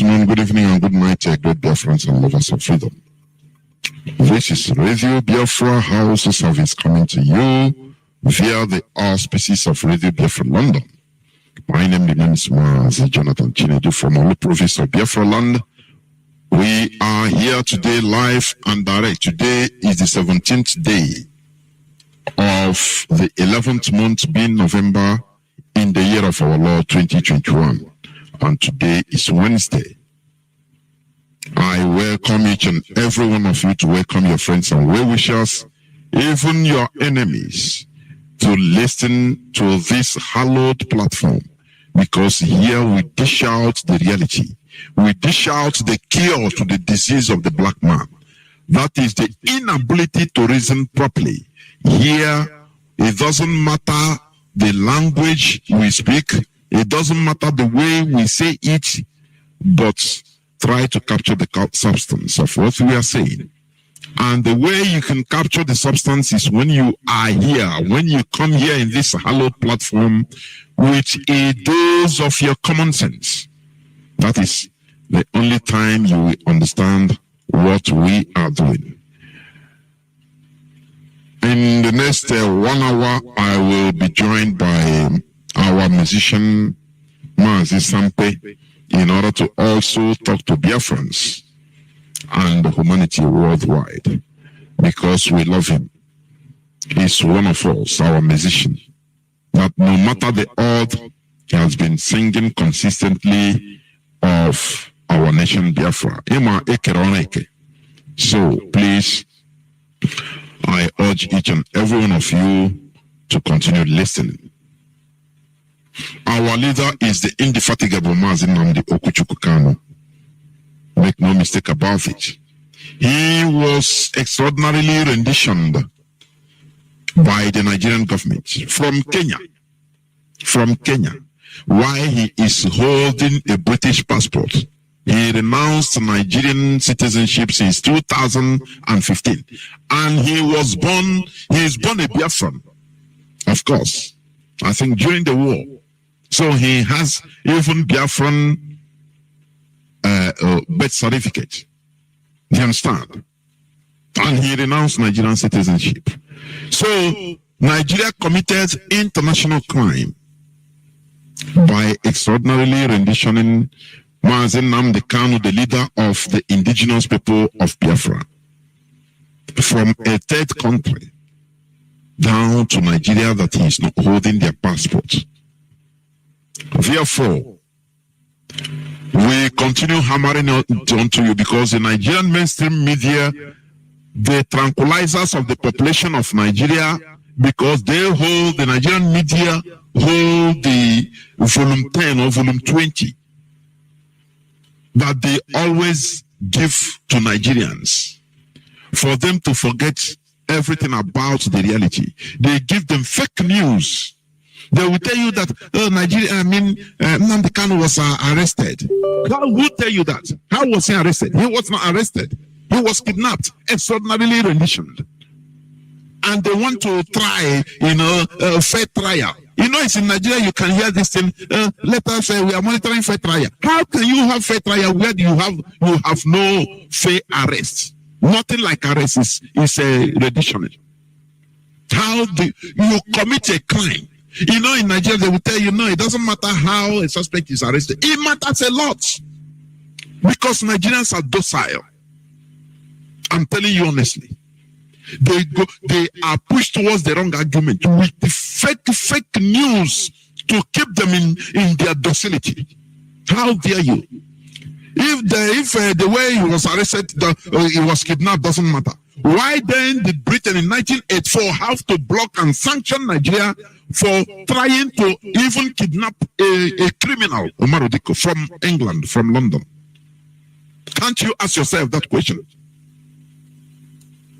afternoon, good evening, and good night, great Biafrans and lovers of freedom. This is Radio Biafra Hausa service coming to you via the auspices of Radio Biafra London. My name is Mazi Jonathan Chinedu from the province of Biafra Land. We are here today live and direct. Today is the 17th day of the 11th month, being November, in the year of our Lord 2021. And today is Wednesday. I welcome each and every one of you to welcome your friends and well-wishers, even your enemies, to listen to this hallowed platform, because here we dish out the reality. We dish out the cure to the disease of the black man. That is the inability to reason properly. Here, it doesn't matter the language we speak, it doesn't matter the way we say it, but try to capture the substance of what we are saying. And the way you can capture the substance is when you are here, when you come here in this hallowed platform with a dose of your common sense. That is the only time you will understand what we are doing. In the next 1 hour, I will be joined by our musician, Mazi SAMPE, in order to also talk to Biafrans and humanity worldwide, because we love him. He's one of us, our musician, that no matter the odd, he has been singing consistently of our nation Biafra. So please, I urge each and every one of you to continue listening. Our leader is the indefatigable Mazi Okuchukwu. Make no mistake about it. He was extraordinarily renditioned by the Nigerian government from Kenya. While he is holding a British passport, he renounced Nigerian citizenship since 2015. And he is born a Biafran, of course, I think during the war. So he has even Biafran birth certificate. Do you understand? And he renounced Nigerian citizenship. So Nigeria committed international crime by extraordinarily renditioning Mazi Nnamdi Kanu, the leader of the indigenous people of Biafra, from a third country down to Nigeria that he is not holding their passport. Therefore, we continue hammering onto you, because the Nigerian mainstream media, the tranquilizers of the population of Nigeria, because the Nigerian media hold the volume 10 or volume 20 that they always give to Nigerians for them to forget everything about the reality. They give them fake news. They will tell you that Nnamdi Kanu was arrested. Who tell you that? How was he arrested? He was not arrested. He was kidnapped, extraordinarily renditioned. And they want to try, fair trial. It's in Nigeria, you can hear this thing. Let us say we are monitoring fair trial. How can you have fair trial where you have no fair arrest? Nothing like arrest is renditioning. How do you commit a crime? In Nigeria, they will tell you, no, it doesn't matter how a suspect is arrested. It matters a lot. Because Nigerians are docile. I'm telling you honestly. They are pushed towards the wrong argument with the fake news to keep them in their docility. How dare you? If the way he was arrested, he was kidnapped, doesn't matter. Why then did Britain in 1984 have to block and sanction Nigeria for trying to even kidnap a criminal, Omarudiko, from England, from London? Can't you ask yourself that question?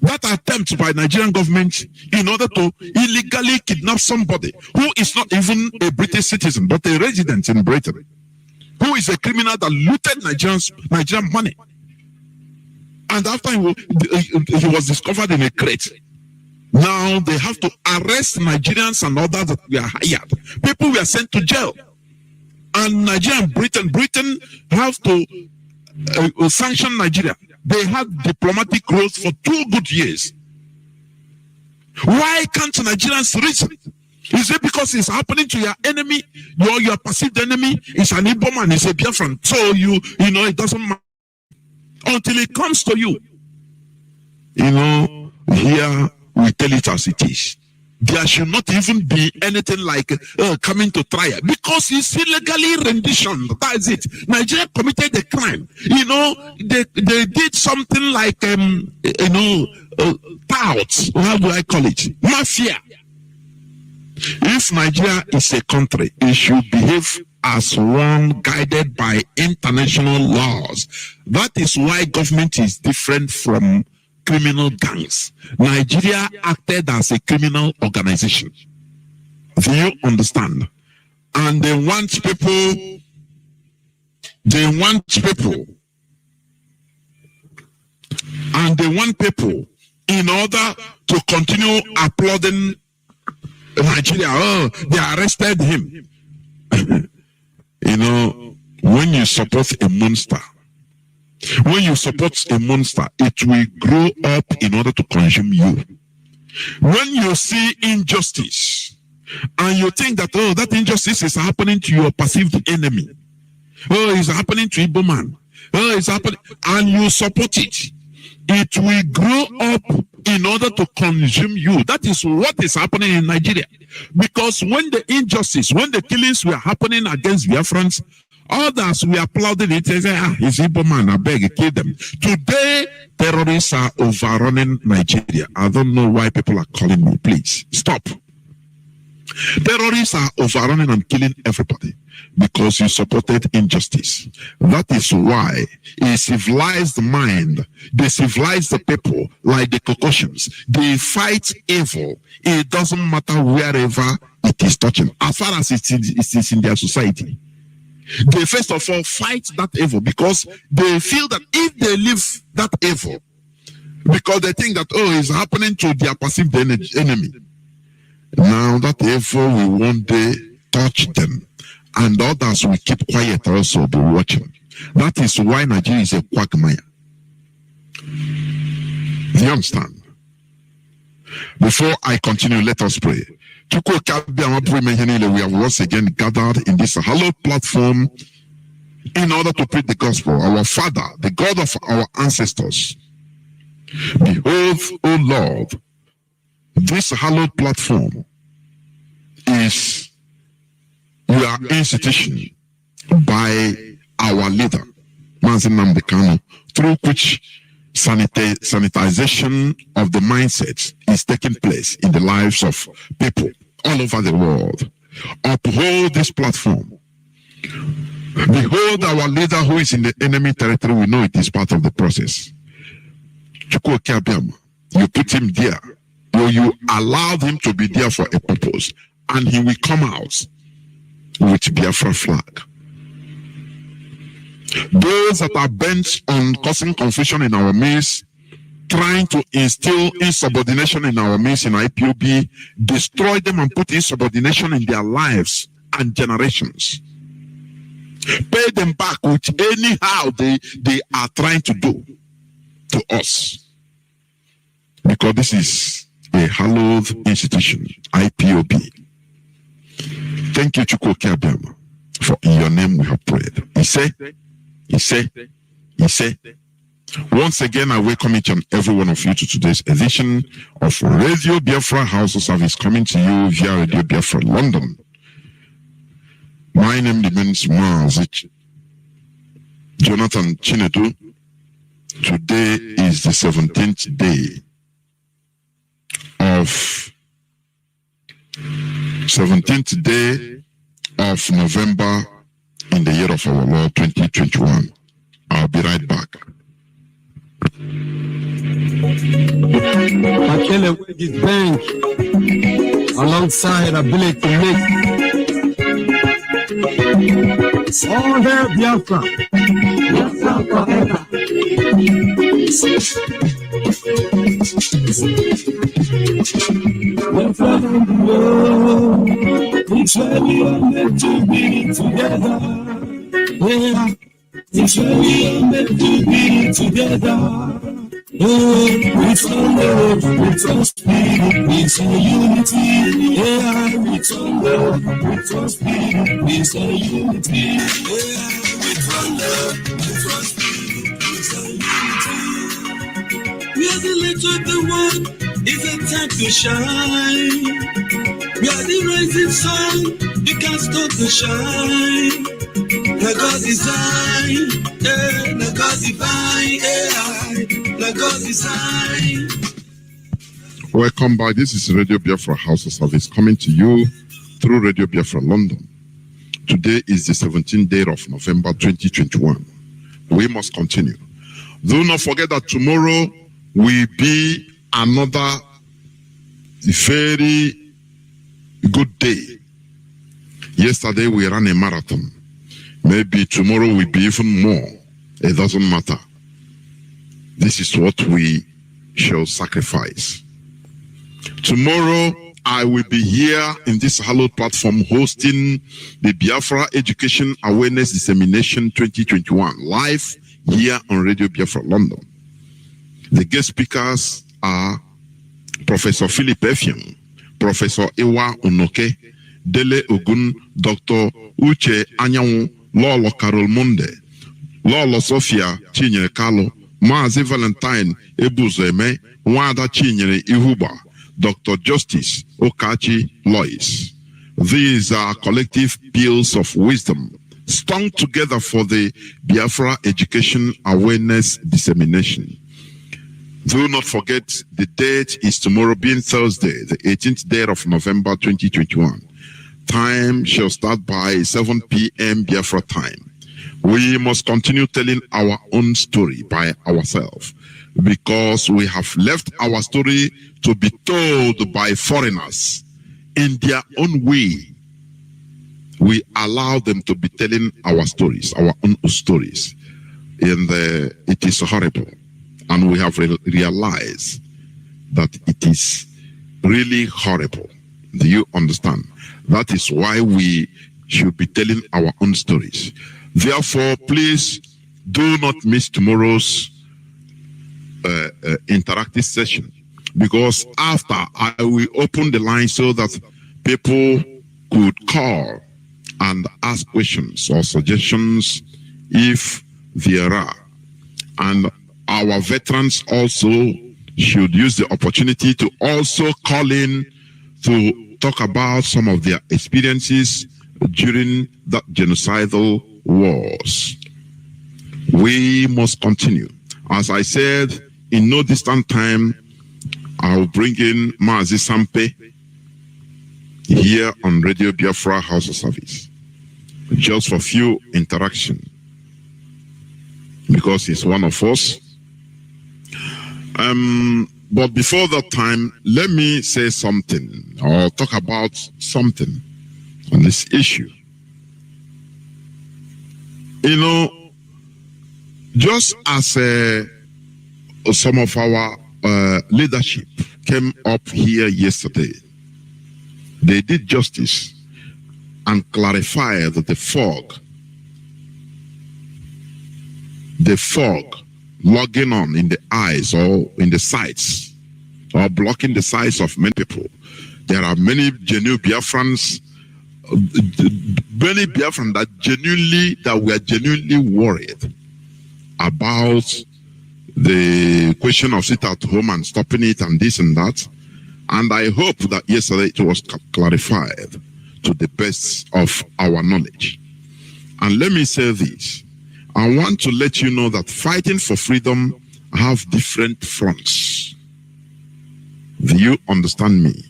That attempt by Nigerian government in order to illegally kidnap somebody who is not even a British citizen, but a resident in Britain, who is a criminal that looted Nigerian money. And after he was discovered in a crate, now they have to arrest Nigerians and others that were hired. People were sent to jail. And Nigeria and Britain have to sanction Nigeria. They had diplomatic growth for 2 good years. Why can't Nigerians reason? Is it because it's happening to your enemy, your perceived enemy? It's an Igbo man, it's a Biafran. So you know it doesn't matter until it comes to you. Here we tell it as it is. There should not even be anything like coming to trial because it's illegally rendition. That's it. Nigeria committed a crime. They did something like touts. How do I call it? Mafia. If Nigeria is a country, it should behave as one guided by international laws. That is why government is different from criminal gangs. Nigeria acted as a criminal organization. Do you understand? And they want people in order to continue applauding Nigeria. Oh, they arrested him. When you support a monster, it will grow up in order to consume you. When you see injustice and you think that, oh, that injustice is happening to your perceived enemy, oh, it's happening to Igbo man, oh, it's happening, and you support it, it will grow up in order to consume you. That is what is happening in Nigeria. Because when the killings were happening against Biafrans, others were applauding it and saying, it's Igbo man, I beg, kill them. Today, terrorists are overrunning Nigeria. I don't know why people are calling me. Please, stop. Terrorists are overrunning and killing everybody because you supported injustice. That is why a civilized mind, they civilize the people like the Caucasians. They fight evil. It doesn't matter wherever it is touching, as far as it is in their society. They first of all fight that evil because they feel that if they leave that evil, because they think that, oh, it's happening to their perceived enemy, now that evil will one day touch them, and others will keep quiet also be watching. That is why Nigeria is a quagmire. Do you understand? Before I continue, let us pray. We have once again gathered in this hallowed platform in order to preach the gospel. Our Father, the God of our ancestors, behold, O Lord, this hallowed platform is your institution by our leader, Mazi, through which sanitization of the mindset is taking place in the lives of people all over the world. Uphold this platform. Behold our leader who is in the enemy territory. We know it is part of the process. You put him there, or you allowed him to be there for a purpose, and he will come out with Biafra flag. Those that are bent on causing confusion in our midst, trying to instill insubordination in our midst in IPOB, destroy them and put insubordination in their lives and generations. Pay them back with anyhow they are trying to do to us. Because this is a hallowed institution, IPOB. Thank you, Chukwu Kiabiama, for in your name we have prayed. He said, once again, I welcome each and every one of you to today's edition of Radio Biafra Hausa service coming to you via Radio Biafra London. My name remains Mazi Jonathan Chinedu. Today is the 17th day of November in the year of our Lord 2021. I'll be right back. Akele with his bank alongside ability to make all their Biafra forever. We're from the world. It's where we are meant to be together. Yeah. It's where we are meant to be together. Oh, it's on the road, it's on speed, it's on unity. Yeah, it's on the road, it's on speed, it's on unity. Yeah, it's on the road, it's on speed, it's on unity. We are the light of the world, it's a time to shine. We are the rising sun, we can't stop the shine. Like God design, yeah, like God divine, yeah, like God design. Welcome back. This is Radio Biafra Hausa service coming to you through Radio Biafra London. Today is the 17th day of November 2021. We must continue. Do not forget that tomorrow will be another very good day. Yesterday we ran a marathon. Maybe tomorrow will be even more. It doesn't matter. This is what we shall sacrifice. Tomorrow, I will be here in this hallowed platform hosting the Biafra Education Awareness Dissemination 2021 live here on Radio Biafra London. The guest speakers are Professor Philip Effiong, Professor Iwa Unoke, Dele Ogun, Dr. Uche Anyanwu, Lolo Carol Monde, Lolo Sophia Chinyere Kalo, Mazi Valentine Ebuzeme, Wada Chinyere Ihuba, Dr. Justice Okachi Lois. These are collective peals of wisdom strung together for the Biafra Education Awareness Dissemination. Do not forget the date is tomorrow being Thursday, the 18th day of November 2021. Time shall start by 7 p.m. Biafra time. We must continue telling our own story by ourselves because we have left our story to be told by foreigners in their own way. We allow them to be telling our stories, our own stories. And it is horrible. And we have realized that it is really horrible. Do you understand? That is why we should be telling our own stories. Therefore, please do not miss tomorrow's interactive session, because after I will open the line so that people could call and ask questions or suggestions if there are. And our veterans also should use the opportunity to also call in to talk about some of their experiences during that genocidal wars. We must continue. As I said, in no distant time, I will bring in Mazi SAMPE here on Radio Biafra Hausa service, just for few interaction, because he's one of us. But before that time, let me say something or talk about something on this issue. You know, just as some of our leadership came up here yesterday, they did justice and clarified that the fog logging on in the eyes or in the sights or blocking the sights of many people. There are many genuine Biafrans, many Biafrans that were genuinely worried about the question of sit at home and stopping it and this and that. And I hope that yesterday it was clarified to the best of our knowledge. And let me say this. I want to let you know that fighting for freedom have different fronts. Do you understand me?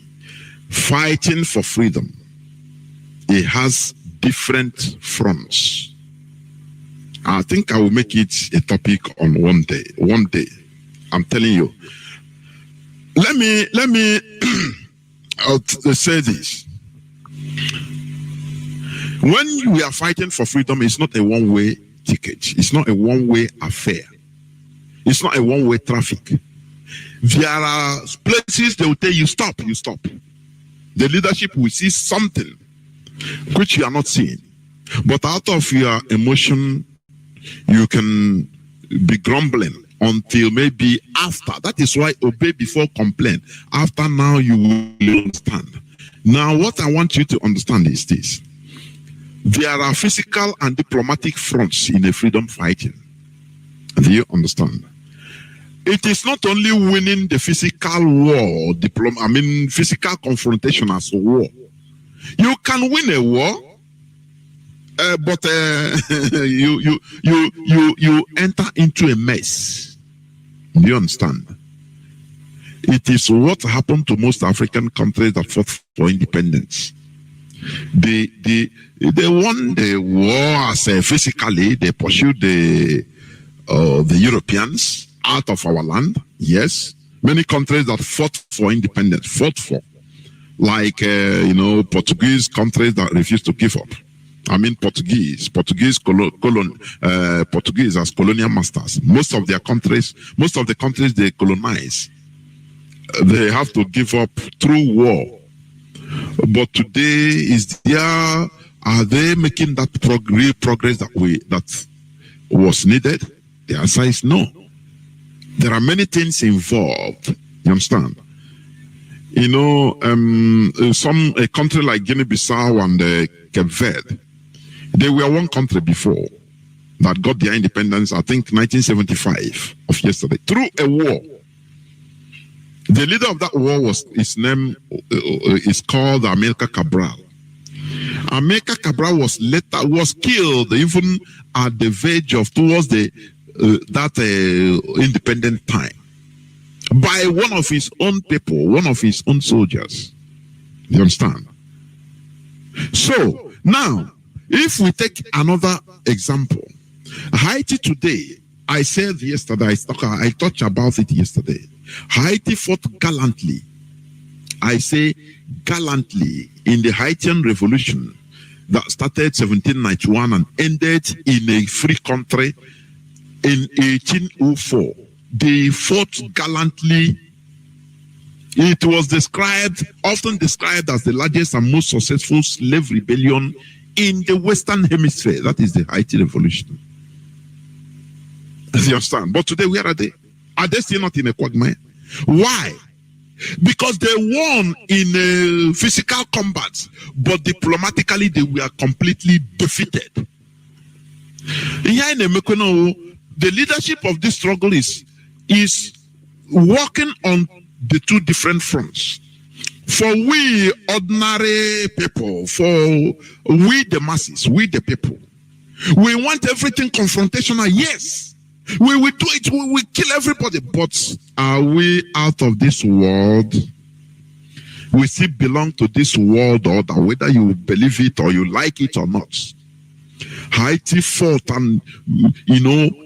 Fighting for freedom, it has different fronts. I think I will make it a topic on one day. One day, I'm telling you. Let me say this. When we are fighting for freedom, it's not a one-way ticket. It's not a one-way affair. It's not a one-way traffic. There are places they will tell you, stop, you stop. The leadership will see something which you are not seeing. But out of your emotion, you can be grumbling until maybe after. That is why obey before complain. After now, you will understand. Now, what I want you to understand is this. There are physical and diplomatic fronts in a freedom fighting. Do you understand? It is not only winning the physical war, physical confrontation as a war. You can win a war, but you enter into a mess. Do you understand? It is what happened to most African countries that fought for independence. They won the war as physically. They pursued the Europeans out of our land. Yes, many countries that fought for independence like Portuguese countries that refused to give up. Portuguese as colonial masters. Most of the countries they colonize, they have to give up through war. But today, are they making that progress that was needed? The answer is no. There are many things involved. You understand? A country like Guinea-Bissau and Cape Verde, they were one country before that got their independence, I think 1975 of yesterday, through a war. The leader of that war his name is called Amilcar Cabral. Amilcar Cabral was killed even at the verge of towards that independent time by one of his own people, one of his own soldiers. You understand? So now, if we take another example, Haiti today, I said yesterday, I touched about it yesterday. Haiti fought gallantly. I say gallantly in the Haitian Revolution that started 1791 and ended in a free country in 1804. They fought gallantly. It was often described as the largest and most successful slave rebellion in the Western Hemisphere. That is the Haiti Revolution. You understand? But today, where are they? Are they still not in a quagmire? Why? Because they won in physical combat, but diplomatically they were completely defeated. Here in Emekweno, the leadership of this struggle is working on the two different fronts. For we ordinary people, for we the masses, we the people, we want everything confrontational, yes. We will do it, we will kill everybody. But are we out of this world? We still belong to this world order, whether you believe it or you like it or not. Haiti fought and,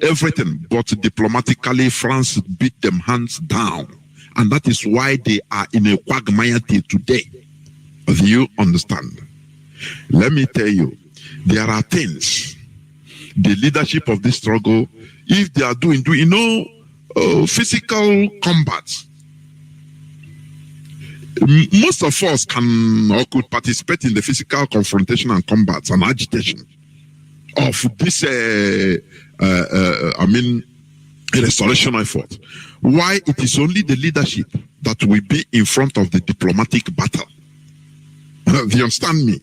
everything. But diplomatically, France beat them hands down. And that is why they are in a quagmire today. Do you understand? Let me tell you, there are things, the leadership of this struggle, if they are doing physical combat, most of us can or could participate in the physical confrontation and combat and agitation of this, restoration effort. Why it is only the leadership that will be in front of the diplomatic battle. Do you understand me?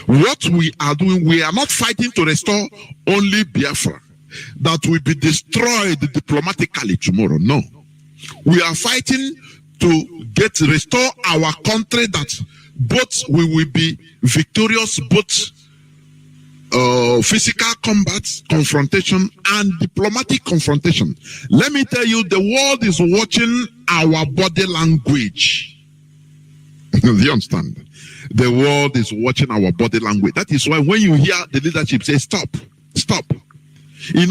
What we are doing, we are not fighting to restore only Biafra that will be destroyed diplomatically tomorrow. No. We are fighting to restore our country that both we will be victorious, both physical combat, confrontation, and diplomatic confrontation. Let me tell you, the world is watching our body language. Do you understand? The world is watching our body language. That is why when you hear the leadership say, stop, stop.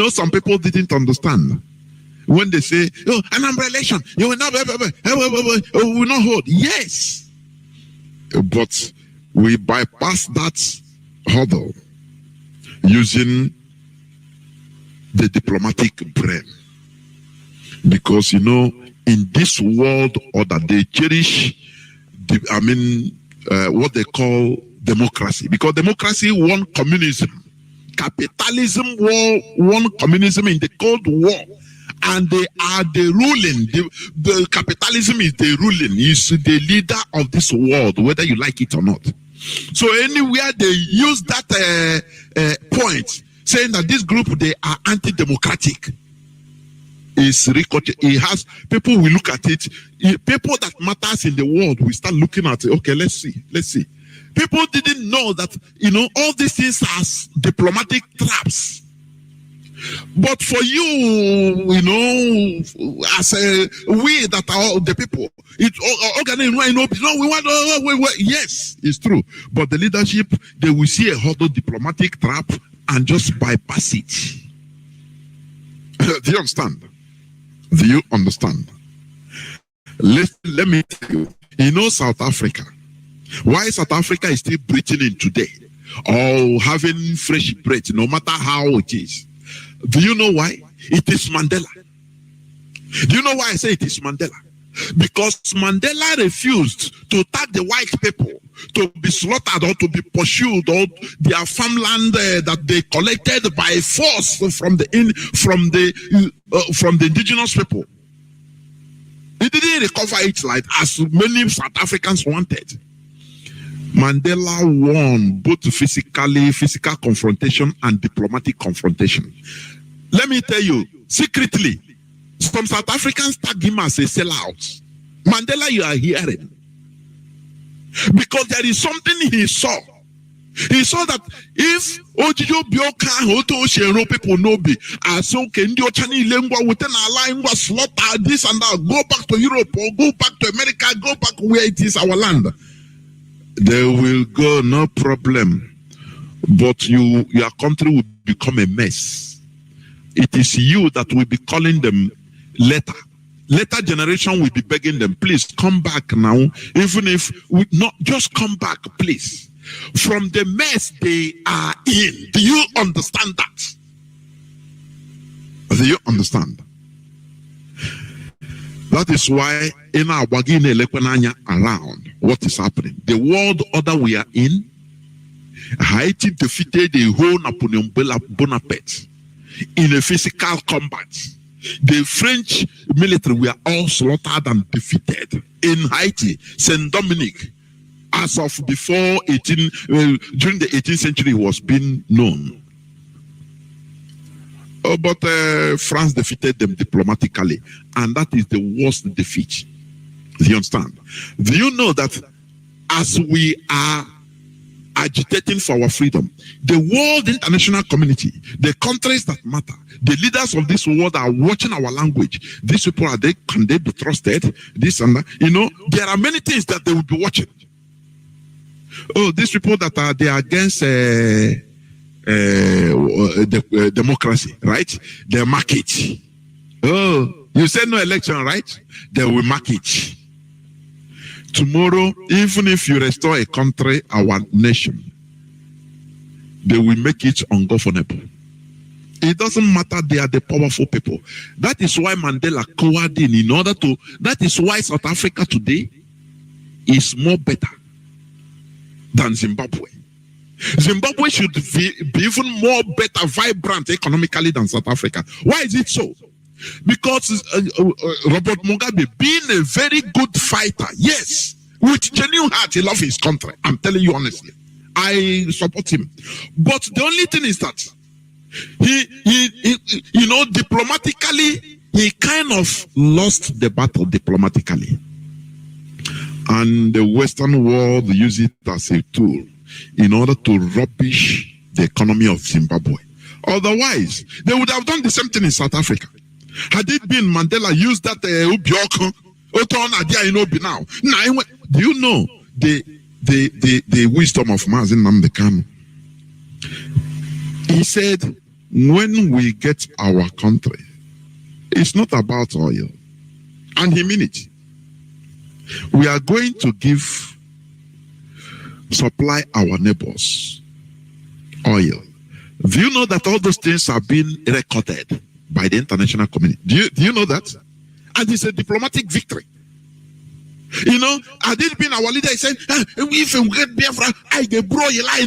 Some people didn't understand. When they say, an umbrellation, you will not hold. Yes. But we bypass that hurdle using the diplomatic brain. Because, you know, in this world order, they cherish, what they call democracy. Because democracy won communism. Capitalism won communism in the Cold War. And they are the ruling. The capitalism is the ruling. Is the leader of this world, whether you like it or not. So anywhere they use that point, saying that this group, they are anti-democratic, it has people will look at it. People that matters in the world will start looking at it. Okay, let's see. People didn't know that, you know, all these things are diplomatic traps. But for you, you know, as we that are the people, yes, it's true. But the leadership, they will see a huddle diplomatic trap and just bypass it. Do you understand? Do you understand? Let me tell you, you know South Africa. Why South Africa is still breathing in today or having fresh breath, no matter how it is. Do you know why? It is Mandela. Do you know why I say it is Mandela? Because Mandela refused to tag the white people to be slaughtered or to be pursued, or their farmland that they collected by force from the indigenous people. He didn't recover it like as many South Africans wanted. Mandela won both physical confrontation and diplomatic confrontation. Let me tell you, secretly, some South Africans tag him as a sellout. Mandela, you are hearing. Because there is something he saw. He saw that if Ojijo Bioka Hoto Shero people no be as okay Chani Lengua within our line was slaughter this and that, go back to Europe or go back to America, go back where it is our land. They will go, no problem. But your country will become a mess. It is you that will be calling them later. Later generation will be begging them, please come back now. Even if we not just come back, please. From the mess they are in. Do you understand that? Do you understand? That is why in our Wagine Lekwananya around what is happening. The world order we are in, Haiti defeated the whole Napoleon Bonaparte in a physical combat. The French military were all slaughtered and defeated in Haiti, Saint Dominic, as of before during the 18th century was being known. But France defeated them diplomatically, and that is the worst defeat. Do you understand? Do you know that as we are agitating for our freedom, the world international community, the countries that matter, the leaders of this world are watching our language. These people, can they be trusted? This and that. You know, there are many things that they will be watching. Oh, these people that they are against democracy, right? They mark it. Oh, you said no election, right? They will mark it. Tomorrow, even if you restore a country, our nation, they will make it ungovernable. It doesn't matter, they are the powerful people. That is why Mandela cowered in order to, that is why South Africa today is more better than Zimbabwe. Zimbabwe should be even more better, vibrant economically than South Africa. Why is it so? Because Robert Mugabe, being a very good fighter, yes, with genuine heart, he loves his country. I'm telling you honestly, I support him. But the only thing is that he you know, diplomatically, he kind of lost the battle diplomatically, and the Western world used it as a tool in order to rubbish the economy of Zimbabwe. Otherwise, they would have done the same thing in South Africa. Had it been Mandela used that now. Do you know the wisdom of Mazi Namdekano? He said, when we get our country, it's not about oil. And he meant it. We are going to supply our neighbors oil. Do you know that all those things are being recorded by the international community? Do you know that? and it's a diplomatic victory. You know, I did been our leader said, if we get Biafra, I get bro you lie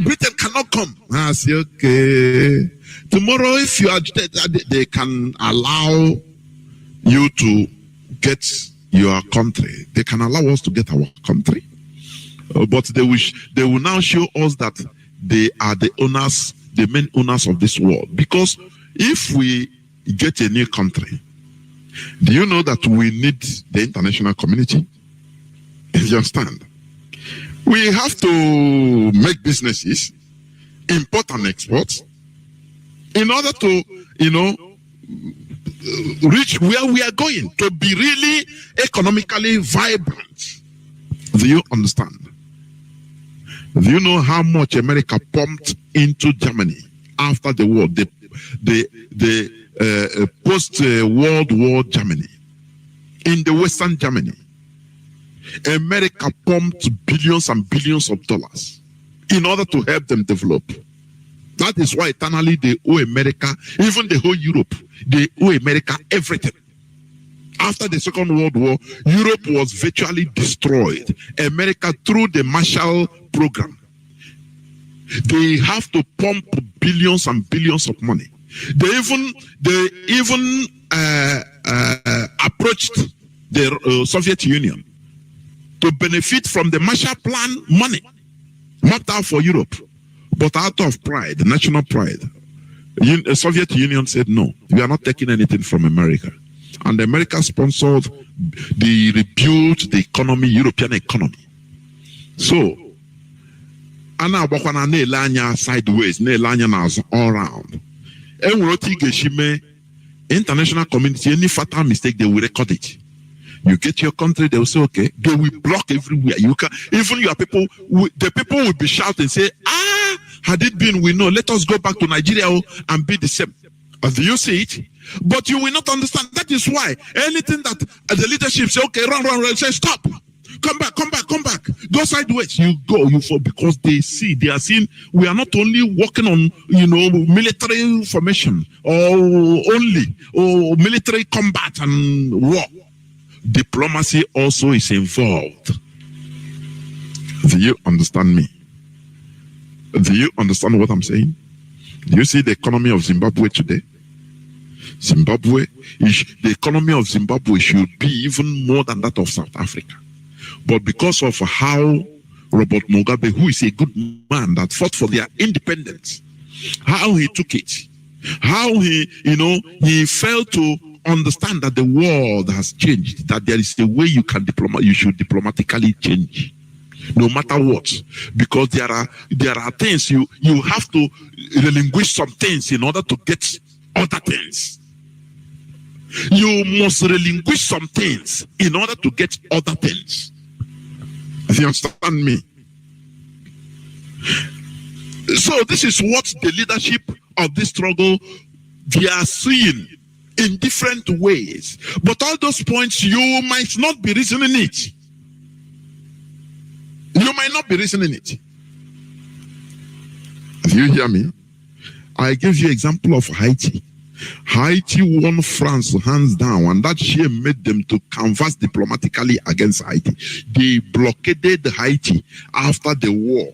Britain cannot come. I say, okay. Tomorrow, if you are they can allow you to get your country. They can allow us to get our country. But they will now show us that they are the owners, the main owners of this world. Because if we get a new country, do you know that we need the international community? You understand? We have to make businesses, import and export, in order to, you know, reach where we are going, to be really economically vibrant. Do you understand? Do you know how much America pumped into Germany after the war? The post-World War Germany, in the Western Germany, America pumped billions and billions of dollars in order to help them develop. That is why eternally they owe America, even the whole Europe, they owe America everything. After the Second World War, Europe was virtually destroyed. America, through the Marshall Program, they have to pump billions and billions of money. They even approached the Soviet Union to benefit from the Marshall Plan money mapped out for Europe. But out of pride, national pride, the Soviet Union said, no, we are not taking anything from America. And America sponsored the rebuilt the economy, European economy. So, Anna Bokwana Nelanya sideways, Nelanya all around. International community, any fatal mistake, they will record it. You get your country, they will say, okay, they will block everywhere. You can, even your people, the people will be shouting, say, had it been, we know, let us go back to Nigeria and be the same. Do you see it? But you will not understand. That is why anything that the leadership say, okay, run, say, stop. Come back. Go sideways. You go, you fall, because they are seeing we are not only working on, you know, military formation or military combat and war. Diplomacy also is involved. Do you understand me? Do you understand what I'm saying? Do you see the economy of Zimbabwe today? The economy of Zimbabwe should be even more than that of South Africa. But because of how Robert Mugabe, who is a good man that fought for their independence, how he took it, how he failed to understand that the world has changed, that there is a way you should diplomatically change, no matter what, because there are things you have to relinquish some things in order to get other things. You must relinquish some things in order to get other things. Do you understand me? So this is what the leadership of this struggle, they are seeing in different ways. But all those points, you might not be reasoning it. You might not be reasoning it. Do you hear me? I give you example of Haiti. Haiti won France hands down, and that shame made them to canvass diplomatically against Haiti. They blockaded Haiti after the war,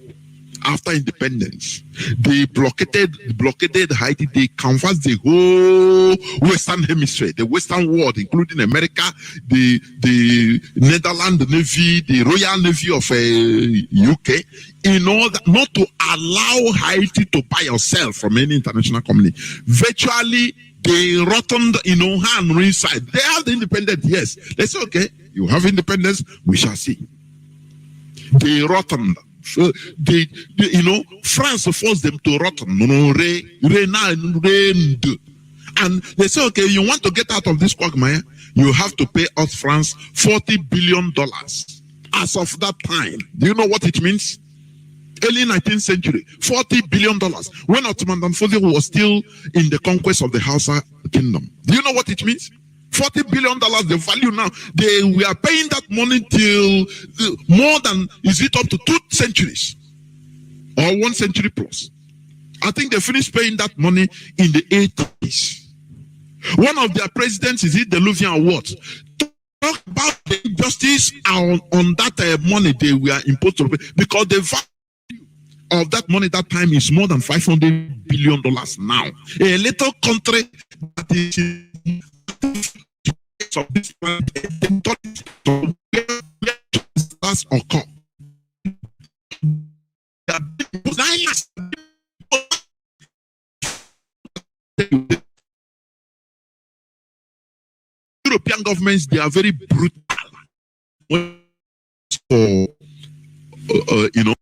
after independence. They blockaded Haiti. They canvassed the whole Western Hemisphere, the Western world, including America, the Netherlands Navy, the Royal Navy of UK, in order not to allow Haiti to buy or sell from any international community. Virtually, they rotted, hand inside. They have the independence, yes. They say, okay, you have independence, we shall see. They rotted. France forced them to rot. And they say, okay, you want to get out of this quagmire, you have to pay us France $40 billion. As of that time, do you know what it means? Early 19th century, $40 billion. When Ottoman Fodio was still in the conquest of the Hausa kingdom. Do you know what it means? $40 billion, the value now. We are paying that money till more than, is it up to 2 centuries? Or 1 century plus. I think they finished paying that money in the 80s. One of their presidents, is it the Luvian Award, talk about the injustice on that money they were imposed to pay, because the value of that money that time is more than $500 billion now. A little country that is of this that's occur. European governments, they are very brutal. You know,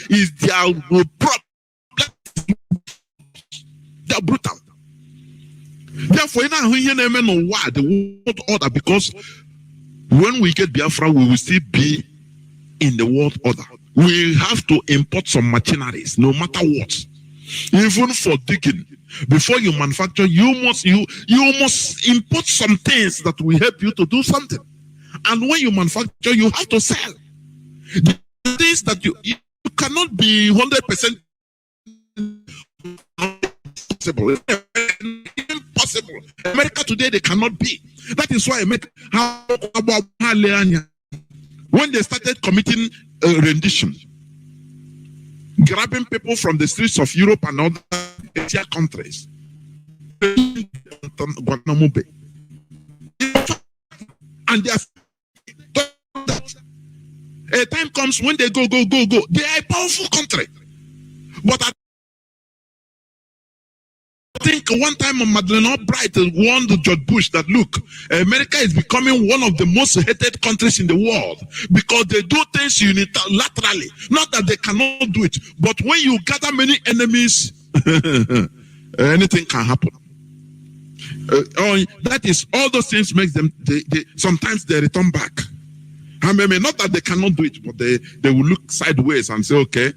is their problem. They are brutal. Therefore, the world order, because when we get Biafra, we will still be in the world order. We have to import some machineries, no matter what. Even for digging, before you manufacture, you must import some things that will help you to do something. And when you manufacture, you have to sell. The things that you cannot be 100% impossible. America today, they cannot be. That is why when they started committing rendition, grabbing people from the streets of Europe and other Asia countries, and they are, a time comes when they go. They are a powerful country, but I think one time Madeleine Albright warned George Bush that, look, America is becoming one of the most hated countries in the world because they do things unilaterally. Not that they cannot do it, but when you gather many enemies, anything can happen. That is, all those things makes them, sometimes they return back. I mean, not that they cannot do it, but they will look sideways and say, okay,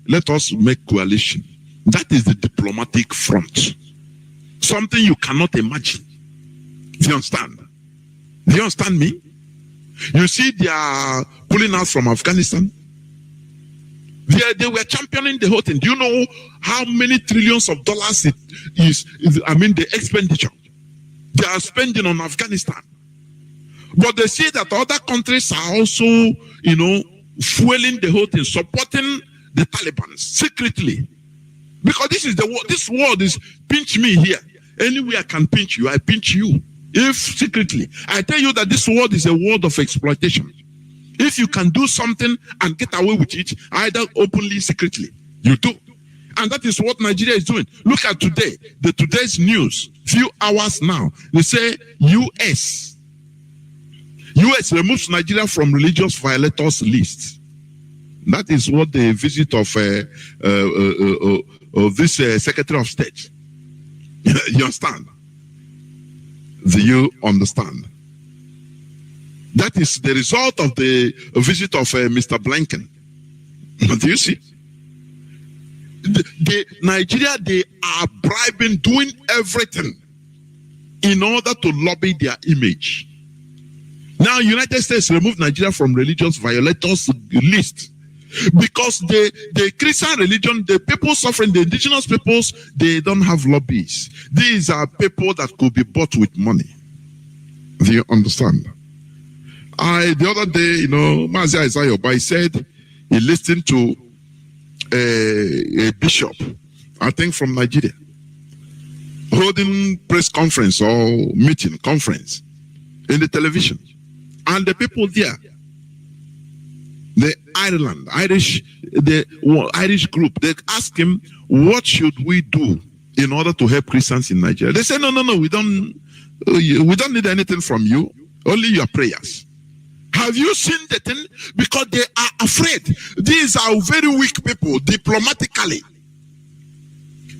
let us make coalition. That is the diplomatic front. Something you cannot imagine. Do you understand? Do you understand me? You see, they are pulling out from Afghanistan. They were championing the whole thing. Do you know how many trillions of dollars it is? I mean, the expenditure they are spending on Afghanistan. But they see that other countries are also, you know, fueling the whole thing, supporting the Taliban secretly. Because this world is pinch me here. Anywhere I can pinch you, I pinch you. If secretly, I tell you that this world is a world of exploitation. If you can do something and get away with it, either openly, secretly, you do. And that is what Nigeria is doing. Look at today, today's news, few hours now, they say US removes Nigeria from religious violators list. That is what the visit of this Secretary of State. You understand? Do you understand? That is the result of the visit of Mr. Blinken. Do you see? Nigeria, they are bribing, doing everything in order to lobby their image. Now, United States removed Nigeria from religious violators list because the Christian religion, the people suffering, the indigenous peoples, they don't have lobbies. These are people that could be bought with money. Do you understand? The other day, you know, Mazi Isaiah said he listened to a bishop, I think from Nigeria, holding press conference or meeting conference in the television. And the people there, the Irish group, they asked him, what should we do in order to help Christians in Nigeria? They said, no, we don't need anything from you, only your prayers. Have you seen the thing? Because they are afraid. These are very weak people, diplomatically.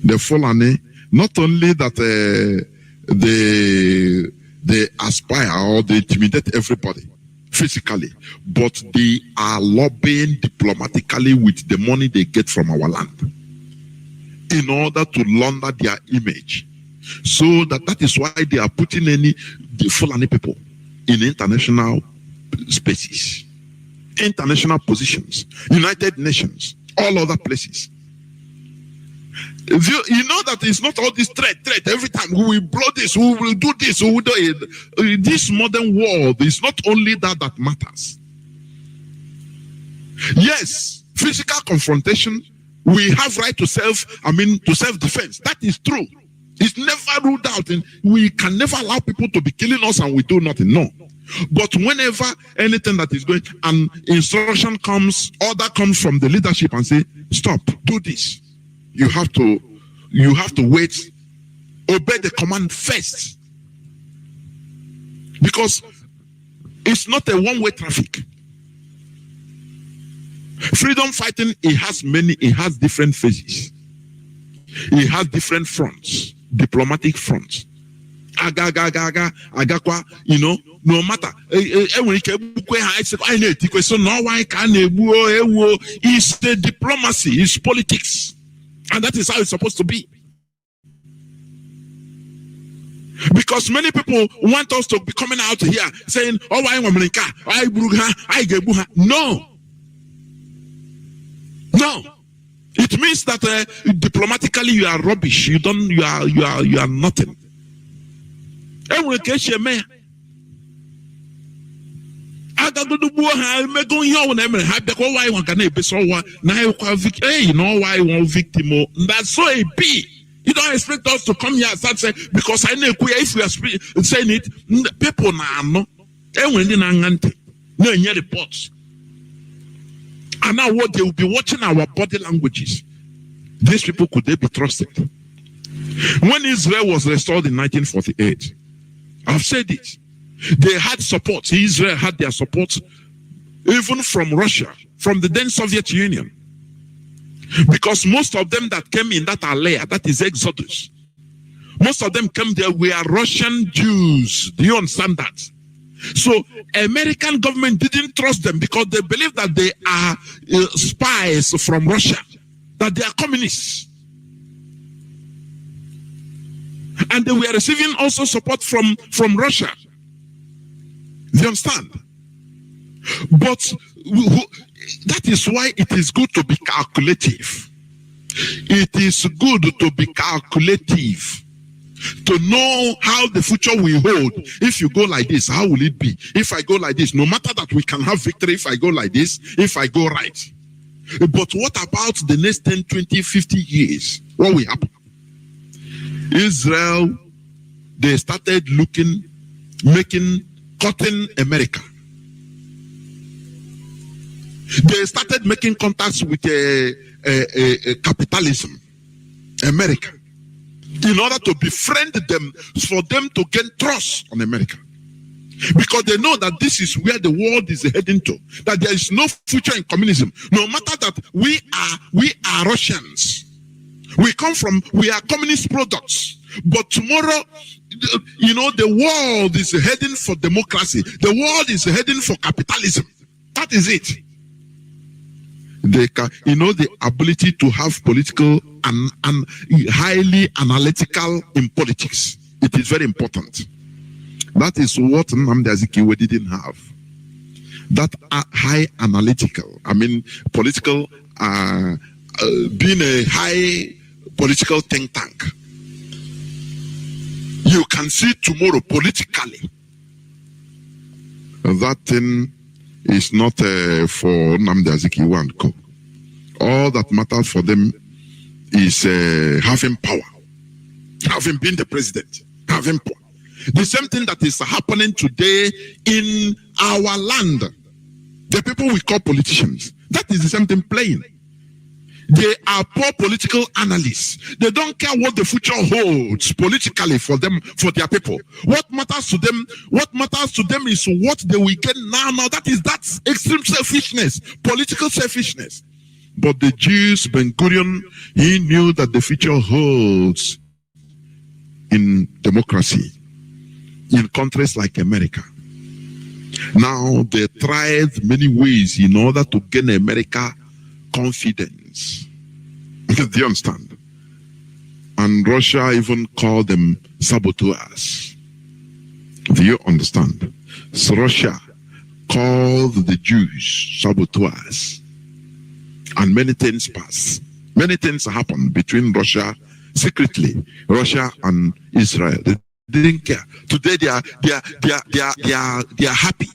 The Fulani, not only that they aspire or they intimidate everybody. physically, but they are lobbying diplomatically with the money they get from our land in order to launder their image. So that is why they are putting the Fulani people in international spaces, international positions, United Nations, all other places. You know that it's not all this threat. Every time we will blow this, we will do this, we will do it. This modern world is not only that matters. Yes, physical confrontation, we have right to self-defense. That is true. It's never ruled out, and we can never allow people to be killing us and we do nothing. No. But whenever anything that is going, an instruction comes, order comes from the leadership and say, stop, do this. You have to wait, obey the command first. Because it's not a one-way traffic. Freedom fighting, it has different phases. It has different fronts, diplomatic fronts. No matter. It's the diplomacy, it's politics. And that is how it's supposed to be. Because many people want us to be coming out here saying, oh, no. It means that diplomatically you are rubbish. You are nothing. That's so a B. You don't expect us to come here and start saying, because I know if we are saying it, people now no reports. And now what they will be watching our body languages. These people, could they be trusted? When Israel was restored in 1948, I've said it. They had support. Israel had their support even from Russia, from the then Soviet Union. Because most of them that came in that alea, that is Exodus, most of them came there were Russian Jews. Do you understand that? So American government didn't trust them because they believe that they are spies from Russia, that they are communists. And they were receiving also support from Russia. Do you understand? But that is why it is good to be calculative. It is good to be calculative. To know how the future will hold. If you go like this, how will it be? If I go like this, no matter that we can have victory if I go like this, if I go right. But what about the next 10, 20, 50 years? What will happen? Israel, they started cutting America. They started making contacts with capitalism, America, in order to befriend them, for them to gain trust on America. Because they know that this is where the world is heading to, that there is no future in communism. No matter that we are Russians. We are communist products. But tomorrow, the world is heading for democracy. The world is heading for capitalism. That is it. The ability to have political and highly analytical in politics. It is very important. That is what Nnamdi Azikiwe didn't have. That high analytical, political, being a high political think tank. You can see tomorrow politically. That thing is not for Nnamdi Azikiwe and co. All that matters for them is having power, having been the president, having power. The same thing that is happening today in our land. The people we call politicians, that is the same thing playing. They are poor political analysts. They don't care what the future holds politically for them, for their people. What matters to them is what they will get now. That's extreme selfishness, political selfishness. But the Jews, Ben-Gurion, he knew that the future holds in democracy in countries like America. Now they tried many ways in order to gain America confidence. Do you understand? And Russia even called them saboteurs. Do you understand? So Russia called the Jews saboteurs. And many things passed. Many things happened between Russia, secretly, Russia and Israel. They didn't care. Today they are happy.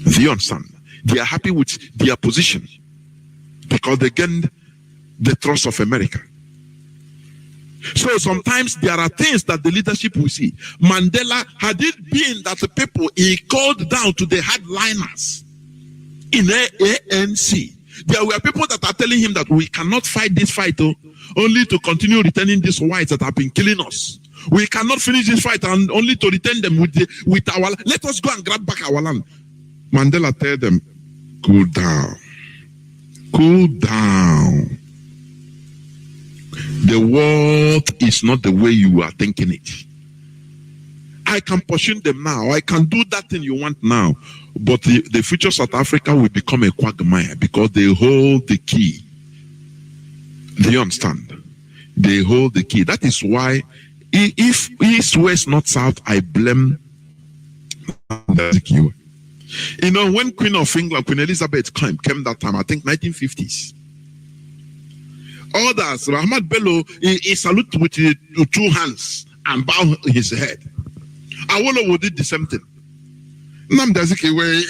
Do you understand? They are happy with their position because they gained the trust of America. So sometimes there are things that the leadership will see. Mandela, had it been that the people he called down to the hardliners in ANC, there were people that are telling him that we cannot fight this fight only to continue returning these whites that have been killing us. We cannot finish this fight and only to return them with our. Let us go and grab back our land. Mandela tell them, cool down, cool down. The world is not the way you are thinking it. I can pursue them now. I can do that thing you want now. But the future South Africa will become a quagmire because they hold the key. Do you understand? They hold the key. That is why if East, West, North, South, I blame the key. You know, when Queen of England, Queen Elizabeth came that time, I think 1950s. Others, Rahmat Bello, he salute with 2 hands and bow his head. Awolowo did the same thing. Namdazike where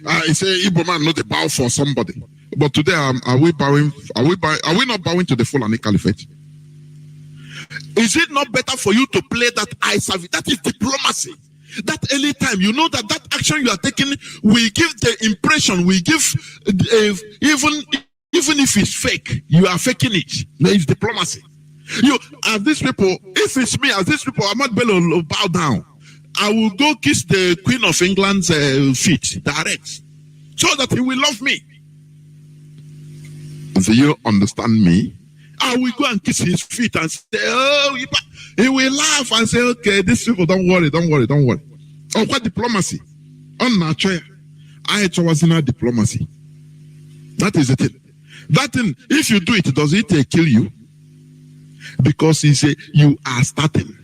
I say Igbo man not a bow for somebody. But today are we bowing? Are we not bowing to the Fulani Caliphate? Is it not better for you to play that eye service? That is diplomacy. That any time you know that action you are taking will give the impression, will give even if it's fake, you are faking it. There is diplomacy. You, as these people, if it's me, as these people, Ahmad Bello will bow down. I will go kiss the Queen of England's feet direct, so that he will love me. Do you understand me? I will go and kiss his feet and say, oh, he will laugh and say, okay, these people, don't worry. Oh, what diplomacy? Unnatural. I was in a diplomacy. That is the thing. That thing, if you do it, does it kill you? Because he said, you are starting.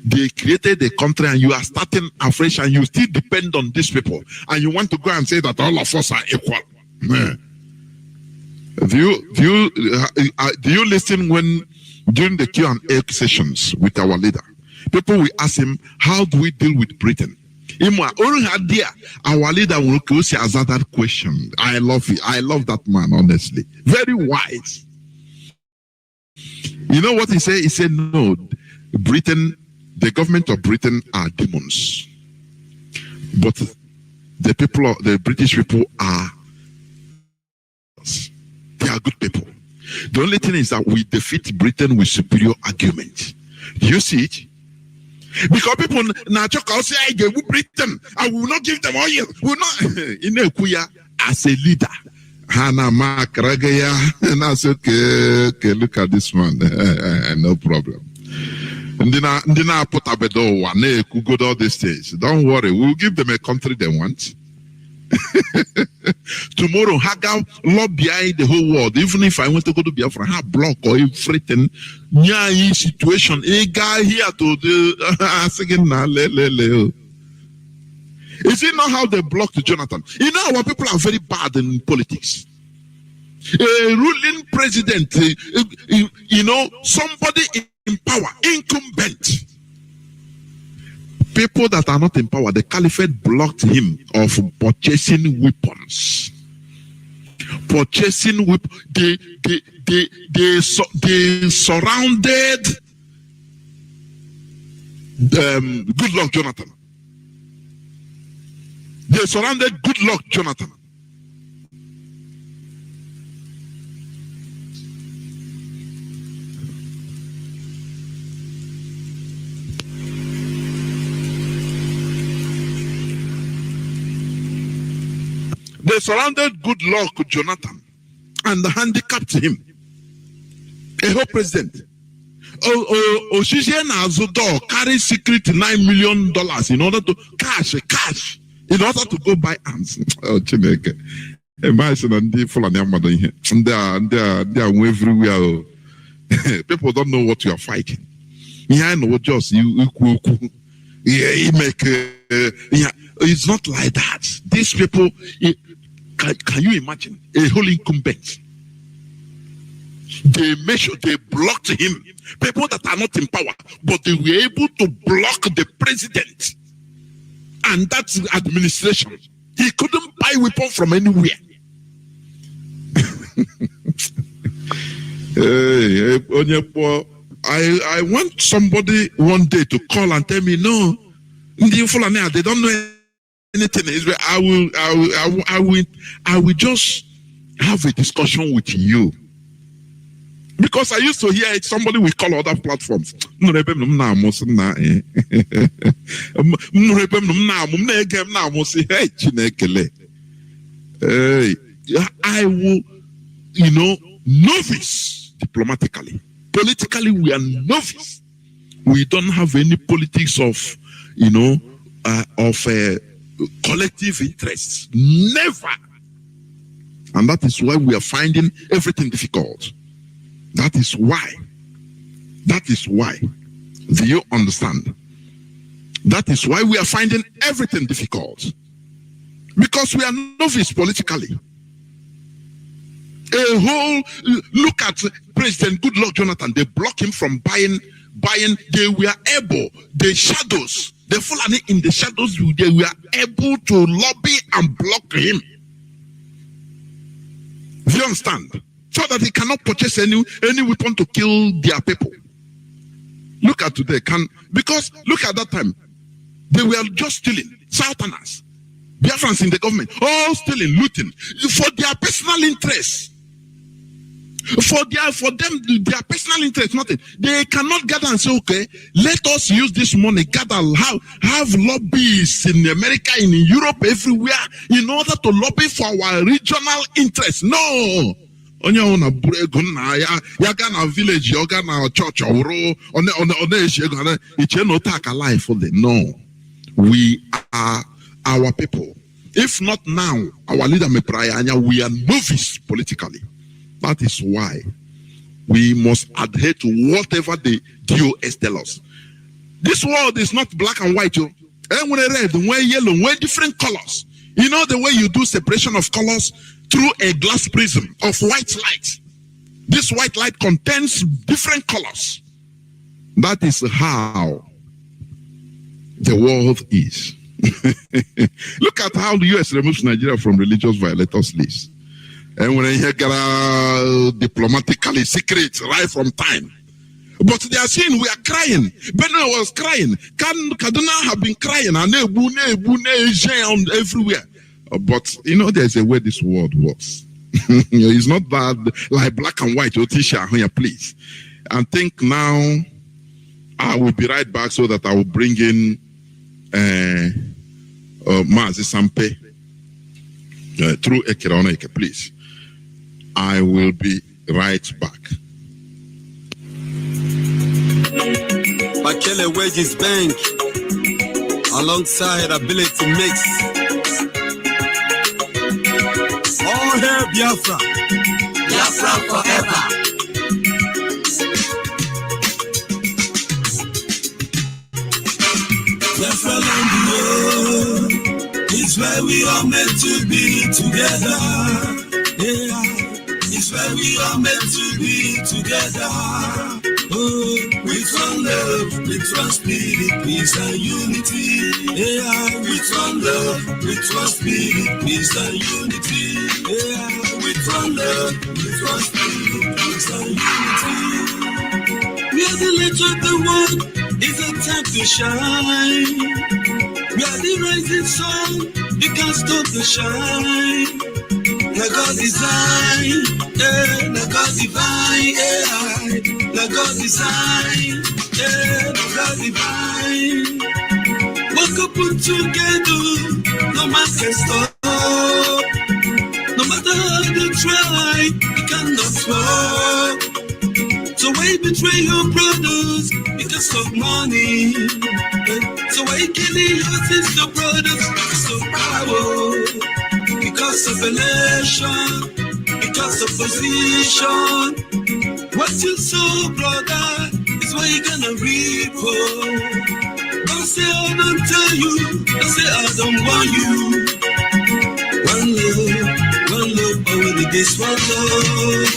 They created a country and you are starting afresh and you still depend on these people. And you want to go and say that all of us are equal. Do you listen when during the Q&A sessions with our leader? People will ask him, how do we deal with Britain? Our leader will answer that question. I love it. I love that man, honestly. Very wise. You know what he said? He said, no, Britain, the government of Britain are demons. But the people, the British people are, they are good people. The only thing is that we defeat Britain with superior argument. Do you see it? Because people now talk out say I give Britain, I will not give them oil. Will not in Kuya as a leader. Hana Mark Ragaya, and I said, okay, look at this man, no problem. And then I put a bed one could go to all these things. Don't worry, we'll give them a country they want. Tomorrow, Haga lobby the whole world. Even if I want to go to Biafra, have block or everything. Nya situation. A guy here to the second na le. Is it not how they blocked Jonathan? You know, our people are very bad in politics. A ruling president, you know, somebody in power, incumbent. People that are not in power, the caliphate blocked him of purchasing weapons. Purchasing weapons. They surrounded Good Luck Jonathan. They surrounded Good Luck Jonathan. They surrounded Good Luck Jonathan and handicapped him. A whole president. Oshijen Azudo carry secret $9 million in order to cash. in order to go buy arms. Oh, Chineke. Imagine and the Fulani Amado here. They are everywhere. People don't know what you are fighting. Yeah, I know just you make it's not like that. These people, can you imagine a whole incumbent? They made sure they blocked him. People that are not in power, but they were able to block the president and that's administration. He couldn't buy weapons from anywhere. I want somebody one day to call and tell me, no, they don't know anything in Israel. I will just have a discussion with you. Because I used to hear it, somebody will call other platforms. I will, novice diplomatically. Politically, we are novice. We don't have any politics of, collective interests. Never. And that is why we are finding everything difficult. That is why. Do you understand? That is why we are finding everything difficult. Because we are novice politically. Look at President Goodluck Jonathan. They block him from buying. They were able, the shadows, the Fulani in the shadows, they were able to lobby and block him. Do you understand? So that he cannot purchase any weapon to kill their people. Look at today, because look at that time, they were just stealing, Southerners, Biafrans in the government, all stealing, looting, for their personal interests. For them, their personal interest, nothing. They cannot gather and say, okay, let us use this money, gather, have lobbies in America, in Europe, everywhere, in order to lobby for our regional interests. No. Onye ona burego na ya ga na village, ya ga na church oro one eshego iche no take alive for them. No. We are our people. If not now, our leader me Anya, we are novice politically. That is why we must adhere to whatever the DOS tell us. This world is not black and white. When red, when yellow, when different colors. You know the way you do separation of colors through a glass prism of white light. This white light contains different colors. That is how the world is. Look at how the US removes Nigeria from religious violators list. And when I hear diplomatically secret right from time. But they are saying we are crying. Benue was crying. Kaduna have been crying. And everywhere. But there's a way this world works. It's not bad like black and white. Otisha, please. And think now I will be right back so that I will bring in Mazi SAMPE through Ekiraoneke, please. I will be right back. Bakele Wages Bank alongside Ability Mix. All hair Biafra. Biafra forever. Biafra land is where we are meant to be together. Yeah. It's where we are meant to be together. Oh, with one love, with one spirit, peace and unity. Yeah, with one love, with one spirit, peace and unity. Yeah, with one love, with one spirit, peace and unity. We are the light of the world, it's a time to shine. We are the rising sun, you can't stop the shine. Na God design, na God divine, na God design, na God divine. Work up put together, no man can stop. No matter how they try, you cannot stop. So why betray your brothers because of money? So why killing your sister brothers because of money? revelation, because of position. What you sow, brother, is what you're gonna reap. Don't say I don't tell you, don't say I don't want you. One love, already this one love.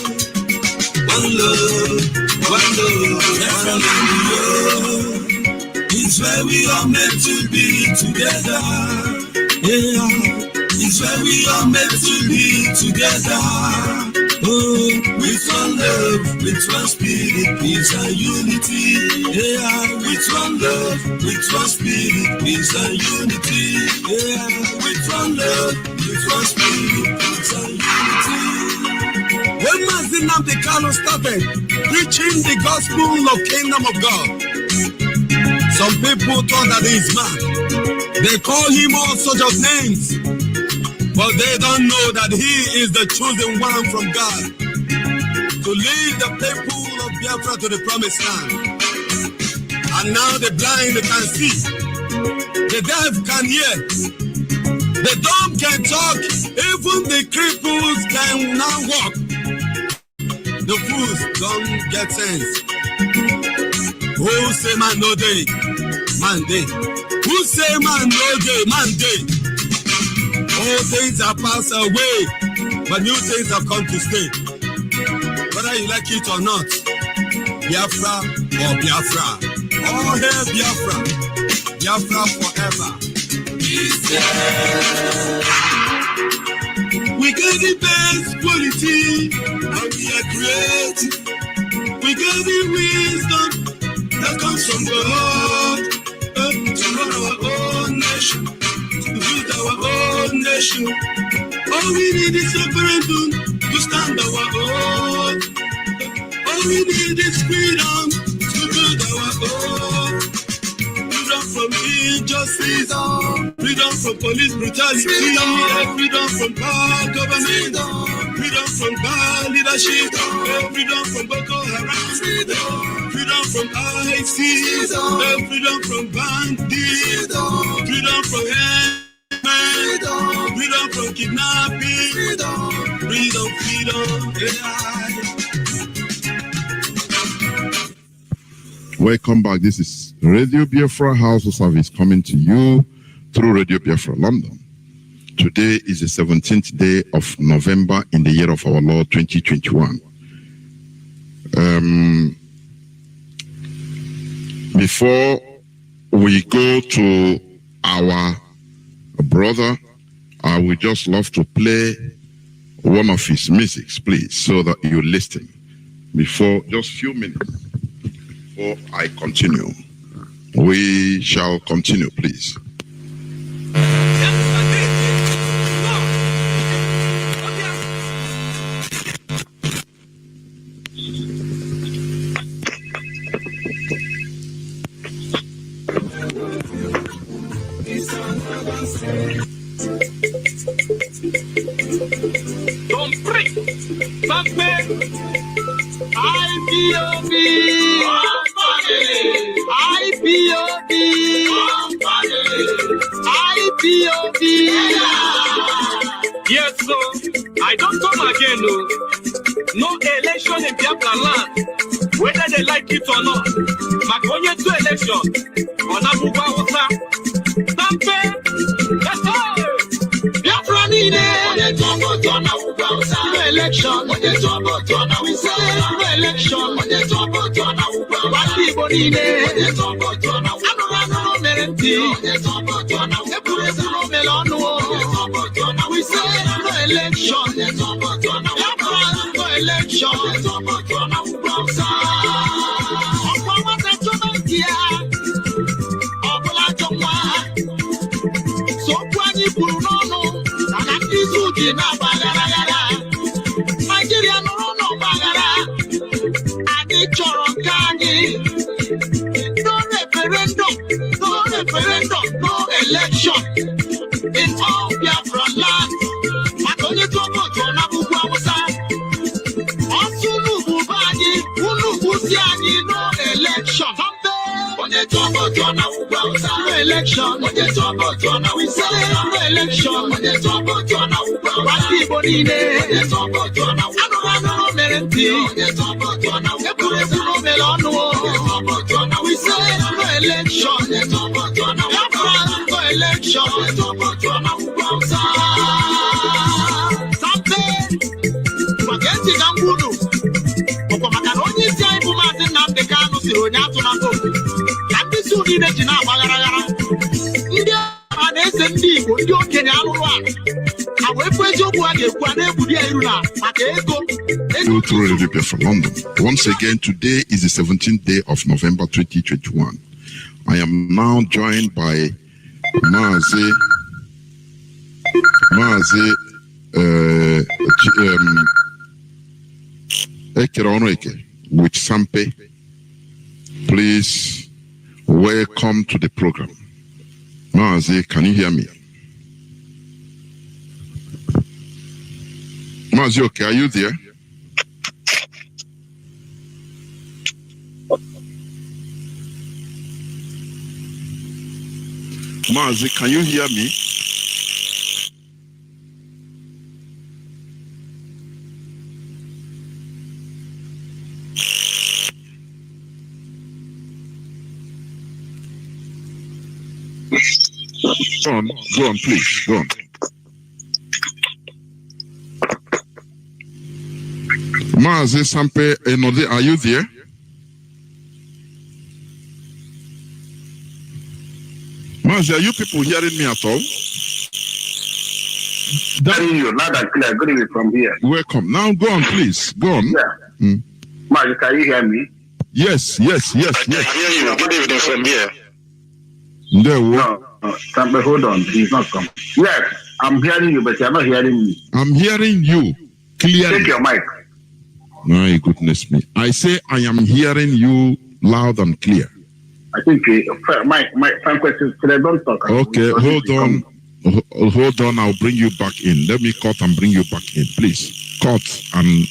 One love, one love. It's where we are meant to be together. Yeah, it's where we are meant to be together. Oh, with one love, with one spirit, peace and unity. Yeah, with one love, with one spirit, peace and unity. Yeah, with one love, with one spirit, peace and unity. When Mazi started preaching the gospel of kingdom of God, some people thought that he is mad. They call him all sorts of names, but they don't know that he is the chosen one from God to lead the people of Biafra to the promised land. And now the blind can see, the deaf can hear, the dumb can talk, even the cripples can now walk. The fools don't get sense. Who say man no day? Man day. Who say man no day? Man day. All things are passed away, but new things have come to stay. Whether you like it or not, Biafra or Biafra. All hail Biafra. Biafra forever. We got the best quality, and we are creative. We got the wisdom that comes from God, to run our own nation, to build our own nation. All we need is a referendum to stand our own. All we need is freedom to build our own. Freedom from injustice, freedom from police brutality, freedom from bad government, freedom from bad leadership, freedom from Boko Haram, freedom from IC, freedom from bandits, freedom from freedom from kidnapping, freedom. Welcome back. This is Radio Biafra Hausa service coming to you through Radio Biafra London. Today is the 17th day of November in the year of our Lord 2021. Before we go to our brother, I would just love to play one of his musics, please, so that you listen. Before just a few minutes before I continue, we shall continue, please. SAMPE, IPOB, IPOB, IPOB. Yes, so I don't come again, no. No election in Biafra land, whether they like it or not. Makonye to election, on Biafra Hausa. SAMPE, let's go. Biafra need no election, no election, we say no election, Nigeria no bagara, and it no referendum, no election in all Biafra land. Makonye to go to Biafra Hausa. Osunu bubani, unu busiani, no election. No election, we say no election. Igbo niile. Anụ mere ntị. Ekwuru ekwuru mere ọnụ. We say no election. No election. SAMPE. Spaghetti na mgbunu. Ọkwa maka na onye isi anyị bụ Mazi Nnamdi Kanu siri onye atụ na votu. Ka ndị isi niile ji na-agbagharaghara. Ndị a na-ese ndị Igbo, ndị okenye alụrụ ala. From London. Once again, today is the 17th day of November 2021. I am now joined by Mazi with SAMPE. Please welcome to the program. Mazi, can you hear me? Mazi, okay, are you there? Mazi, can you hear me? Go on, please, go on. Mazi, SAMPE, Enode, are you there? Mazi, are you people hearing me at all? Hearing you loud and clear. Good evening from here. Welcome. Now go on, please. Go on. Yeah. Mazi, can you hear me? Yes. I can hear you. Good evening from here. No, SAMPE, hold on. He's not coming. Yes, I'm hearing you, but you're not hearing me. I'm hearing you clearly. Take your mic. My goodness me. I say I am hearing you loud and clear. I think my questions today don't talk. Okay, hold on. I'll bring you back in. Let me cut and bring you back in, please. Cut and.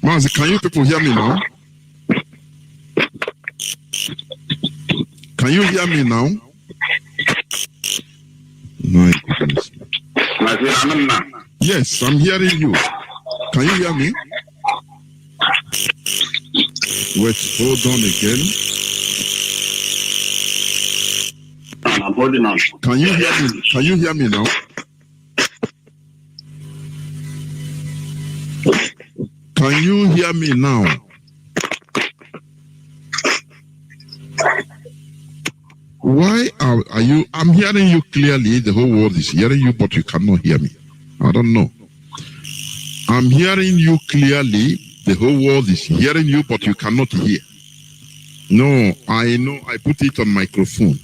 Mazi, can you people hear me now? Can you hear me now? My goodness. Yes, I'm hearing you. Can you hear me? Wait, hold on again. I'm holding on. Can you hear me? Can you hear me now? Can you hear me now? Why are you? I'm hearing you clearly. The whole world is hearing you, but you cannot hear me. I don't know. I'm hearing you clearly. The whole world is hearing you, but you cannot hear. No, I know. I put it on microphone.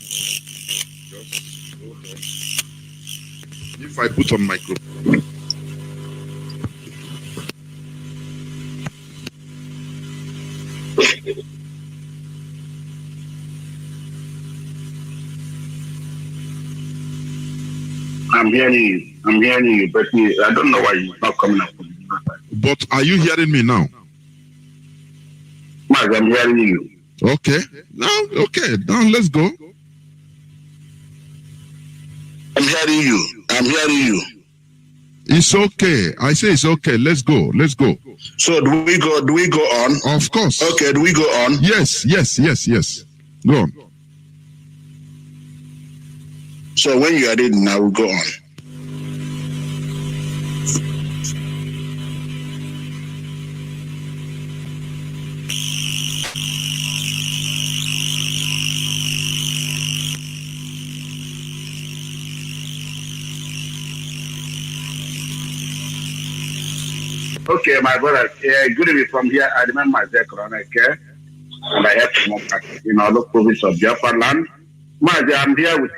If I put on microphone. I'm hearing you, but I don't know why you're not coming up. But are you hearing me now? Mazi, I'm hearing you. Okay. Now let's go. I'm hearing you. It's okay. I say it's okay. Let's go. So do we go on? Of course. Okay, do we go on? Yes. Go on. So when you are ready now, we'll go on. Okay, my brother, good to be from here. I remember my chronic, and I have to move back in all the province of Biafra land. Mazi, I'm here with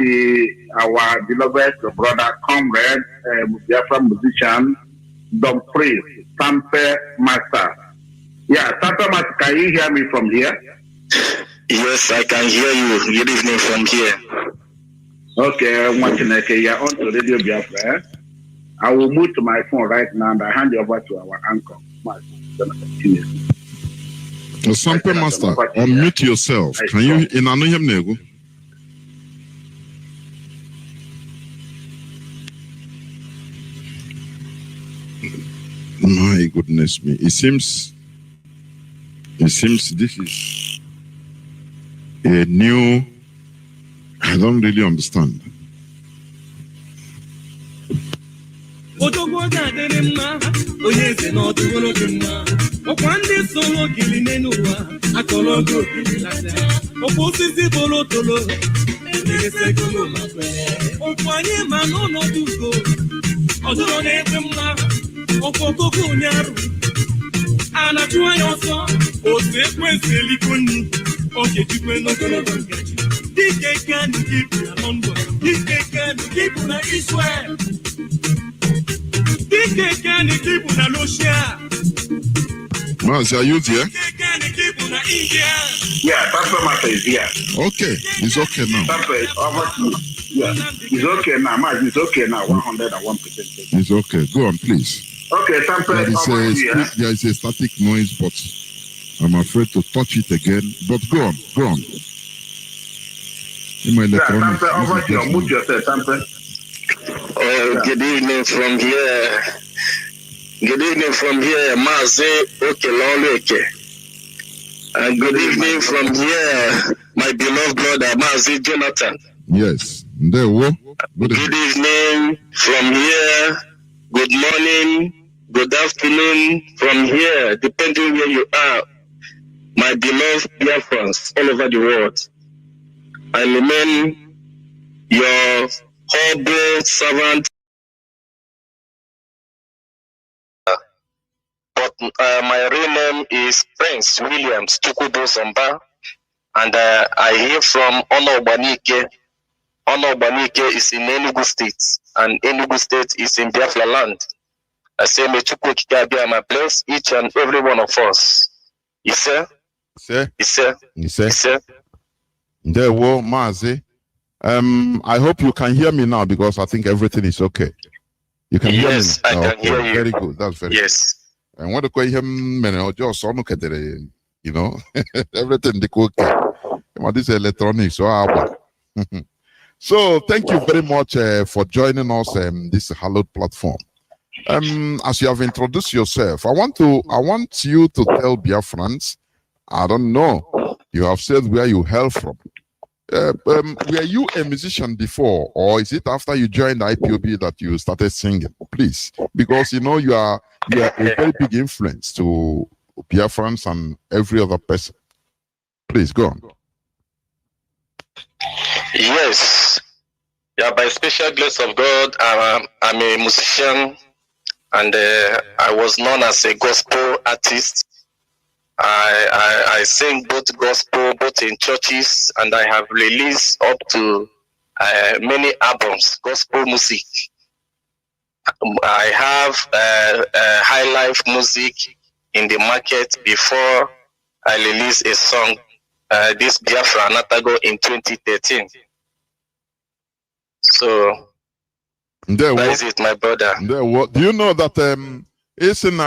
our beloved brother, comrade, Biafra musician, Dom Priest, SAMPE Master. Yeah, SAMPE Master, can you hear me from here? Yes, I can hear you. Good evening from here. Okay, you're on to Radio Biafra. I will move to my phone right now and I hand you over to our anchor. SAMPE Master, unmute yourself. Can you in Anoyam Nego? My goodness me. It seems this is a new, I don't really understand. Odogwo ga-adịrị mma onye eze na ọdụgolo dị mma ọkwa ndị solo ogili n'ụwa akọrọ oge ogili lata ọkwa osisi tolo tolo emegesegolo ọkwa anyị ma n'ọnọdụ ugo ọdụrụ na-ekwe mma ọkwa okoko onye arụ a na-achụ anya ọsọ otu ekwensị eliko nni oge jikwe n'ogologo nkeji dike kanu gị bụ na London dike kanu gị bụ na Israel. Mazi, are you there? Yeah, SAMPE Master is here. Okay, it's okay now. SAMPE, over to you. Yeah, it's okay now. Mazi, it's okay now. 101%. It's okay. Go on, please. Okay, SAMPE, over to you. There is a static noise, but I'm afraid to touch it again. But go on. In my electronics. SAMPE, over to you. Mute yourself, SAMPE. Good evening from here. Good evening from here, Mazi Okeloleke. And good evening from here, my beloved brother, Mazi Jonathan. Yes. There we go. Good evening from here. Good morning. Good afternoon from here, depending where you are, my beloved Biafrans all over the world. I remain your humble servant. But my real name is Prince Williams Tukubo Samba, and I hear from Ono-Obanike. Ono-Obanike is in Enugu State, and Enugu State is in Biafra land. I say, may Chukwu Kikabia my bless each and every one of us. Yes, sir. There we Mazi. I hope you can hear me now because I think everything is okay. You can hear me? Yes, I can hear you. Very good. That's very good. And what do you know, everything is okay. This is electronics. So thank you very much for joining us this hallowed platform. As you have introduced yourself, I want you to tell Biafrans, I don't know, you have said where you hail from. Were you a musician before, or is it after you joined IPOB that you started singing? Please, because you know you are a very big influence to Biafrans and every other person. Please go on. Yes, yeah. By special grace of God, I'm a musician, and I was known as a gospel artist. I sing both gospel, both in churches, and I have released up to many albums, gospel music. I have high life music in the market before I released a song, this Biafra Natago in 2013. So That is it, my brother. Do you know that it's in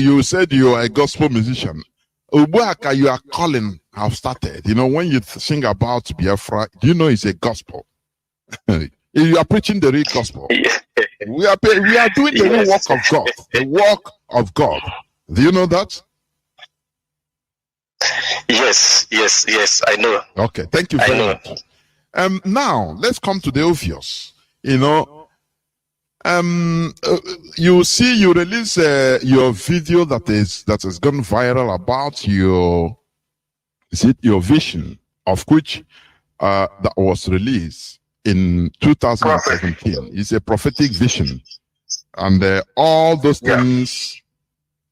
you said you are a gospel musician. Ubuaka, you are calling have started. You know, when you sing about Biafra, do you know it's a gospel? You are preaching the real gospel. We are doing the real work of God. The work of God. Do you know that? Yes, I know. Okay, thank you very much. Now let's come to the obvious. You know, you see, you release your video that has gone viral about your vision, of which that was released in 2017. It's a prophetic vision, and all those things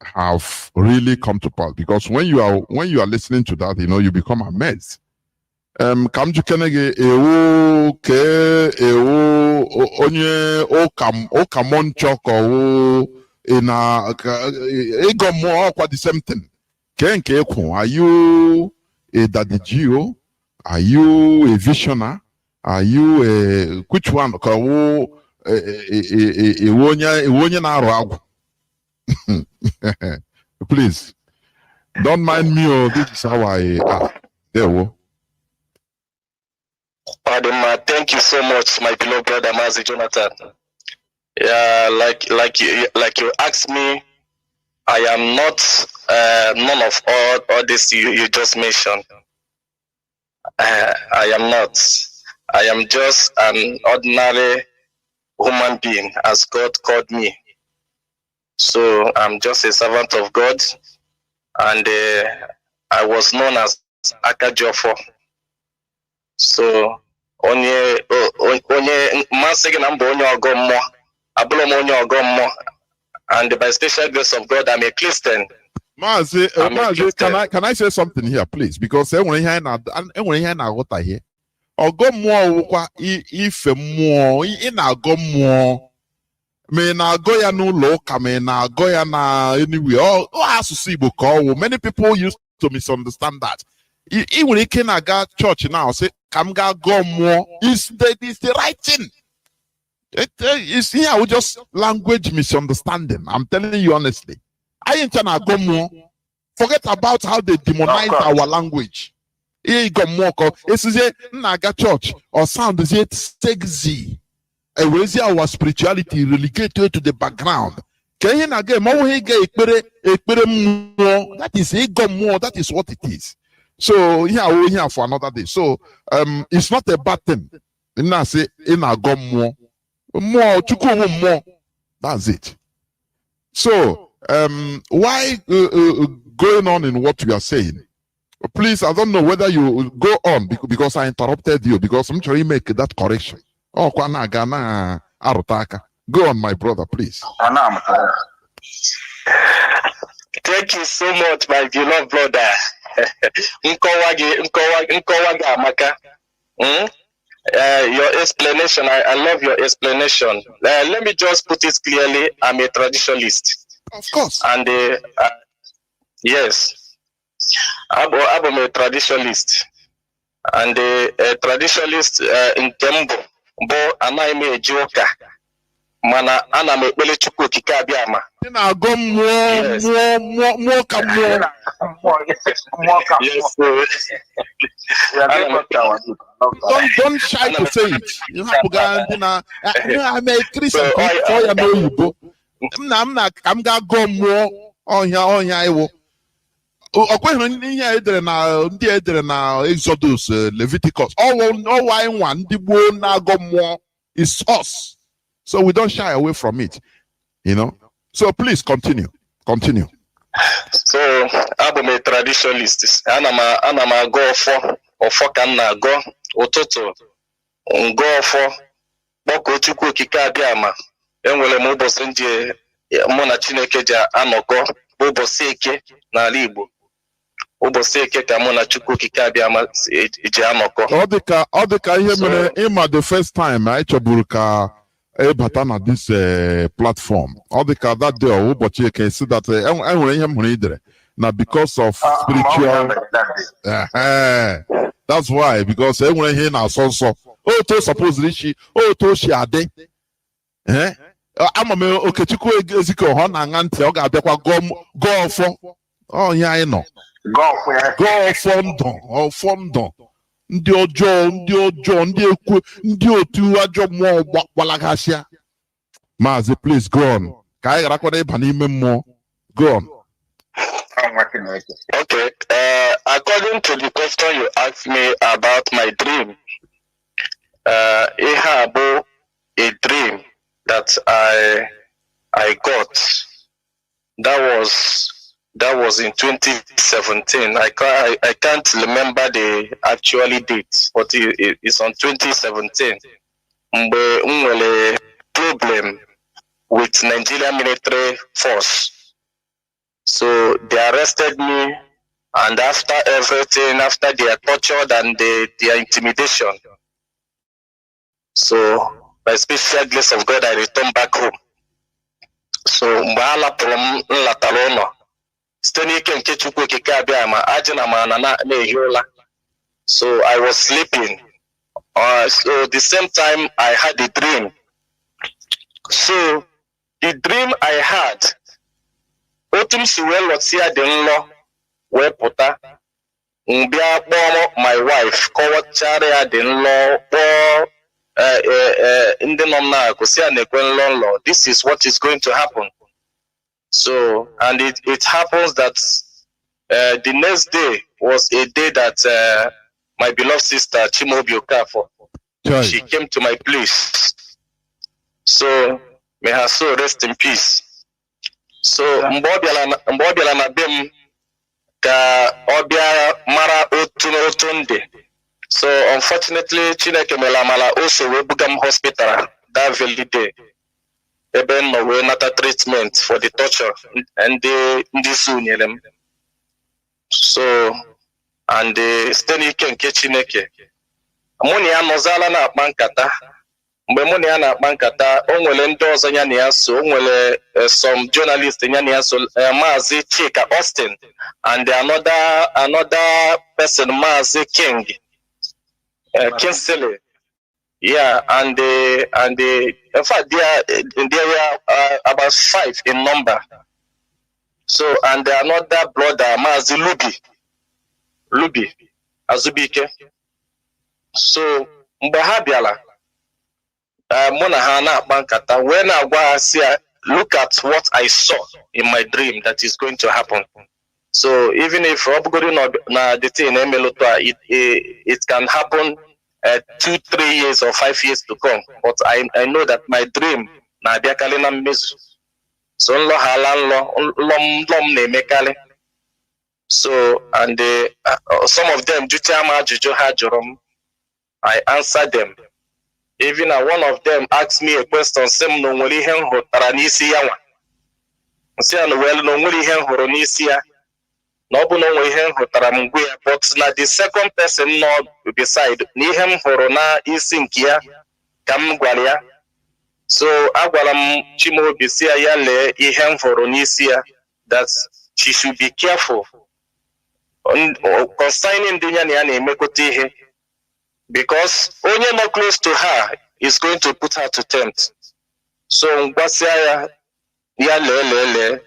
have really come to pass, because when you are listening to that, you know, you become amazed. Kam jukenege ewo ke ewo onye okamon choko ina ego mo kwa the same thing. Kenke ekwu, are you a daddy Gio? Are you a visioner? Are you a which one? Ka wo onye na arụ agwụ. Please don't mind me. Oh, this is how I there. Thank you so much, my beloved brother Mazi Jonathan. Yeah, like you asked me, I am not none of all this you just mentioned. I am not. I am just an ordinary human being, as God called me. So I'm just a servant of God, and I was known as Akajofo. So onye masig na mbo onye ogommo, abulom onye ogommo, and by special grace of God, I'm a Christian. Mazi, can I say something here, please? Because when here na agota here, ogommo kwa ife mo ina agommo. Me na go ya n'ụlọ ụka, me na go ya na anywhere. Oh, asụsụ Igbo ka ọwụ. Many people used to misunderstand that. I nwere ike na-aga church now say ka m ga go mmụọ. It's the right thing. It's here just language misunderstanding. I'm telling you honestly. I ain't trying to go more. Forget about how they demonize our language. It's naga church or sound is it sexy. And we see our spirituality relegated to the background. That is ego more. That is what it is. So yeah, we're here for another day. So it's not a bad thing. Say more. That's it. So why going on in what you are saying? Please, I don't know whether you go on because I interrupted you, because I'm trying to make that correction. Oh, go on, my brother, please. Thank you so much, my beloved brother. Your explanation, I love your explanation. Let me just put it clearly. I'm a traditionalist. Of course. And yes, I'm a traditionalist. And a traditionalist in Kembo, bo anaghị m eji ụka, mana ana m ekpele Chukwu okike abịama. Ị na-agụ mmụọ ka mmụọ. Yes, don't shy to say it. You have to go. I'm a Christian. For you know you. I'm go mmụọ ọhịa iwu. Ndị edere na Exodus, Leviticus, all why one ndị gboo na-agọ mmụọ is us. So we don't shy away from it, you know. So please continue. So I'm a traditionalist. Ana m agọ ọfọ ka m na-agọ ụtụtụ, ngọ ọfọ kpọkọ Chukwu okike abịama. Enwere m ụbọchị nje mụ na Chineke ji anọkọ, bụ ụbọchị Eke n'ala Igbo. Ụbọchị Eke ka mụ na Chukwu okike abịama ji anọkọ. Ọ dịka ihe mere ịma the first time I chọburu ka ebata na this platform. Ọ dịka that day ụbọchị Eke si that enwere ihe m hụrụ idere na because of spiritual that's why, because enwere ihe na-asọ nsọ otu suppose rishi otu oshi ade ama m Okechukwu Ezike ha na-aṅa ntị ọ ga-abịakwa gọọ ọfọ ọnya anyị nọ gọọ ọfọ ndụ ndị ọjọọ ndị otu ajọ mmụọ gbalagasịa. Mazi, please go on ka anyị gharakwana ịba n'ime mmụọ. Go on. Okay, according to the question you asked me about my dream, it had a dream that I got. That was in 2017. I can't remember the actual date, but it's on 2017. A problem with Nigerian military force. So they arrested me, and after everything, after their torture and their intimidation, so by special grace of God, I returned back home. So so I was sleeping. So the same time I had a dream. So the dream I had, otum suwe lotia de nlo we puta mbia kpọrọ my wife kọwachara de nlo kpọ ndị nọ na akụsi a na-ekwe nlo. This is what is going to happen. So, and it happens that the next day was a day that my beloved sister Chimobi Okafo, she came to my place. So may her soul rest in peace. So mbobiala na bem ka obia mara otunde. So unfortunately Chineke mela also we bugam hospital that very day. Eben no we nata treatment for the torture and the soon. So and the steni ken ke Chineke. Muni anozala na akpankata. Mgbe mụ na ya na-akpa nkata, o nwere ndị ọzọ ya na ya so, o nwere some journalist ya na ya so, Mazi Chika Austin, and another person, Mazi King Kinsley. Yeah, and in fact they were about 5 in number. So and another brother, Mazi Lubi Azubike. So mgbe ha bịara, Mona Hana Bankata, when I say, look at what I saw in my dream that is going to happen. So even if the thing it can happen 2-3 years or 5 years to come. But I know that my dream na biakalina mezu. So so and some of them I answered them. Even one of them asked me a question, Sem no nwere ihe m hụtara n'isi ya nwa. Nsị ya well no nwere ihe m hụrụ n'isi ya. Na ọ bụ na nwere ihe m hụtara m ngwe ya, but na the second person no beside na ihe m hụrụ na isi nke ya ka m gwara ya. So agwara m Chimaobi si ya lee ihe m hụrụ n'isi ya, that she should be careful concerning ndị ya na ya na-emekọta ihe. Because only not close to her is going to put her to tempt. So Ngwasia ya le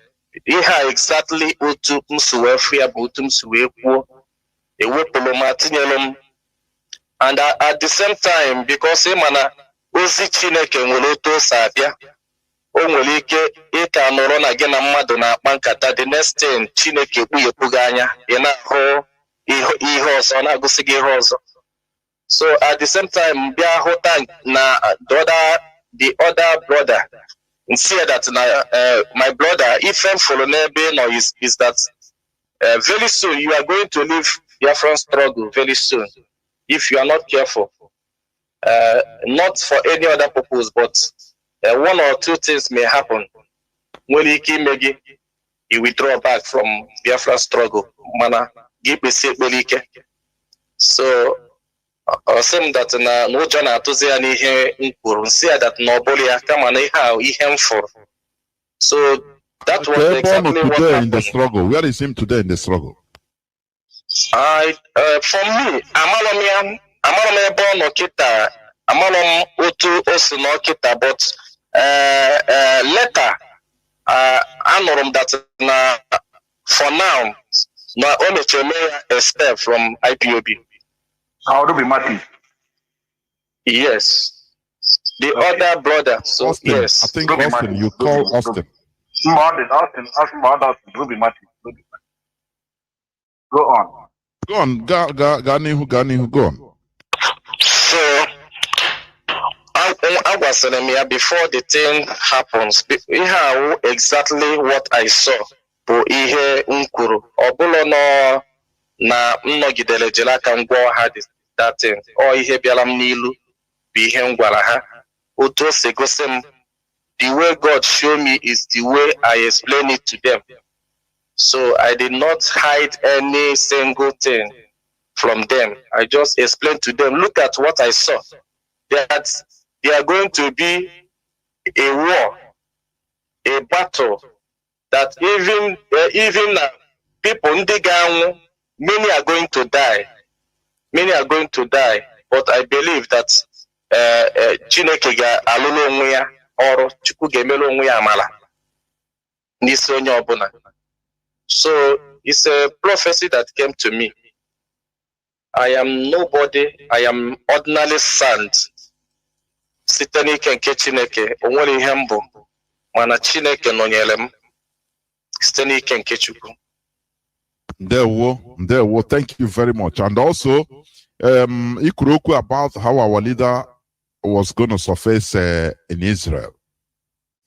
iha exactly otu msuwe free about msuwe kwo ewe polomatinelum. And at the same time, because emana ozi Chineke nwere otu sabia, o nwere ike ịka nọrọ na gị na mmadụ na akpa nkata, the next thing Chineke kpuyepụga anya ị na-ahụ ihe ọzọ, na-agụsị gị ihe ọzọ. So at the same time, the other brother, and see that my brother, if I'm following is that very soon you are going to leave Biafran struggle very soon, if you are not careful. Not for any other purpose, but 1 or 2 things may happen. When he withdraw back from Biafra struggle, mana give me so. Same that no Jana to say any here that nobody come on a for. So that was exactly what happened in the struggle. Where is him today in the struggle? For me, Amalome born Okita, Amalom Otu Osunokita, but Later, anụrụ m that na for now na o mecheme a step from IPOB. How do we Mati? Yes. The other brother. So Austin, yes. I think Ruby Austin, Martin. you call Austin. Austin, Ruby Mati. Go on. Go on, go on. So I was telling me before the thing happens, here exactly what I saw. Bụ ihe m kwuru, ọ bụla nọ na m nọgidere jere aka m gwa ha that thing, ọ ihe bịara m n'ilu bụ ihe m gwara ha. Otu o si gosi m, the way God show me is the way I explain it to them. So I did not hide any single thing from them. I just explained to them, look at what I saw. That they are going to be a war, a battle, that even people, many are going to die. Many are going to die. But I believe that Chineke ga-alụrụ onwe ya ọrụ, Chukwu ga-emere onwe ya amala n'isi onye ọbụla. So it's a prophecy that came to me. I am nobody. I am ordinary sand. Site n'ike nke Chineke, o nwere ihe m bụ, mana Chineke nọnyere m site n'ike nke Chukwu. Ndewo. Thank you very much. And also, Ikuroku about how our leader was going to surface in Israel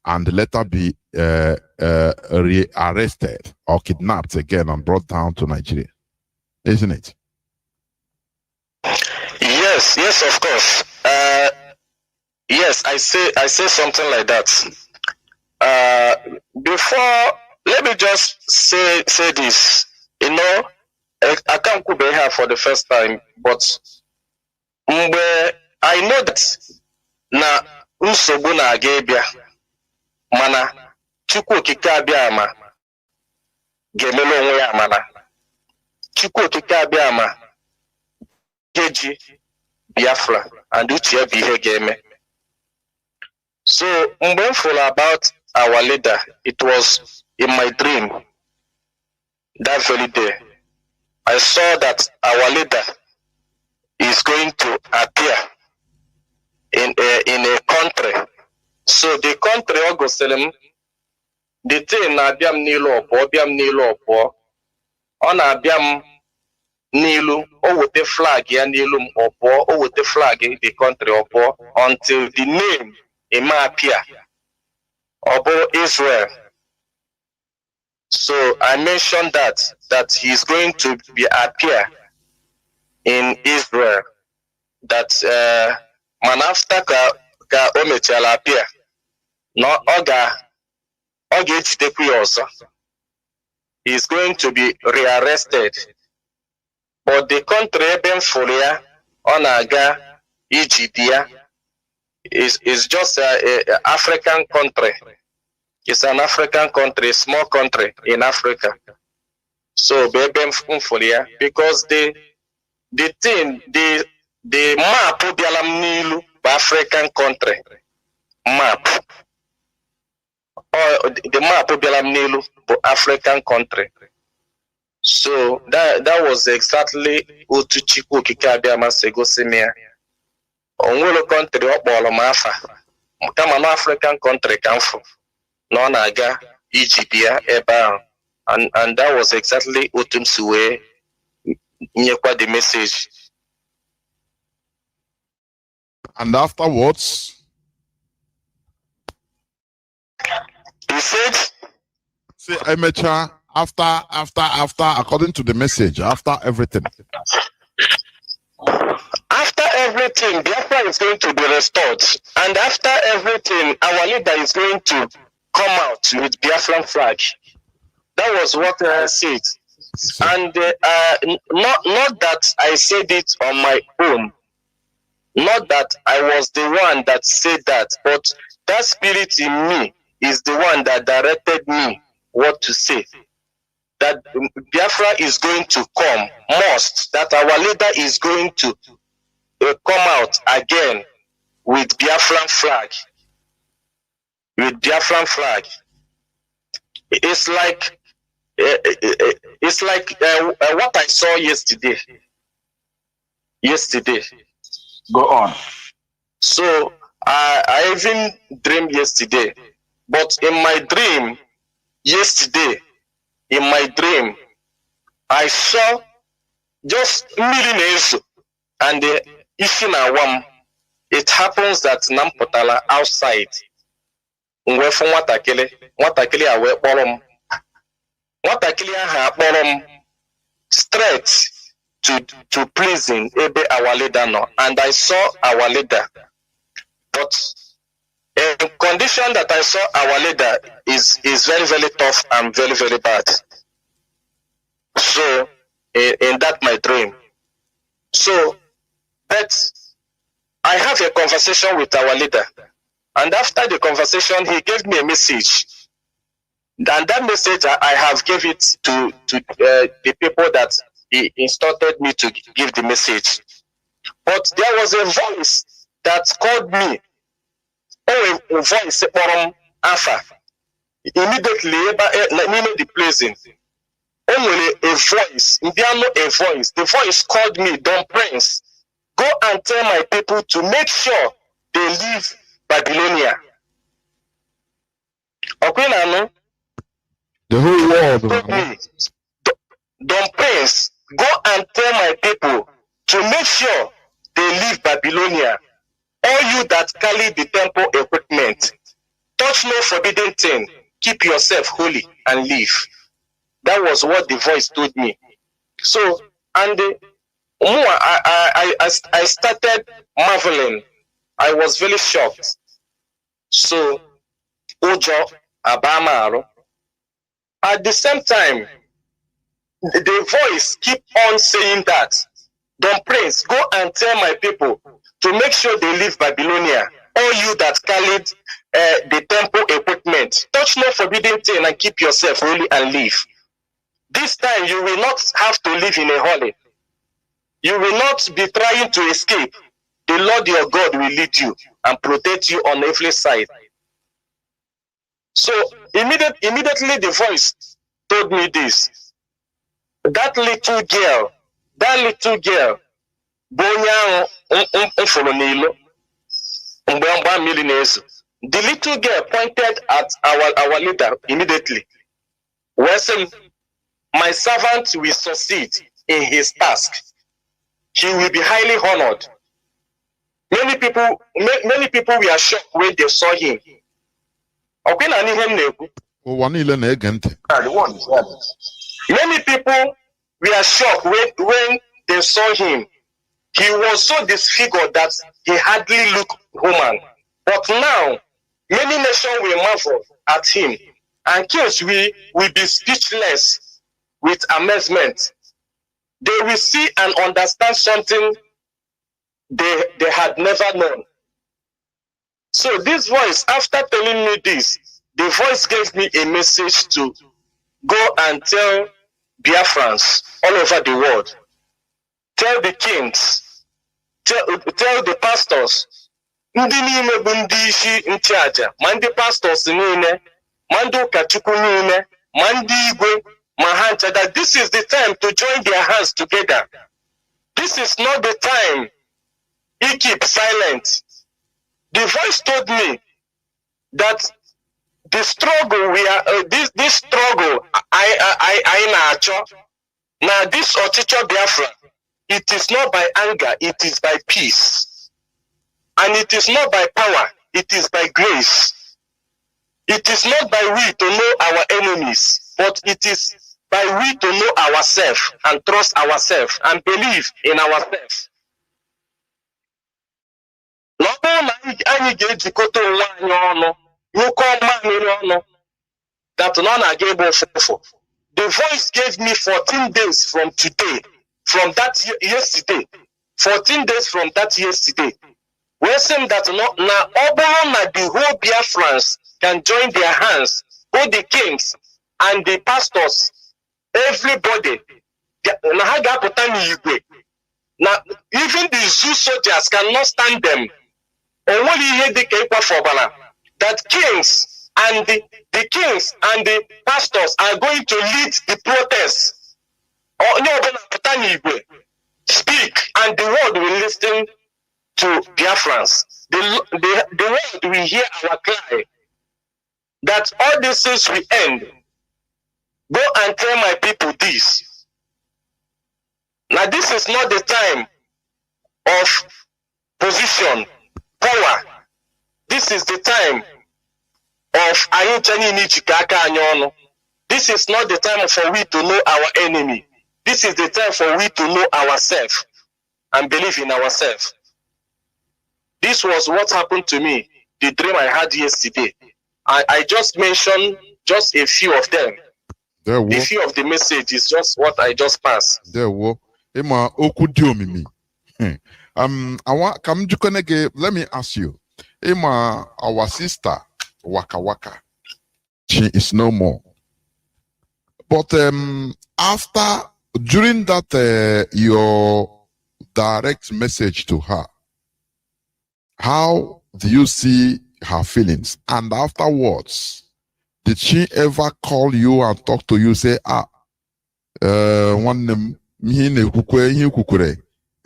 and later be arrested or kidnapped again and brought down to Nigeria, isn't it? Yes, of course. Yes, I say something like that. Before, let me just say this. You know, I can't go here for the first time, but I know that na nsogbu na-aga ịbịa, mana Chukwu okike abịa ama ga-emere onwe ya amana. Chukwu okike abịa ama ga-eji Biafra and uche ya bụ ihe ga-eme. So mgbe m fụrụ about our leader, it was in my dream that very day. I saw that our leader is going to appear in a country. So the country Ogoselem, the thing na abịa m n'ilu ọpụọ, ọ na-abịa m n'ilu, o wete flag ya n'ilu m ọpụọ, o wete flag the country ọpụọ, until the name ima appear, ọ bụ Israel. So I mentioned that he is going to appear in Israel. That man after ka o mechara appear, no ọ ga-ejitekwa ya ọzọ. He is going to be rearrested. But the country ebe m fụrụ ya, ọ na-aga Egypt ya, is just an African country. It's an African country, a small country in Africa. So ebe m fụrụ ya, because the map bịala m n'ilu bụ African country map. The map bịala m n'ilu bụ African country. So that was exactly otu Chukwu okike abịa ma si gosi m ya. O nwere country ọ kpọrọ m afa, kama na African country ka m fụ na ọ na-aga Egypt ya ebe ahụ. And that was exactly otu m si wee nyekwa the message. And afterwards, he said, say Emecha, after, according to the message, after everything. After everything, Biafra is going to be restored. And after everything, our leader is going to come out with Biafran flag. That was what I said. And not that I said it on my own. Not that I was the one that said that, but that spirit in me is the one that directed me what to say. That Biafra is going to come, that our leader is going to come out again with Biafran flag. with Biafran flag. It's like what I saw yesterday. Go on. So I even dreamed yesterday, but in my dream yesterday, I saw just millions and the Ishinawam. It happens that Nampotala outside. Mwefu nwatakili awe kpọrọ nwatakili aha akpọrọ straight to prison ebe our leader no, and I saw our leader, but in condition that I saw our leader is very, very tough and very, very bad. So in that my dream. So but I have a conversation with our leader, and after the conversation he gave me a message, and that message I have gave it to the people that he instructed me to give the message. But there was a voice that called me. Oh, a voice from Alpha. Immediately, the prison. Only a voice. The voice called me, Don Prince. Go and tell my people to make sure they leave Babylonia. Okay, now. The whole world. Don Prince, go and tell my people to make sure they leave Babylonia. All you that carry the temple equipment, touch no forbidden thing, keep yourself holy and live. That was what the voice told me. So, and I started marveling. I was very shocked. So, Ujo Abamaro. At the same time, the voice keep on saying that, Don Prince, go and tell my people to make sure they leave Babylonia. All you that carried the temple equipment, touch no forbidden thing and keep yourself holy and live. This time you will not have to live in a hole. You will not be trying to escape. The Lord your God will lead you and protect you on every side. So immediately the voice told me this. That little girl, the little girl pointed at our leader immediately. Well, my servant will succeed in his task. He will be highly honored. Many people were shocked when they saw him. Many people were shocked when they saw him. He was so disfigured that he hardly looked human. But now, many nations will marvel at him, and kings will be speechless with amazement. They will see and understand something they had never known. So this voice, after telling me this, the voice gave me a message to go and tell Biafrans all over the world. Tell the kings, tell the pastors, ndị niile bụ ndị isi nchịaja, ma ndị pastors niile, ma ndị ụkọchukwu niile, ma ndị igwe, ma ha ncha, that this is the time to join their hands together. This is not the time he keep silent. The voice told me that the struggle we are this struggle I na-achọ na this ọchịchọ Biafra, it is not by anger, it is by peace. And it is not by power, it is by grace. It is not by we to know our enemies, but it is by we to know ourselves and trust ourselves and believe in ourselves. The voice gave me 14 days from today, from that yesterday, 14 days from that yesterday. We're saying that now the whole Biafrans can join their hands, both the kings and the pastors, everybody. Now, even the zoo soldiers cannot stand them. That that kings and the kings and the pastors are going to lead the protests. Speak, and the world will listen to Biafrans. The world will hear our cry that all these things will end. Go and tell my people this. Now, this is not the time of position, power. This is the time of this is not the time for we to know our enemy. This is the time for we to know ourselves and believe in ourselves. This was what happened to me, the dream I had yesterday. I just mentioned just a few of them. A few of the messages, just what I just passed. There were. Let me ask you. Our sister, Waka Waka, she is no more. But during that, your direct message to her, how do you see her feelings? And afterwards, did she ever call you and talk to you, say,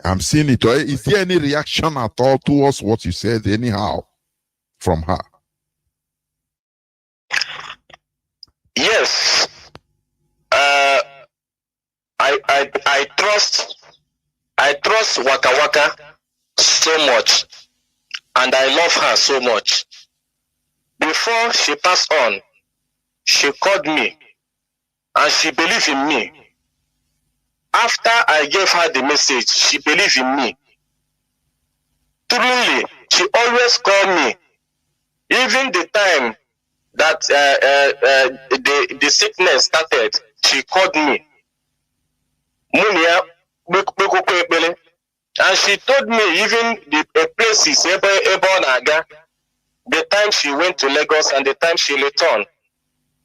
I'm seeing it? Is there any reaction at all towards what you said anyhow from her? Yes. I trust Waka Waka so much, and I love her so much. Before she passed on, she called me and she believed in me. After I gave her the message, she believed in me. Truly, she always called me. Even the time that the sickness started, she called me. And she told me even the places, the time she went to Lagos and the time she returned.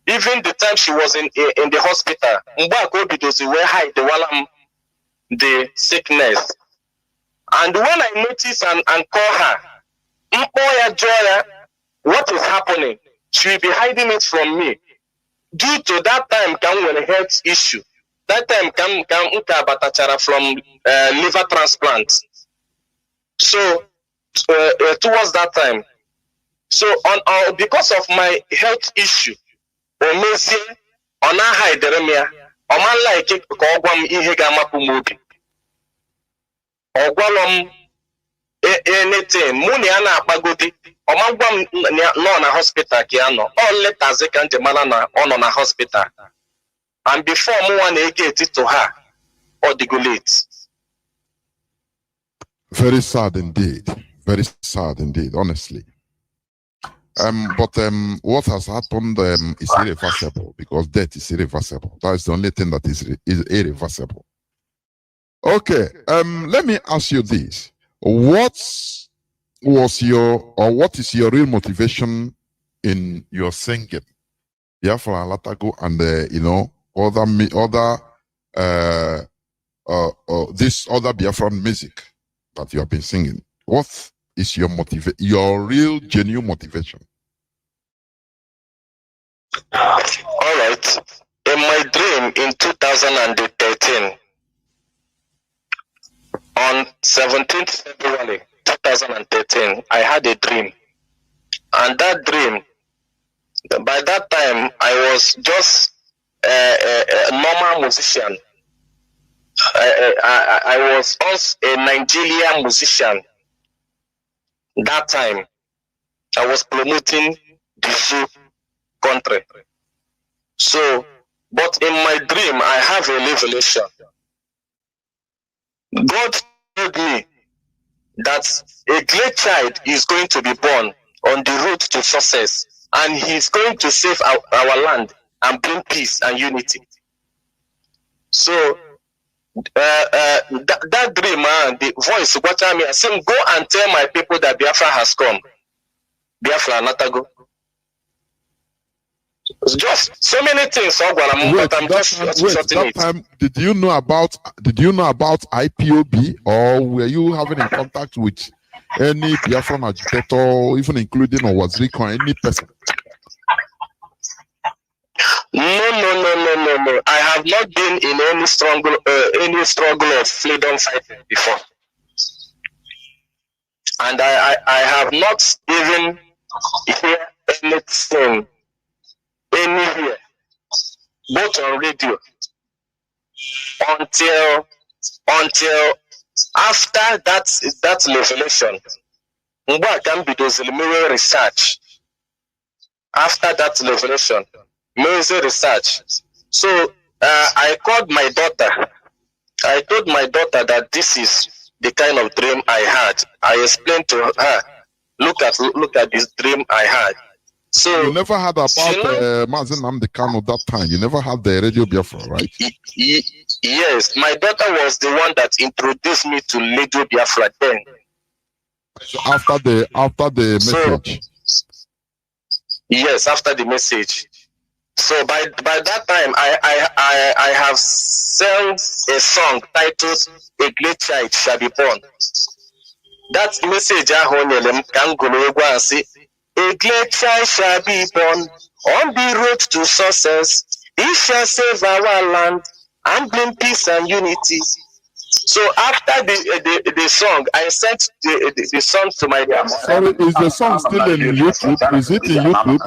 Even the time she was in the hospital, the sickness. And when I notice and call her, what is happening? She will be hiding it from me. Due to that time, come with a health issue. That time, come from liver transplant. So towards that time, so on because of my health issue, Mazi, on a high deremia, on my like it, Kogwam Ihegamapumobi. Ogwalom anything, Muniana Bagodi, or Magwam no na hospital, Kiano, all letters they can't demand on a hospital. And before one get it to her, or the late. Very sad indeed. Very sad indeed, honestly. But what has happened is irreversible, because death is irreversible. That is the only thing that is irreversible. Okay, let me ask you this. What is your real motivation in your singing? Biafra Latago and this other Biafran music that you have been singing. What is your your real genuine motivation? All right. In my dream in 2013, on 17th February 2013, I had a dream. And that dream, by that time, I was just a normal musician. I was also a Nigerian musician. That time, I was promoting the zoo country. So, but in my dream, I have a revelation. God told me that a great child is going to be born on the road to success, and he's going to save our land and bring peace and unity. So, that dream, the voice watching me, I said, go and tell my people that Biafra has come. Biafra Natago. It's just so many things. Did you know about IPOB, or were you having in contact with any Biafran agitator, even including Owaziriko, any person? No. I have not been in any struggle of freedom fighting before, and I have not even heard anything anywhere, both on radio, until after that revelation. Mgbe can be those research. After that revelation, research. So I called my daughter. I told my daughter that this is the kind of dream I had. I explained to her, look at this dream I had. So you never heard about Mazi Nnamdi Kanu that time. You never had the Radio Biafra, right? Yes, my daughter was the one that introduced me to Radio Biafra then. So after the message. Yes, after the message. So by that time, I have sung a song titled "A Great Child Shall Be Born." That message I can go and say, "A great child shall be born on the road to success. He shall save our land and bring peace and unity." So after the song, I sent the song to my dad. Sorry, is the song still in YouTube? Is it in YouTube?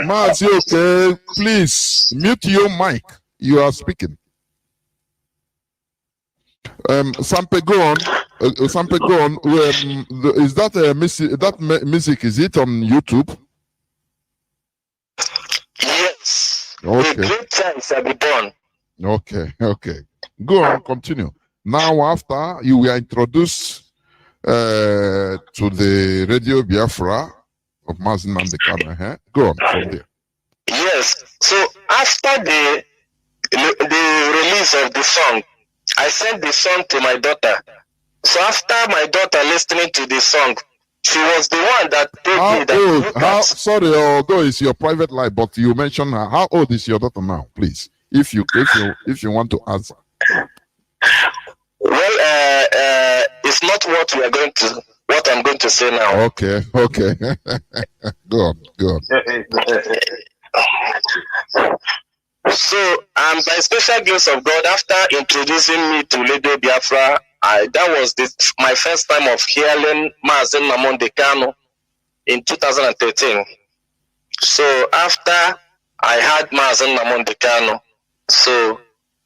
Mazi, okay, please mute your mic. You are speaking. Sampe, go on. Sampe, go on. Is that music? Is it on YouTube? Yes. Okay. A great child shall be born. Okay. Go on, continue. Now, after you were introduced to the Radio Biafra of Mazi Nnamdi Kanu, go on from there. Yes. So after the release of the song, I sent the song to my daughter. So after my daughter listening to the song, she was the one that told me that. Sorry, although it's your private life, but you mentioned her. How old is your daughter now, please? If you want to answer. Well, it's not what I'm going to say now. Okay. Go on. So, by special grace of God, after introducing me to Radio Biafra, that was my first time of hearing Mazi Nnamdi Kanu in 2013. So, after I had Mazi Nnamdi Kanu, so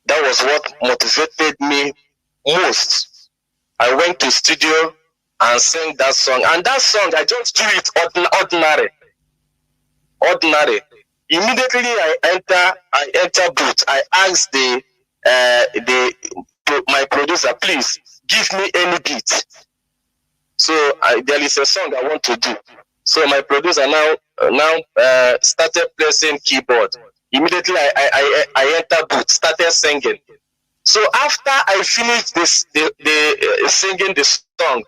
that was what motivated me most. I went to studio and sang that song, and that song I just do it ordinary. Immediately I enter booth. I asked my producer, please give me any beat. So there is a song I want to do. So my producer now started pressing keyboard. Immediately I enter booth, started singing. So after I finished the singing the song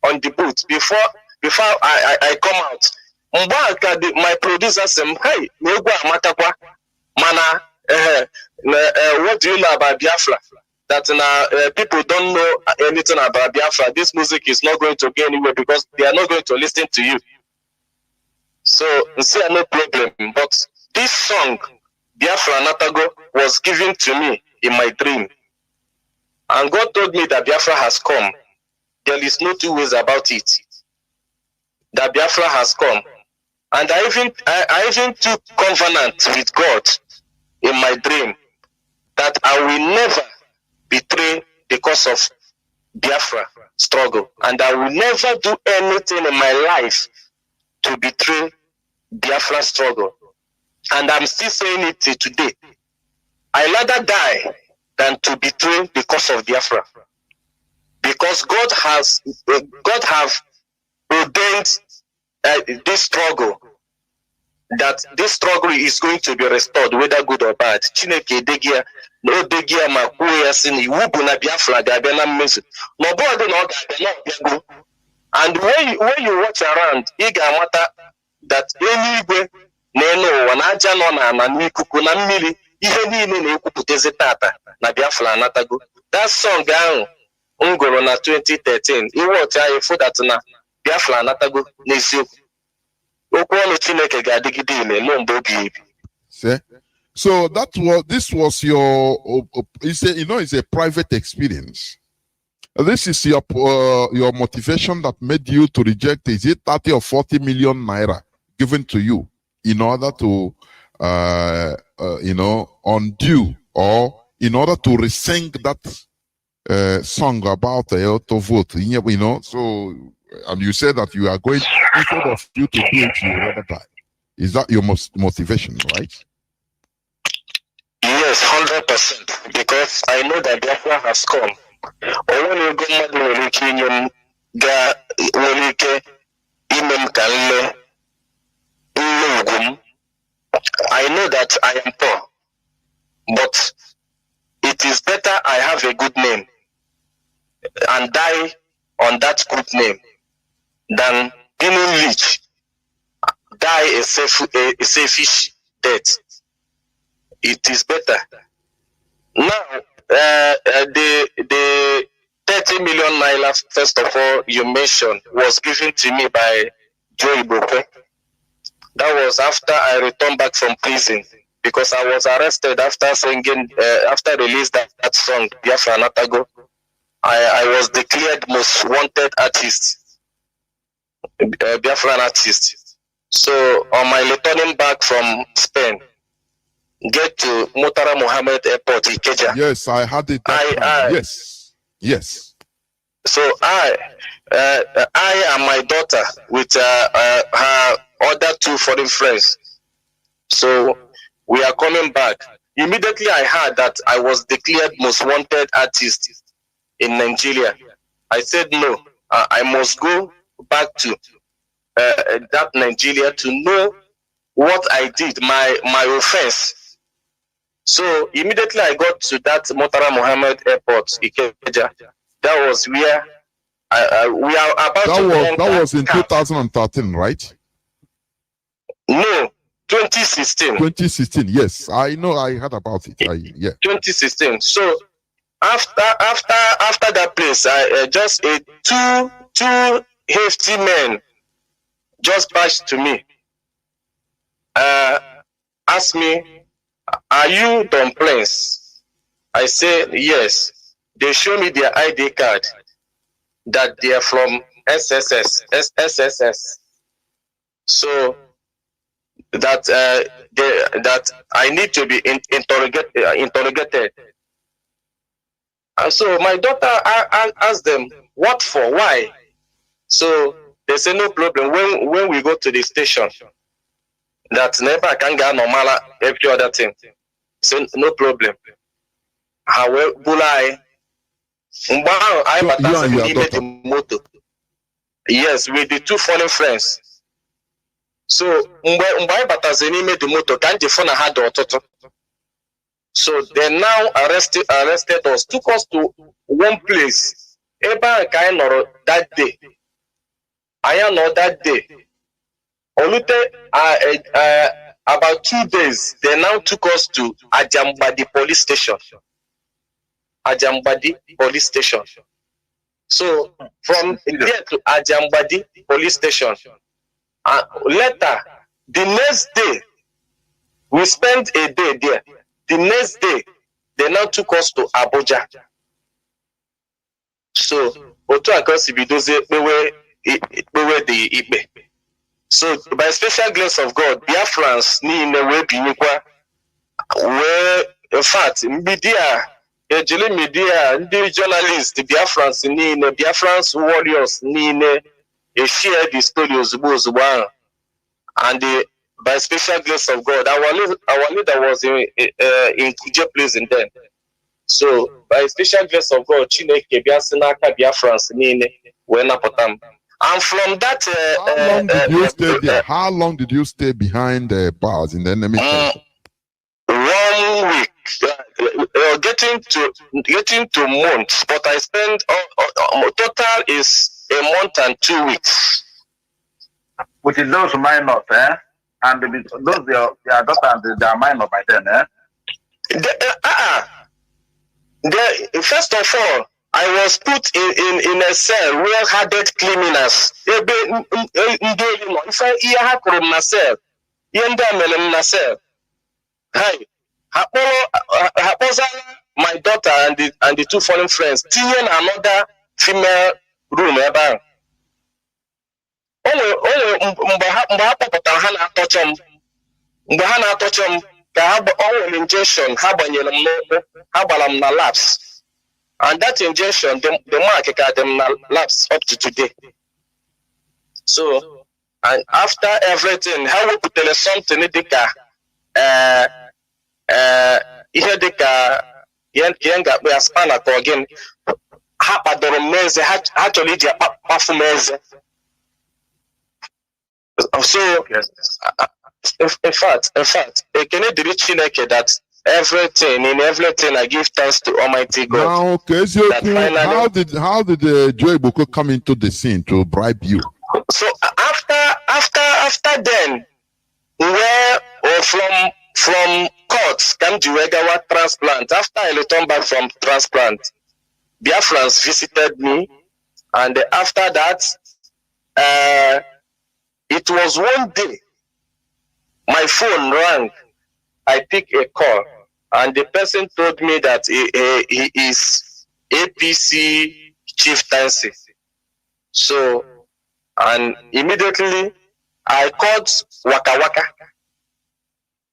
on the booth, before I come out, my producer said, "Hey, mana, what do you know about Biafra? That people don't know anything about Biafra. This music is not going to go anywhere because they are not going to listen to you." So, say no problem. But this song, Biafra Natago, was given to me in my dream. And God told me that Biafra has come. There is no two ways about it. That Biafra has come. And I even took covenant with God in my dream that I will never betray the cause of Biafra struggle. And I will never do anything in my life to betray Biafra struggle. And I'm still saying it till today. I rather die than to betray the cause of Biafra. Because God have ordained this struggle, that this struggle is going to be restored, whether good or bad. Chineke degia no degia ma kwuya sini wubu na Biafra ga-abịa na mmezu. N'ọbụghị na ọ ga-abịa na ọbịago. And when you watch around, ị ga-amata that eluigwe na elu ụwa na aja nọ na n'ikuku na mmiri ihe niile na-ekwupụtazi tata na Biafra anatago. That song ahụ m gụrụ na 2013 iwọchi anyị fụ that na Biafra anatago n'eziokwu. Okwu ọnụ Chineke ga-adịgide ile ruo mgbe obighị ebi. So this was your it's a private experience. This is your motivation that made you to reject, is it 30 or 40 million naira given to you in order to undo, or in order to resing that song about to vote, so, and you said that you are going, instead of you to do it, you rather die. Is that your motivation, right? Yes, 100%, because I know that Biafra has come. When you go I know that I am poor, but it is better I have a good name and die on that good name than being rich, die a selfish death. It is better. Now, the 30 million naira, first of all, you mentioned, was given to me by Joe Ibope. That was after I returned back from prison, because I was arrested after singing, after released that song, Biafra Natago. I was declared most wanted artist, Biafran artist. So on my returning back from Spain, get to Murtala Mohammed Airport, Ikeja. Yes, I had it. Yes. So I and my daughter with her other two foreign friends. So we are coming back. Immediately I heard that I was declared most wanted artist in Nigeria. I said no, I must go back to that Nigeria to know what I did, my offense. So immediately I got to that Murtala Mohammed Airport, Ikeja. That was where we are about to. That was in 2013, right? No, 2016. 2016, yes, I know. I heard about it. 2016. So after that place, I just two hefty men just passed to me. Asked me, "Are you Dumplings?" I said yes. They show me their ID card that they are from SSS. So that that I need to be interrogated. And so my daughter asked them, "What for? Why?" So they say no problem. When we go to the station, that never can get normal every other thing. So no problem. However, yes, with the two foreign friends. So so they now arrested us, took us to one place. That day. I am not that day. About 2 days, they now took us to Ajambadi police station. So from there to Ajambadi police station. Later, the next day, we spent a day there. The next day, they now took us to Abuja. So, so by special grace of God, Biafrans ni in a way where in fact media, the journalists, the Biafrans ni in Biafrans warriors ni in a share the stories and by special grace of God, our leader was in Kuje prison then. So by special grace of God, Chineke Biasinaka Biafrans ni in Wenapotam. And from that, how long did you stay there? How long did you stay behind the bars in the enemy camp? 1 week, getting to months, but I spent total is a month and 2 weeks. Which is those minors, and those your daughter and they are minor by then, First of all, I was put in a cell where hardened criminals. If I cell, my daughter and the two foreign friends in another female room. Mgbe ha na-atọcha m ka ha nwere injection ha gbanyere m n'ụkwụ ha gbara m na labs, and that injection the mark ka dị m na labs up to today. So and after everything ha wepụtara something dịka ihe dịka ihe ga-akpọ ya spanner ka ọ gịnị, ha kpadoro m n'eze, ha chọrọ iji akpafu m eze. So in fact, can it reach Chineke that in everything I give thanks to Almighty God. Now, okay, so how did Joe Boko come into the scene to bribe you? So after then, from courts came to transplant. After I returned back from transplant, Biafrans visited me, and after that, it was one day. My phone rang. I picked a call, and the person told me that he is APC chieftaincy. So, and immediately I called Waka Waka.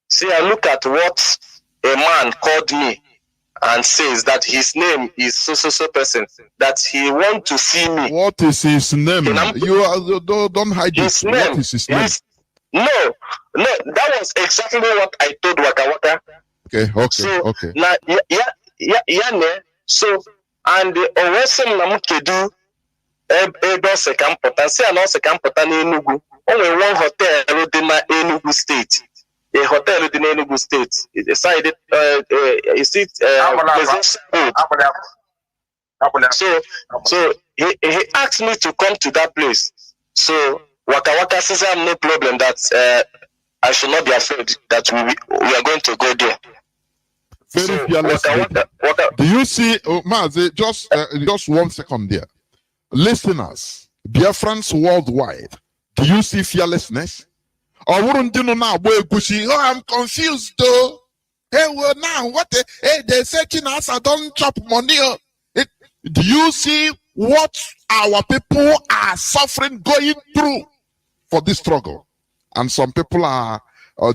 See, I look at what a man called me and says that his name is so person, that he want to see me. What is his name? Don't hide his it. Name, what is his name? No, that was exactly what I told Waka Waka. Okay. So, so, and Owesem Namukedu, Ebe Sekampota, say an Sekampota Enugu, only one hotel in Enugu State. A hotel in Enugu State. It decided, so he asked me to come to that place. So Waka Waka says I have no problem that I should not be afraid that we are going to go there. Very fearless. Do you see, Mazi, just 1 second there. Listeners, Biafrans worldwide, do you see fearlessness? Or wouldn't you know now, oh, I'm confused though. Hey, well now, they're searching us, I don't chop money. Do you see what our people are suffering, going through for this struggle? And some people are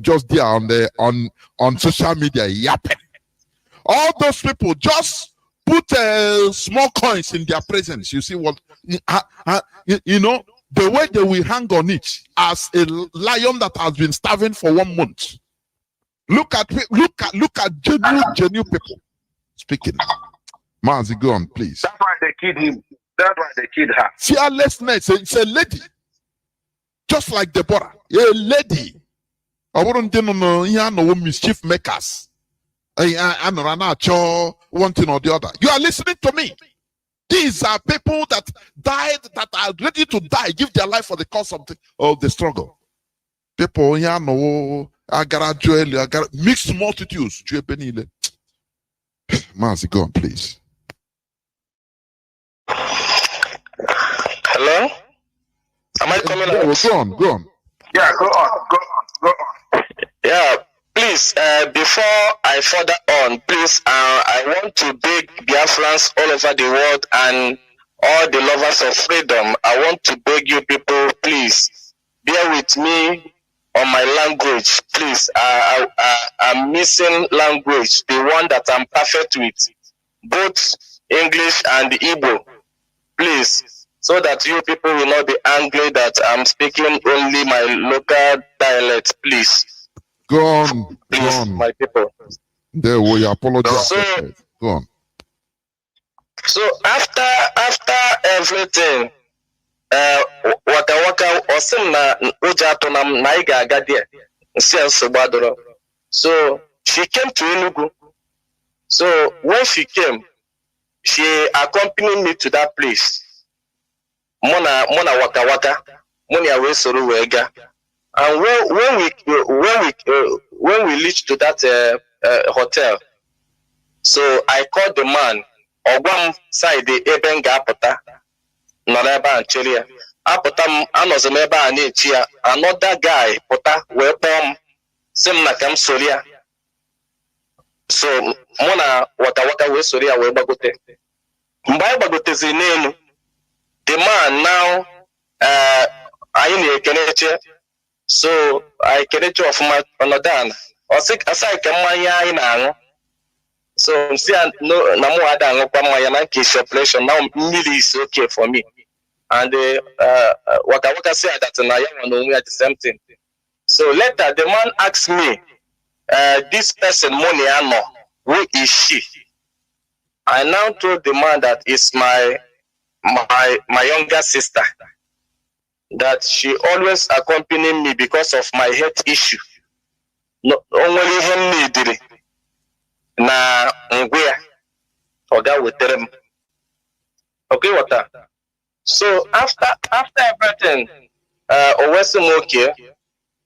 just there on social media yapping. All those people just put small coins in their presence. You see what you know, the way they will hang on it as a lion that has been starving for 1 month. Look at genuine people speaking. Mazi, go on, please. That's why they killed him. That's why they killed her. Fearlessness. It's a lady, just like Deborah, a lady. I wouldn't know no mischief makers. I'm one thing or the other. You are listening to me. These are people that died, that are ready to die, give their life for the cause of the struggle. People, mixed multitudes. Mazi, go on, please. Hello? Am I coming out? Go on. Yeah, go on. Yeah, please, before I further on, please, I want to beg Biafrans all over the world and all the lovers of freedom. I want to beg you people, please, bear with me on my language. Please, I'm missing language, the one that I'm perfect with, both English and Igbo. Please, so that you people will not be angry that I'm speaking only my local dialect, please. Go on, please, my people. There we apologize. Go on. So after everything, Waka Waka osim na ujato na iga agadia. So she came to Enugu. So when she came, she accompanied me to that place. Mona Waka Waka, Monia Wesoro Wega. And when we reached to that hotel, So I called the man. Ogwam side ebe m ga-apụta nọ n'ebe a nchere ya. Apụta m anọzi m ebe a na-echi ya. Another guy pụta wee kpọọ m sị m na ka m soro ya. So mụ na waka wee soro ya wee gbagote. Mgbe anyị gbagotezi n'elu, the man now anyị na-ekeneche. So anyị keneche ọfụma ọnọdụ ana. Ọ sị asị ka mmanya anyị na-aṅụ. So I'm saying no, na mo ada ngokwa mmanya na nke separation. Now mmiri is okay for me. And waka say that na ya wan onwe at the same thing. So later the man asked me, this person money ano, who is she? I now told the man that it's my younger sister. That she always accompanying me because of my health issue. No, only him needed. Na ngwe oga wetere m. Okay, water. So after everything, okay,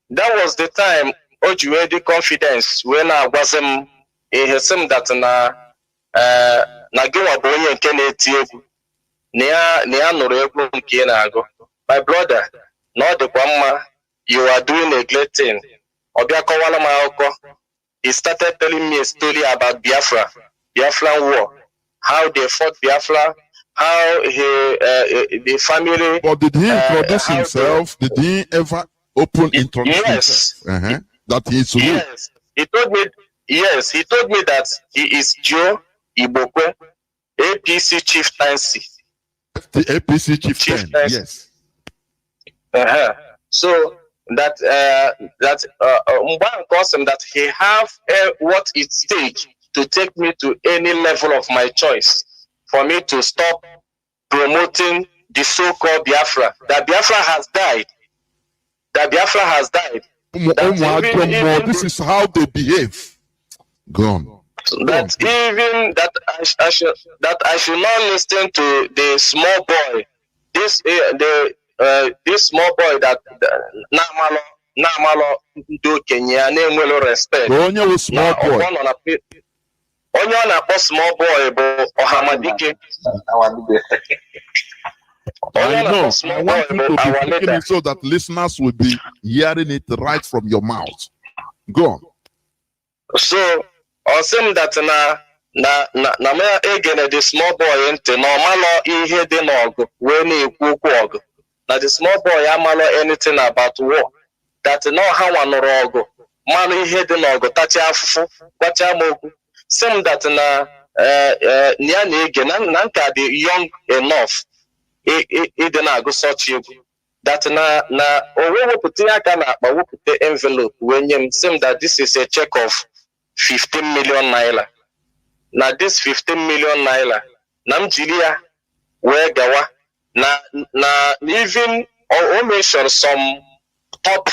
that was the time Oji had the confidence when I was in him that na giwa bonye nke na-eti egwu na ya nụrụ egwu nke na-agụ. My brother, no the mma, you are doing a great thing. Obia kọwala m akụkọ. He started telling me a story about Biafran war, how they fought Biafra, how the family. But did he introduce himself? Did he ever introduce himself? That he is yes. He told me. Yes, he told me that he is Joe Ibokwe, APC chieftaincy. The APC chieftain. Yes. So that custom that he have what it takes to take me to any level of my choice for me to stop promoting the so-called Biafra. That Biafra has died. That Biafra has died. This is how they behave. Go on. That even that I should not listen to the small boy. This small boy that Namalo do Kenya name will respect. Onye small boy. Onye na small boy bo Ohamadike. I know. I want you to be speaking it so that listeners will be hearing it right from your mouth. Go on. So awesome that na me egene the small boy into normalo ihe dị n'ọgụ wee na-ekwu okwu ọgụ. Now the small boy amalo anything about war. That no how nụrụ ọgụ mmanụ ihe dị n'ọgụ tachi afụfụ gbacha m okwu. Same that na ya na-ege na nka dị young enough ịdị na-agụ such egwu. That na owe wepụta aka na akpa wepụta envelope wee nye m. Same that this is a check of 15 million naira. Now this 15 million naira na m jiri ya wee gawa na even or mention some top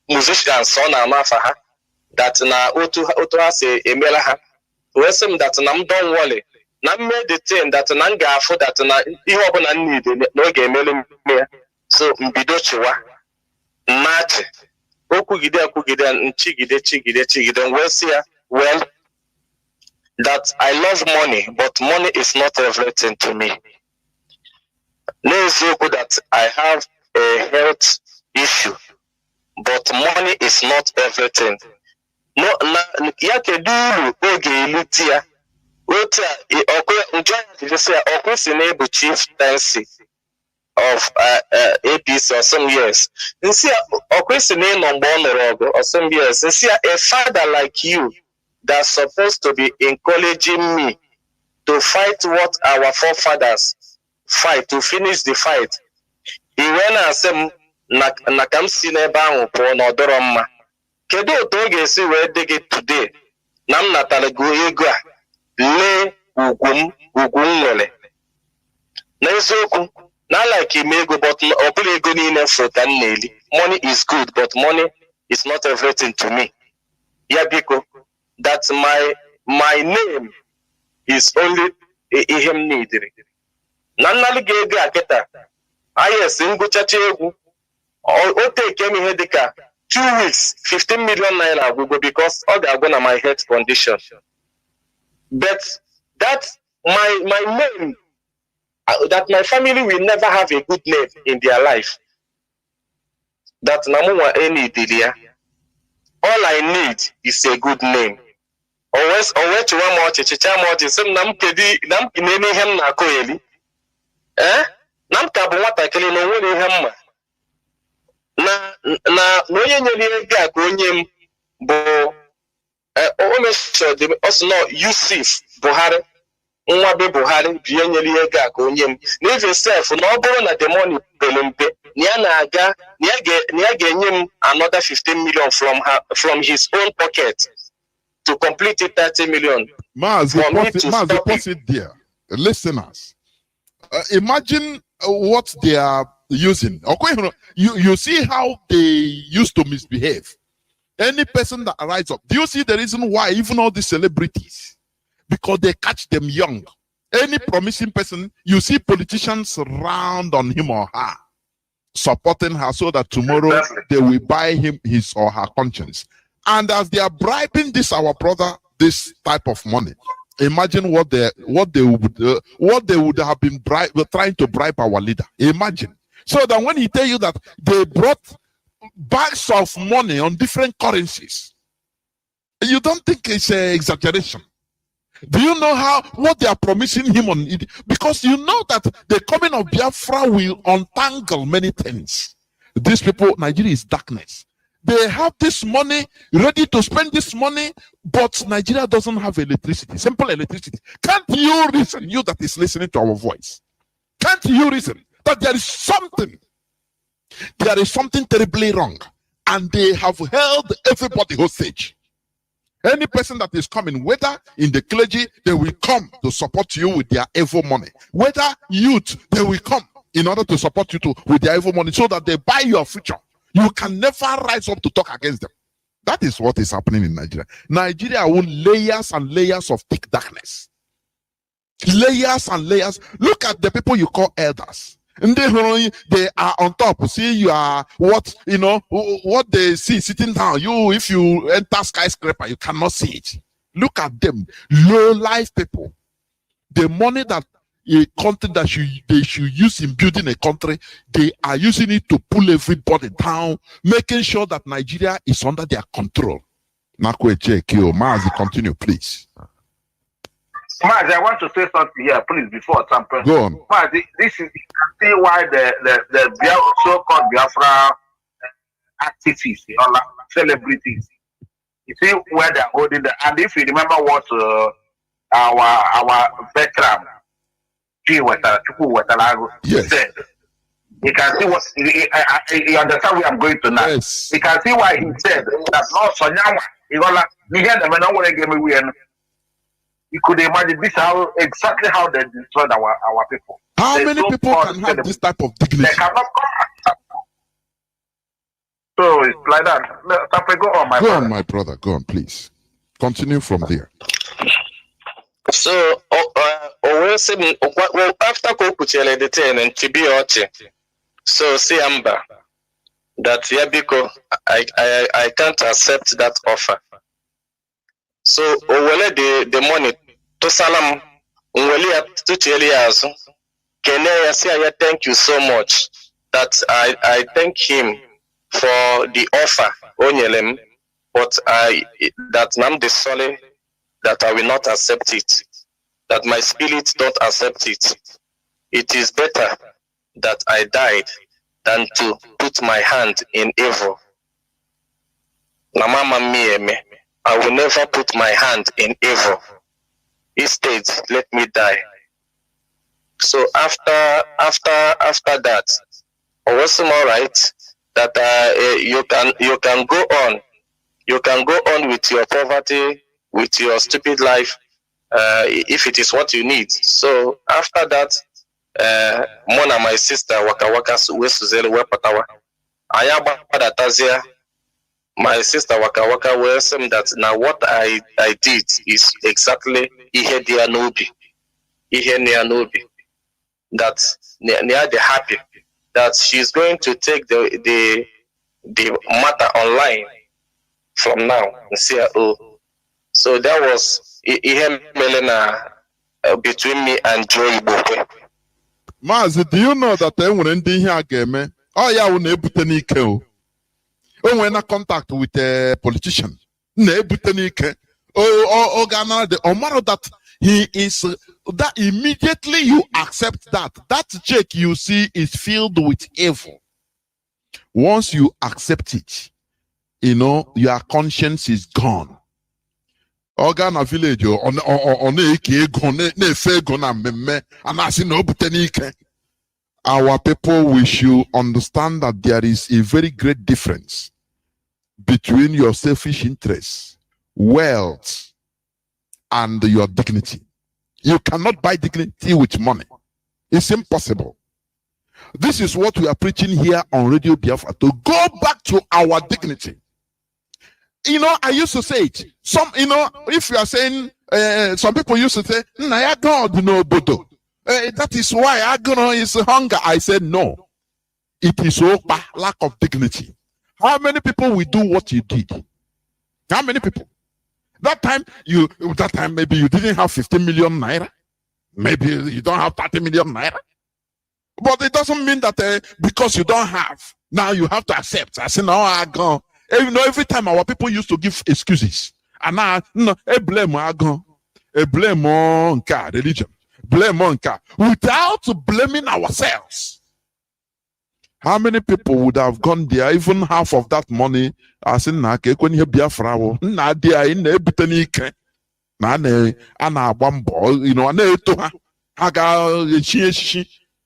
musicians on amafa ha that na otu ha say emela ha wee sị m that na m don worry na m made the thing that na m ga-afụ that na ihe ọbụla m need na ọ ga-emelu m ya. So mbido chiwa mmachi okwugide nchigide wee sị ya, well, that I love money, but money is not everything to me. N'eziokwu that I have a health issue, but money is not everything. No, ya kedu uru oge iluti ya. Otu a njọ ya say si na ebu chieftaincy of APC or some years. Nsi si na ịnọ mgbe ọ nụrụ ọgụ or some years. Nsi a father like you that's supposed to be encouraging me to fight what our forefathers fight, to finish the fight. He went and said, Nakam Sineba no Doroma. Kedu oge si wee dig it today. Nam natalago ego le ugum nwele. Na eziokwu na like imego but obule ego niile for ka nneli. Money is good, but money is not everything to me. Ya biko, that my name is only ihem needed. Nanali gege aketa. Yes, nguchachi egwu. O take me here dika 2 weeks, 15 million naira will go because all the agona my health condition. But that my name, that my family will never have a good name in their life. That namuwa any dilia. All I need is a good name. Always to one more chicha some nam kedi nam kineni hem na koeli. Nam kabu watakili no woni hem na onye nyere ga ka onye bụ o mesho de also no Yusuf Buhari nwa be Buhari bi enyere ihe ga ka onye m na even self na ọ bụrụ na the money belempe na ya na-aga na ya ga-enye m another 15 million from his own pocket to complete it 30 million. Mazi, pause it there. Listeners, imagine what they are using. Okay, you see how they used to misbehave. Any person that rises up, do you see the reason why even all these celebrities? Because they catch them young. Any promising person, you see politicians round on him or her, supporting her so that tomorrow they will buy him his or her conscience. And as they are bribing our brother this type of money, imagine what they would have been trying to bribe our leader. Imagine. So that when he tell you that they brought bags of money on different currencies, you don't think it's an exaggeration. Do you know what they are promising him on it? Because you know that the coming of Biafra will untangle many things. These people, Nigeria is darkness. They have this money, ready to spend this money, but Nigeria doesn't have electricity, simple electricity. Can't you reason, you that is listening to our voice? Can't you reason that there is something terribly wrong, and they have held everybody hostage? Any person that is coming, whether in the clergy, they will come to support you with their evil money. Whether youth, they will come in order to support you with their evil money so that they buy your future. You can never rise up to talk against them. That is what is happening in Nigeria. Nigeria owns layers and layers of thick darkness. Layers and layers. Look at the people you call elders. And they are on top. See, you are what they see sitting down. If you enter skyscraper, you cannot see it. Look at them, low life people. The money that a country that they should use in building a country, they are using it to pull everybody down, making sure that Nigeria is under their control. Mazi, continue, please. Mazi, I want to say something here, please, before SAMPE. Go on. Mazi, this is see why the so-called Biafra activists, celebrities, you see where they're holding the, and if you remember what our veteran Yes. said, you can see what you understand where I'm going to now. Yes. You can see why he said that no Sonyawa, you could imagine this exactly how they destroyed our people. How many people can have this type of dignity? They cannot come. So it's like that. Go on, my brother. Go on, my brother. Go on, please. Continue from there. So, after Kokuchele the 10 and Chibioti, so see Amba that Yabiko, I can't accept that offer. So, the money to Salam, to Chelias, Kenya, say, thank you so much that I thank him for the offer, Onyelem, but that I'm the solid that I will not accept it, that my spirit don't accept it. It is better that I died than to put my hand in evil. I will never put my hand in evil. Instead, let me die. So after that, I was all right that you can go on. You can go on with your poverty, with your stupid life, if it is what you need. So after that, Mona, my sister, Waka Wesuzele Wepatawa, Ayaba Padatazia, my sister Waka will say that now what I did is exactly Ihe Nobi. That near the happy that she's going to take the matter online from now and see her. So that was ihe mere na between me and Joe Igbokwe. Mazi, do you know that when ndị ihe a ga-eme ọ ya wụ na-ebute n'ike o nwere na contact with a politician na-ebute n'ike o ga-anara the omaro that he is that immediately you accept that check you see is filled with evil. Once you accept it, you know your conscience is gone. Organa village on our people, we should understand that there is a very great difference between your selfish interests, wealth, and your dignity. You cannot buy dignity with money. It's impossible. This is what we are preaching here on Radio Biafra, to go back to our dignity. You know, I used to say it. If you are saying, some people used to say, "Naya God no bodo." That is why agony is hunger. I said no. It is lack of dignity. How many people will do what you did? How many people? That time maybe you didn't have 15 million naira. Maybe you don't have 30 million naira. But it doesn't mean that because you don't have, now you have to accept. I said no, I go. Every time our people used to give excuses. And now, blame on religion. Blame on without blaming ourselves. How many people would have gone there, even half of that money? I said, Biafra,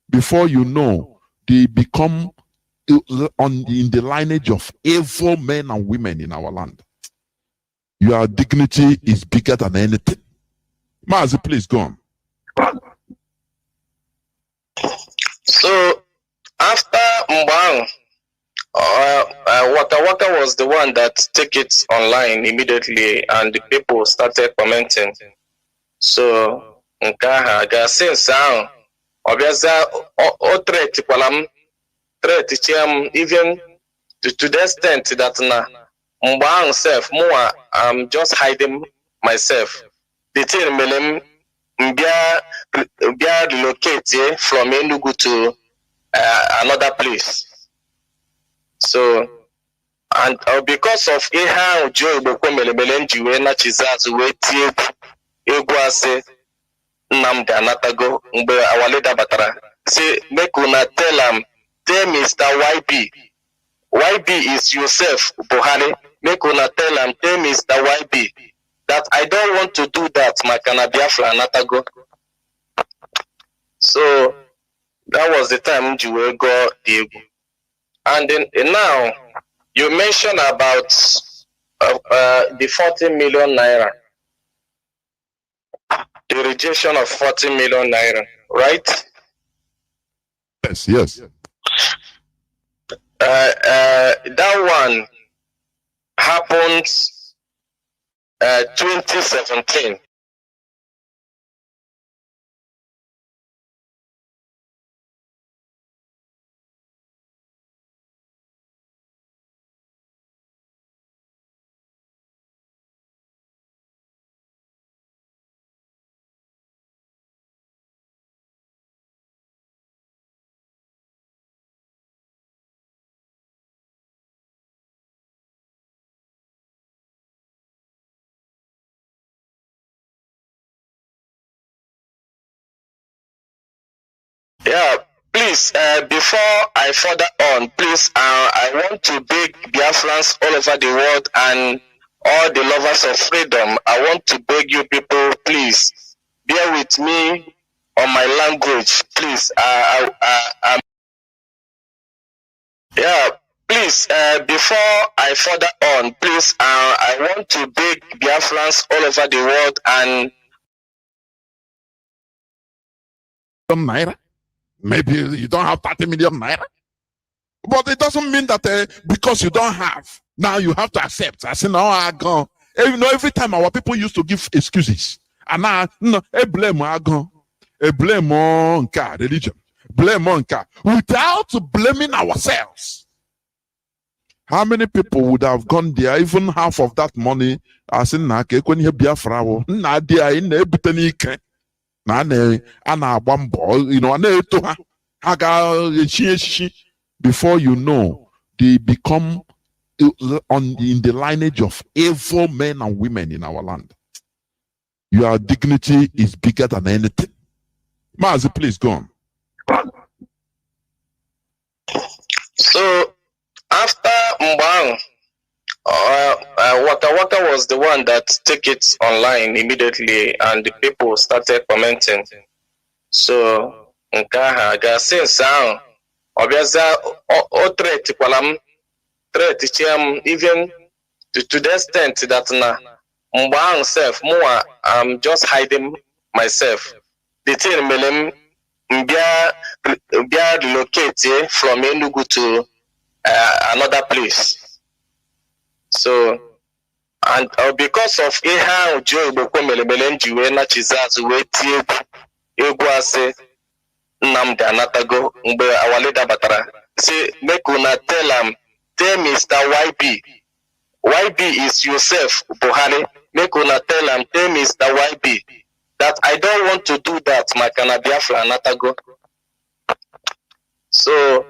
before you know, they become in the lineage of evil men and women in our land. Your dignity is bigger than anything. Mazi, please go on. So after Mbang, Waka was the one that took it online immediately, and the people started commenting. So Nkaha since now, obviously, even to the extent that Mbang self, more I'm just hiding myself. The thing be relocated from Enugu to another place. So, and because of how Joe Igbokwe na Chizazu wait Egwase Namda Natago mgbe our leader Batara say make una tell Mr. YB is yourself Buhari. Make una tell Mr. YB that I don't want to do that, Makana Biafra Natago. So that was the time you got the. And then now you mentioned about the 40 million naira, the rejection of 40 million naira, right? Yes. That one happened 2017. Yeah, please, before I further on, please, I want to beg Biafrans all over the world and all the lovers of freedom. I want to beg you people, please, bear with me on my language, please. Yeah, please, before I further on, please, I want to beg Biafrans all over the world and naira. Maybe you don't have 30 million naira. But it doesn't mean that because you don't have, now you have to accept. I said, no, I go. Every time our people used to give excuses. And now, blame on religion. Blame on without blaming ourselves. How many people would have gone there? Even half of that money, as in when you Biafra, Nadia in Ebutanike, Anna Bambo, you know, before you know, they become in the lineage of evil men and women in our land. Your dignity is bigger than anything. Mazi, please go on. So after Mbang, Waka Waka was the one that took it online immediately, and the people started commenting. So Nkaha since now, obviously, threat even to the extent that na Mbang self more I'm just hiding myself. The thing melem Mbia relocate from Enugu to another place. So and because of Eha Joe Boko Melemelenji na Chizazu we egwu ase Nnamdi Anatago mgbe our leader batara say make una tell Mr. YB. YB is yourself, Buhari. Make una tell Mr. YB that I don't want to do that, my Biafra Anatago. So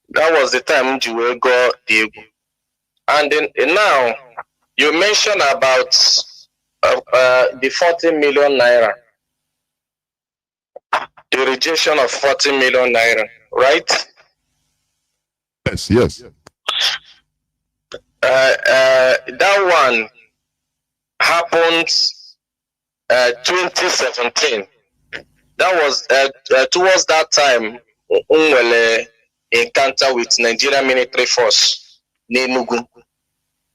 that was the time you go the. And then now you mentioned about the 40 million naira, the rejection of 40 million naira, right? Yes. That one happened 2017. That was towards that time Unwele encounter with Nigerian military force Nenugu.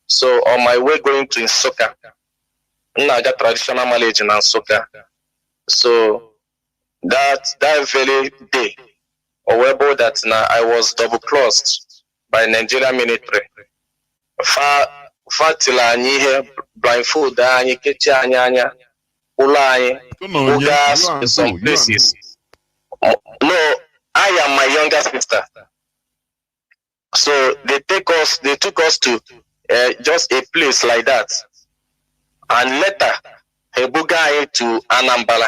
So on my way going to Nsukka, I got traditional knowledge in Nsukka. So that very day, or that now I was double crossed by Nigerian military. Fatila anyi here blindfold anyi kechi anya ula anyi some places. No, I am my younger sister. So they took us to just a place like that, and later Hebuga to Anambra.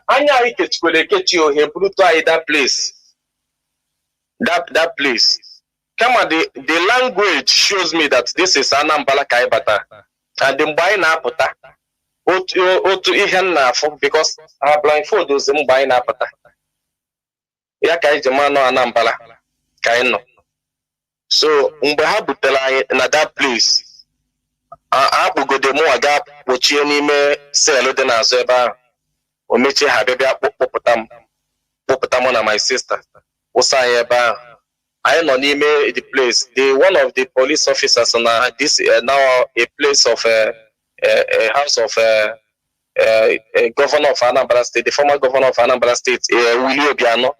Anya ikechikole kechi o Hebruto that place. That place. Come on, the language shows me that this is Anambra Kaibata. And the Mbaina Apota. Otu ihe na afọ because our blindfold is Mbaina Apota. Ya ka ije mano Anambra ka ino. So mgbe ha butere anyị na that place, akpụgode mụ aga kpochie n'ime sel dị n'azụ ebe ahụ. O mechie ha bịa kpọpụta mụ na my sister. Ụsa anyị ebe ahụ. I know the place. One of the police officers now this now a place of a house of a governor of Anambra State, the former governor of Anambra State, Willie Obiano.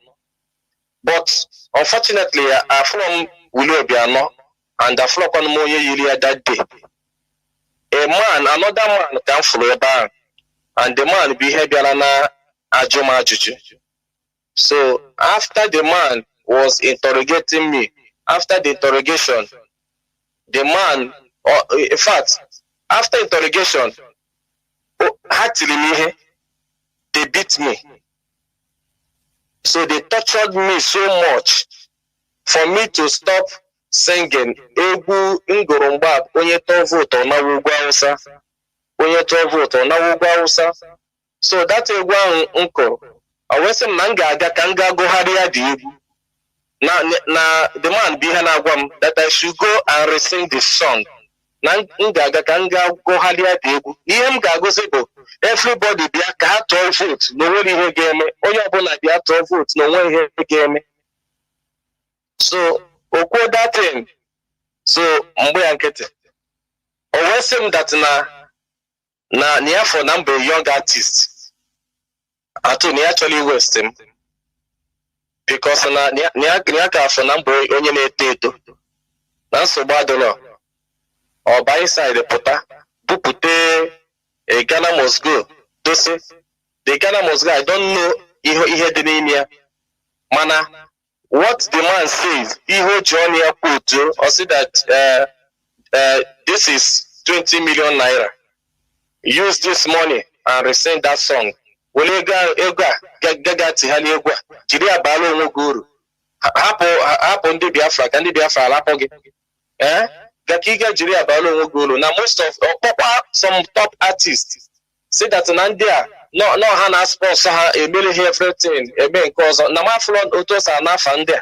But unfortunately, I from Willie Obiano and I from Moye Yulia that day. Another man came from a bar, and the man behaved na Ajoma Juju. So after the man was interrogating me. After the interrogation, the man, in fact, after interrogation, they beat me. So they tortured me so much for me to stop singing Egu Ngoromba onye to vote na Ugwu Hausa. Onye to vote na Ugwu Hausa. So that Egu unko, I was saying Nanga Kanga go Haria di. Now the man behind Agwam that I should go and re-sing the song. Nangaga kanga go halia degu. Iem gago sebo. Everybody be a cat 12 votes. No one here game. Oya bona be a 12 votes. No one here game. So oko that thing. So mbe ankete. Always him that na near for number young artists. Atoni actually waste him. Because na niaka for number onye na-eto na nsogbu adịrọ ọ by inside pụta bupute a Ghana must go dose the Ghana must go I don't know ihe dị n'ime ya mana what the man says, Iho Johnny Akuto, or say that this is 20 million naira. Use this money and resend that song. Happen ndị Biafra ka ndị Biafra alapụ gị. Gakiga jiri abalo nwogolo. Now most of some top artists say that Nandia no ha na sponsor ha emele everything ebe nke ọzọ. Na ma flon otos na fande.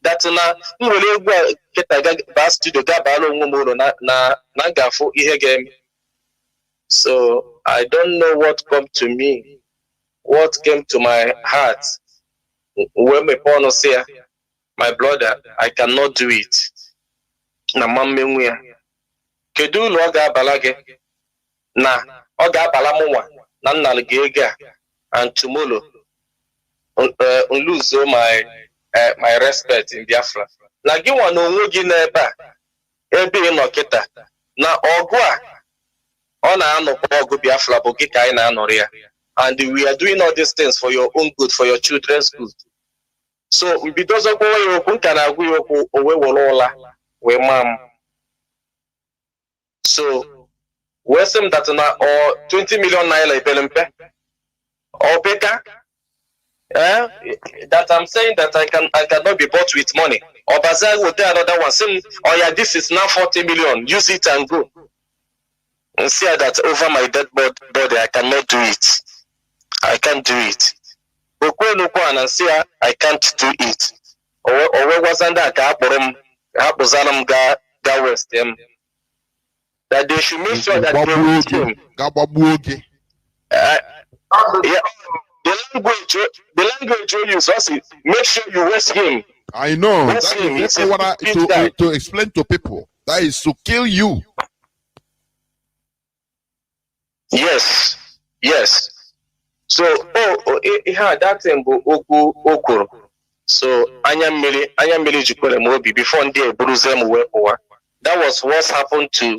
That na nwere egwu keta ga studio ga balo nwomoro na gafo ihe game. So I don't know what come to me. What came to my heart when my partner say, my brother, I cannot do it. Na mammenwe. Kedu lo ga balage na o ga bala mwa na nnal ga and tomorrow lose my my respect in Biafra. Na gi wan onwe gi na ebe no kita na ogu a ọ na-anọkwa ọgụ Biafra bụ gị ka anyị na-anọrị ya, and we are doing all these things for your own good, for your children's good. So mbidozo kwa ya okwu nka na-agwa ya okwu owe were ụla wee maa m. So wee sị m that na 20 million naira ebele mpe ọ beka that I'm saying that I cannot be bought with money. Or Bazaar will tell another one saying, oh yeah, this is now 40 million, use it and go. And see that over my dead body, I cannot do it. I can't do it. And see, I can't do it. Or wasn't that that they should make sure that they yeah, the language you use also make sure you waste him. I know. That's what to explain to people. That is to kill you. Yes, yes. So, that thing okoro. So, anya mmiri jikwere mobi before ndị eburuze m wee pụwa. That was what happened to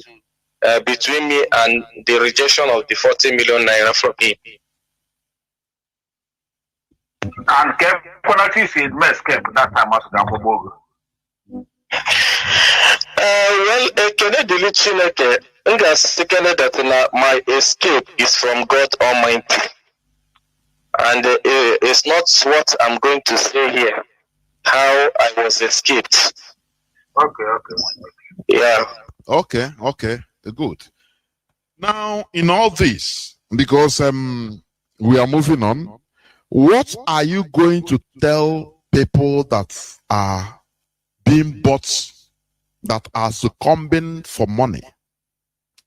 between me and the rejection of the 40 million naira from him. And quality is mess kept that time as Gambogo. Well, Ekene Dili Chineke, that my escape is from God Almighty. And it's not what I'm going to say here, how I was escaped. Okay. Yeah. Okay, good. Now, in all this, because we are moving on, what are you going to tell people that are being bought, that are succumbing for money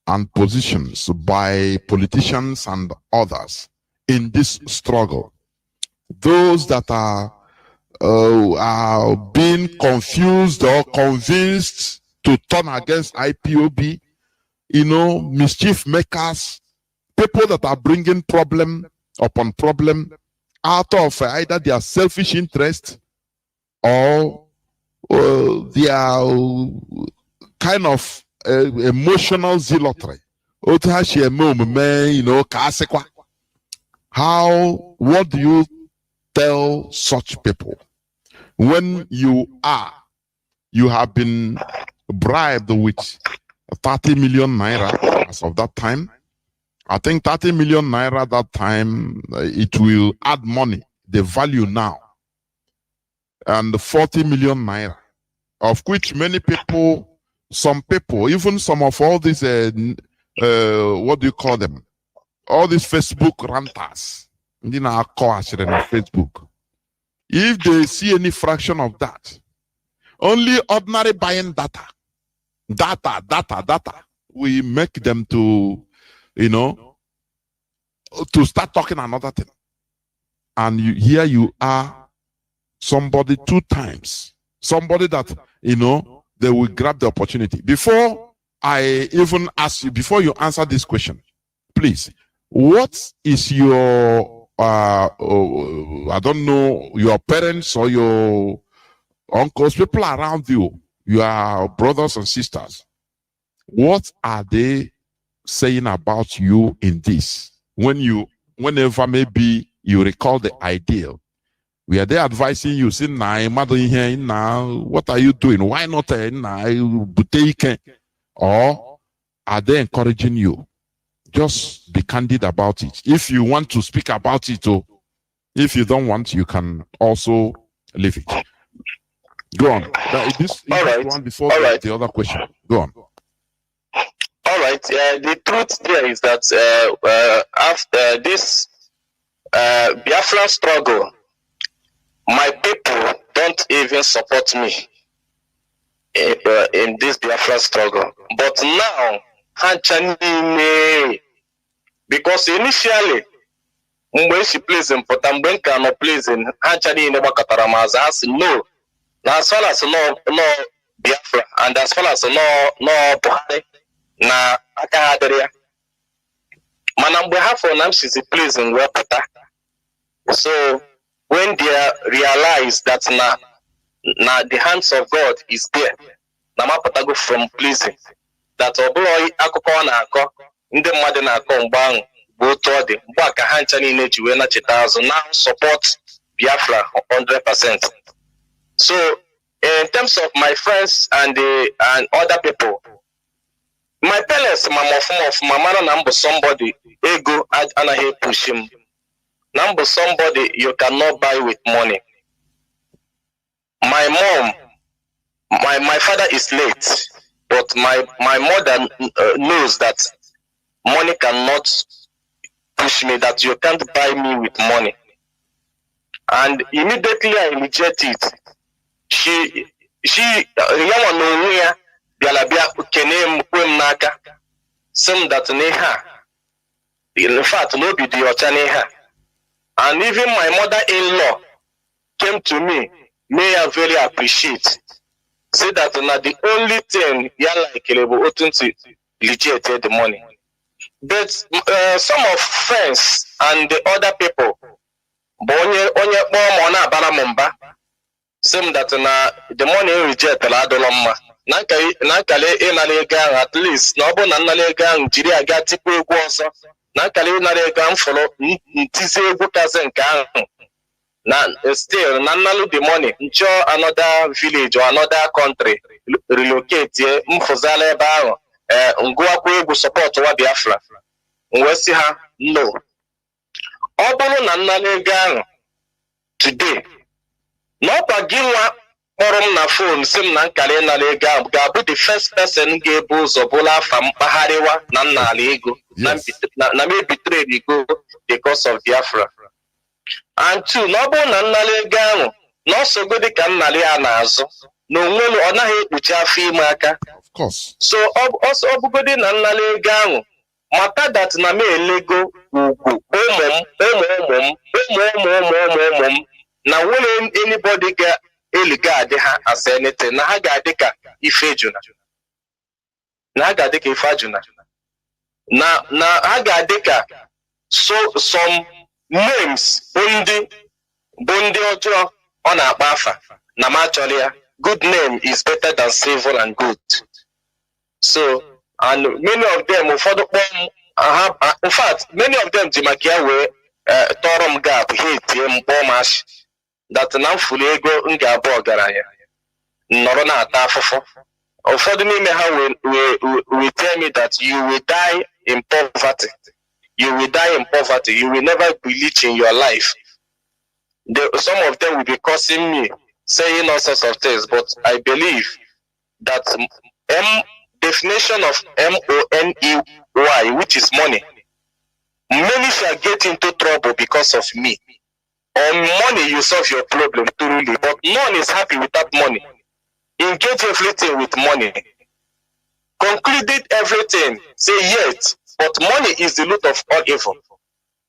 and positions by politicians and others in this struggle? Those that are being confused or convinced to turn against IPOB, mischief makers, people that are bringing problem upon problem out of either their selfish interest or their kind of emotional zealotry. What do you tell such people when you have been bribed with 30 million naira as of that time? I think 30 million naira that time, it will add money, the value now. And 40 million naira, of which many people, some people, even some of all these, what do you call them? All these Facebook ranters, Facebook. If they see any fraction of that, only ordinary buying data, we make them to, to start talking another thing. And here you are, somebody 2 times, somebody that, they will grab the opportunity. Before I even ask you, before you answer this question, please, what is your, I don't know, your parents or your uncles, people around you, your brothers and sisters, what are they saying about you in this? Whenever maybe you recall the ideal We are there advising you, saying, what are you doing? Why not? Or are they encouraging you? Just be candid about it. If you want to speak about it, or if you don't want, you can also leave it. Go on. This one before the other question. Go on. All right. The truth there is that after this Biafra struggle, my people don't even support me in this Biafra struggle. But now, because initially, when she plays in Potambwen cannot plays in Hanchani in Wakataramaza, no. As far as no Biafra, and as far as no Buhari, na Akahaderia. Manambe half on them, she's a place in Wapata. So when they realize that na the hands of God is there, Namapata go from pleasing. That Oboi Akoko na Ako, in the Madena Kombang, Botodi, Baka Hanchani Nejuena Chitazo now support Biafra 100%. So in terms of my friends and other people, my parents, my mother number somebody, ego and I push him. Number somebody you cannot buy with money. My mom, my father is late, but my mother knows that money cannot push me, that you can't buy me with money. And immediately I reject it. She Bialabia Kenem Naka, some that neha. In fact, no be the Ochaneha. And even my mother-in-law came to me, may I very appreciate. Say that not the only thing Yala Kelebo open to legit the money. But some of friends and the other people, onye mona baramumba, some that the money reject la dolomma. Nankale inalega at least no bon nalega jiri aga tipo egwu ọsọ. Nankale inalega follow ntize egwu kazen ka na still nanalu the money ncho another village or another country relocate here mfuzala ebe ahụ ngwa kwa egwu support wa Biafra. Nwesi ha no. Ọ bụrụ na nalega ahụ today no paginwa kpọrọ na phone sim na nkale na lega ga-abụ the first person ga-ebu ụzọ bụla afa mpaghariwa na nnala ego na me betray ego because of Biafra. And two, no bụ na nnala ego ahụ na ọsọgo dị ka nnala ya na-azụ na onwelu ọ naghị ekpuchi afọ ime aka. Of course. So ọ bụgodi na nnala ego ahụ mata that na me elego ugwu ụmụ m na nwere anybody ga eligade ha as anything na ha ga-adị ka ife juna na ha ga-adị ka ife juna na ha ga-adị ka some names bụ ndị ọjọọ ọ na-akpa afa na ma chọrọ ya. Good name is better than evil and good. So and many of them ụfọdụ kpọm in fact many of them ji maka ya wee tọrọ m gap hate m kpọọ mash that na mfuli ego m ga-abụ ọgaranya nọrọ na-ata afụfụ. Ụfọdụ n'ime ha will tell me that you will die in poverty. You will die in poverty. You will never be rich in your life. Some of them will be cursing me, saying all sorts of things, but I believe that definition of M-O-N-E-Y, which is money, many shall get into trouble because of me. On money, you solve your problem thoroughly, but none is happy without money. Engage everything with money. Concluded everything, say yet, but money is the root of all evil.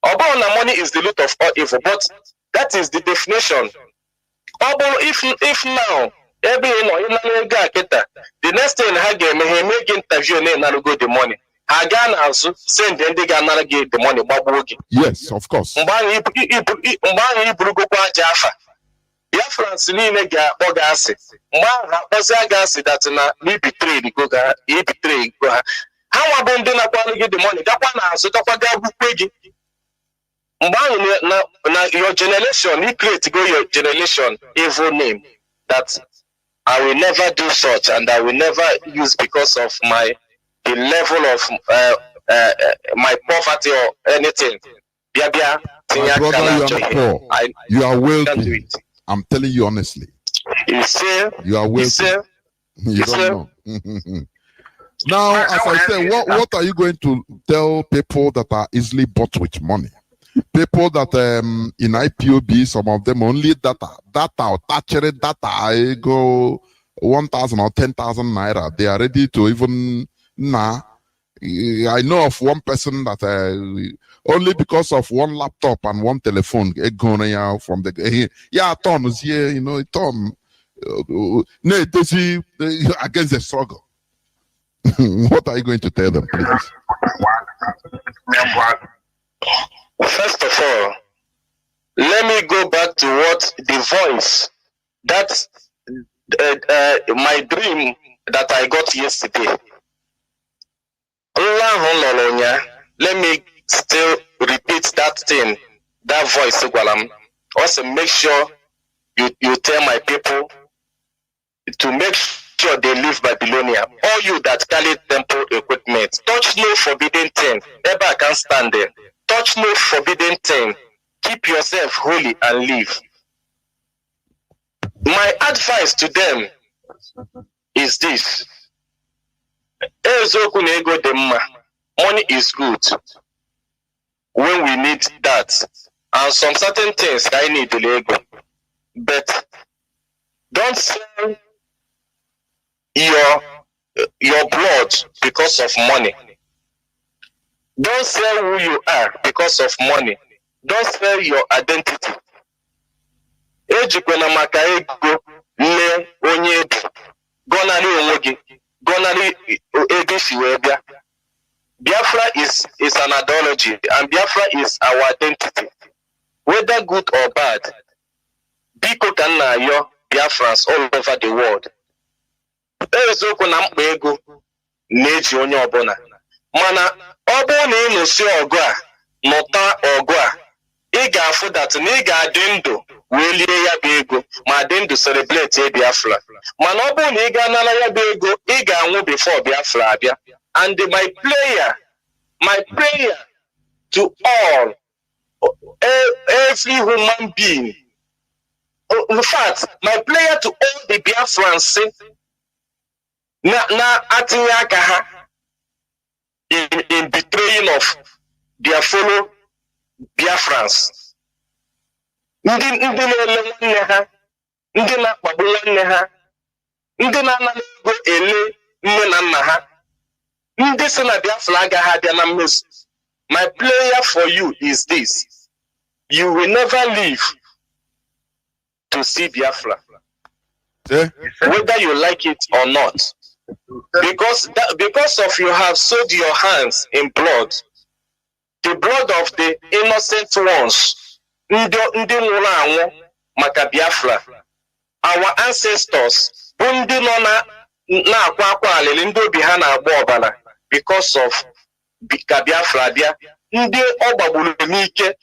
Although money is the root of all evil, but that is the definition. Although if now, the next thing he make interview and go the money. Hagan also send them they can get the money. Yes, of course. France niile ga-akpọgasị mgbe ahụ akpọzi agasị that na betray go ha nwa bụ ndị na-akwanụ gị the money gakwa n'azụ gakwa ga gwukwe gị Your generation, you create your generation evil name that I will never do such and I will never use because of the level of my poverty or anything. My brother, you are not poor. You are wealthy. I'm telling you honestly. You say you are wealthy. You don't know. Now, as I said, what are you going to tell people that are easily bought with money? People that in IPOB, some of them only data or tertiary data, I go 1,000 or 10,000 naira. They are ready to even I know of one person that only because of one laptop and one telephone from the Tom is here, Tom against the struggle. What are you going to tell them, please? First of all, let me go back to what the voice that my dream that I got yesterday. Let me still repeat that thing, that voice. Also make sure you tell my people to make sure they leave Babylonia. All you that carry temple equipment, touch no forbidden thing. Ever can stand there. Touch no forbidden thing. Keep yourself holy and live. My advice to them is this. Money is good when we need that. And some certain things I need the Lego. But don't sell your blood because of money. Don't sell who you are because of money. Don't sell your identity. Ejikwana maka ego le onye edu. Gonari onwogi. Gonari ego shiwebia. Biafra is an ideology and Biafra is our identity. Whether good or bad, Biko kana yo Biafrans all over the world. Ezoku na mkpa ego na-eji onye ọbụla. Mana ọ bụrụ na ị nụsi ọgụ a nụta ọgụ a, ị ga-afụ dat na ị ga-adị ndụ wee lie ya bụ ego ma dị ndụ celebrate Biafra. Mana ọ bụrụ na ị ga-anara ya bụ ego, ị ga-anwụ before Biafra abịa. And my prayer to all, every human being, in fact, my prayer to all the Biafrans, na atinye aka ha in betraying of their fellow Biafrans. Ndị na-ele nwanne ha, ndị na-akpagbu nwanne ha, ndị na-anara ego ele nne na nna ha, ndị si na Biafra agaghị abịa na mmezu. My prayer for you is this: you will never live to see Biafra, whether you like it or not. Because of you have sold your hands in blood, the blood of the innocent ones, ndị nwụrụ anwụ maka Biafra. Our ancestors bụ ndị nọ na-akwa akwa alili, ndị obi ha na-agba ọbara because of ka Biafra bịa, ndị ọ gbagburu n'ike.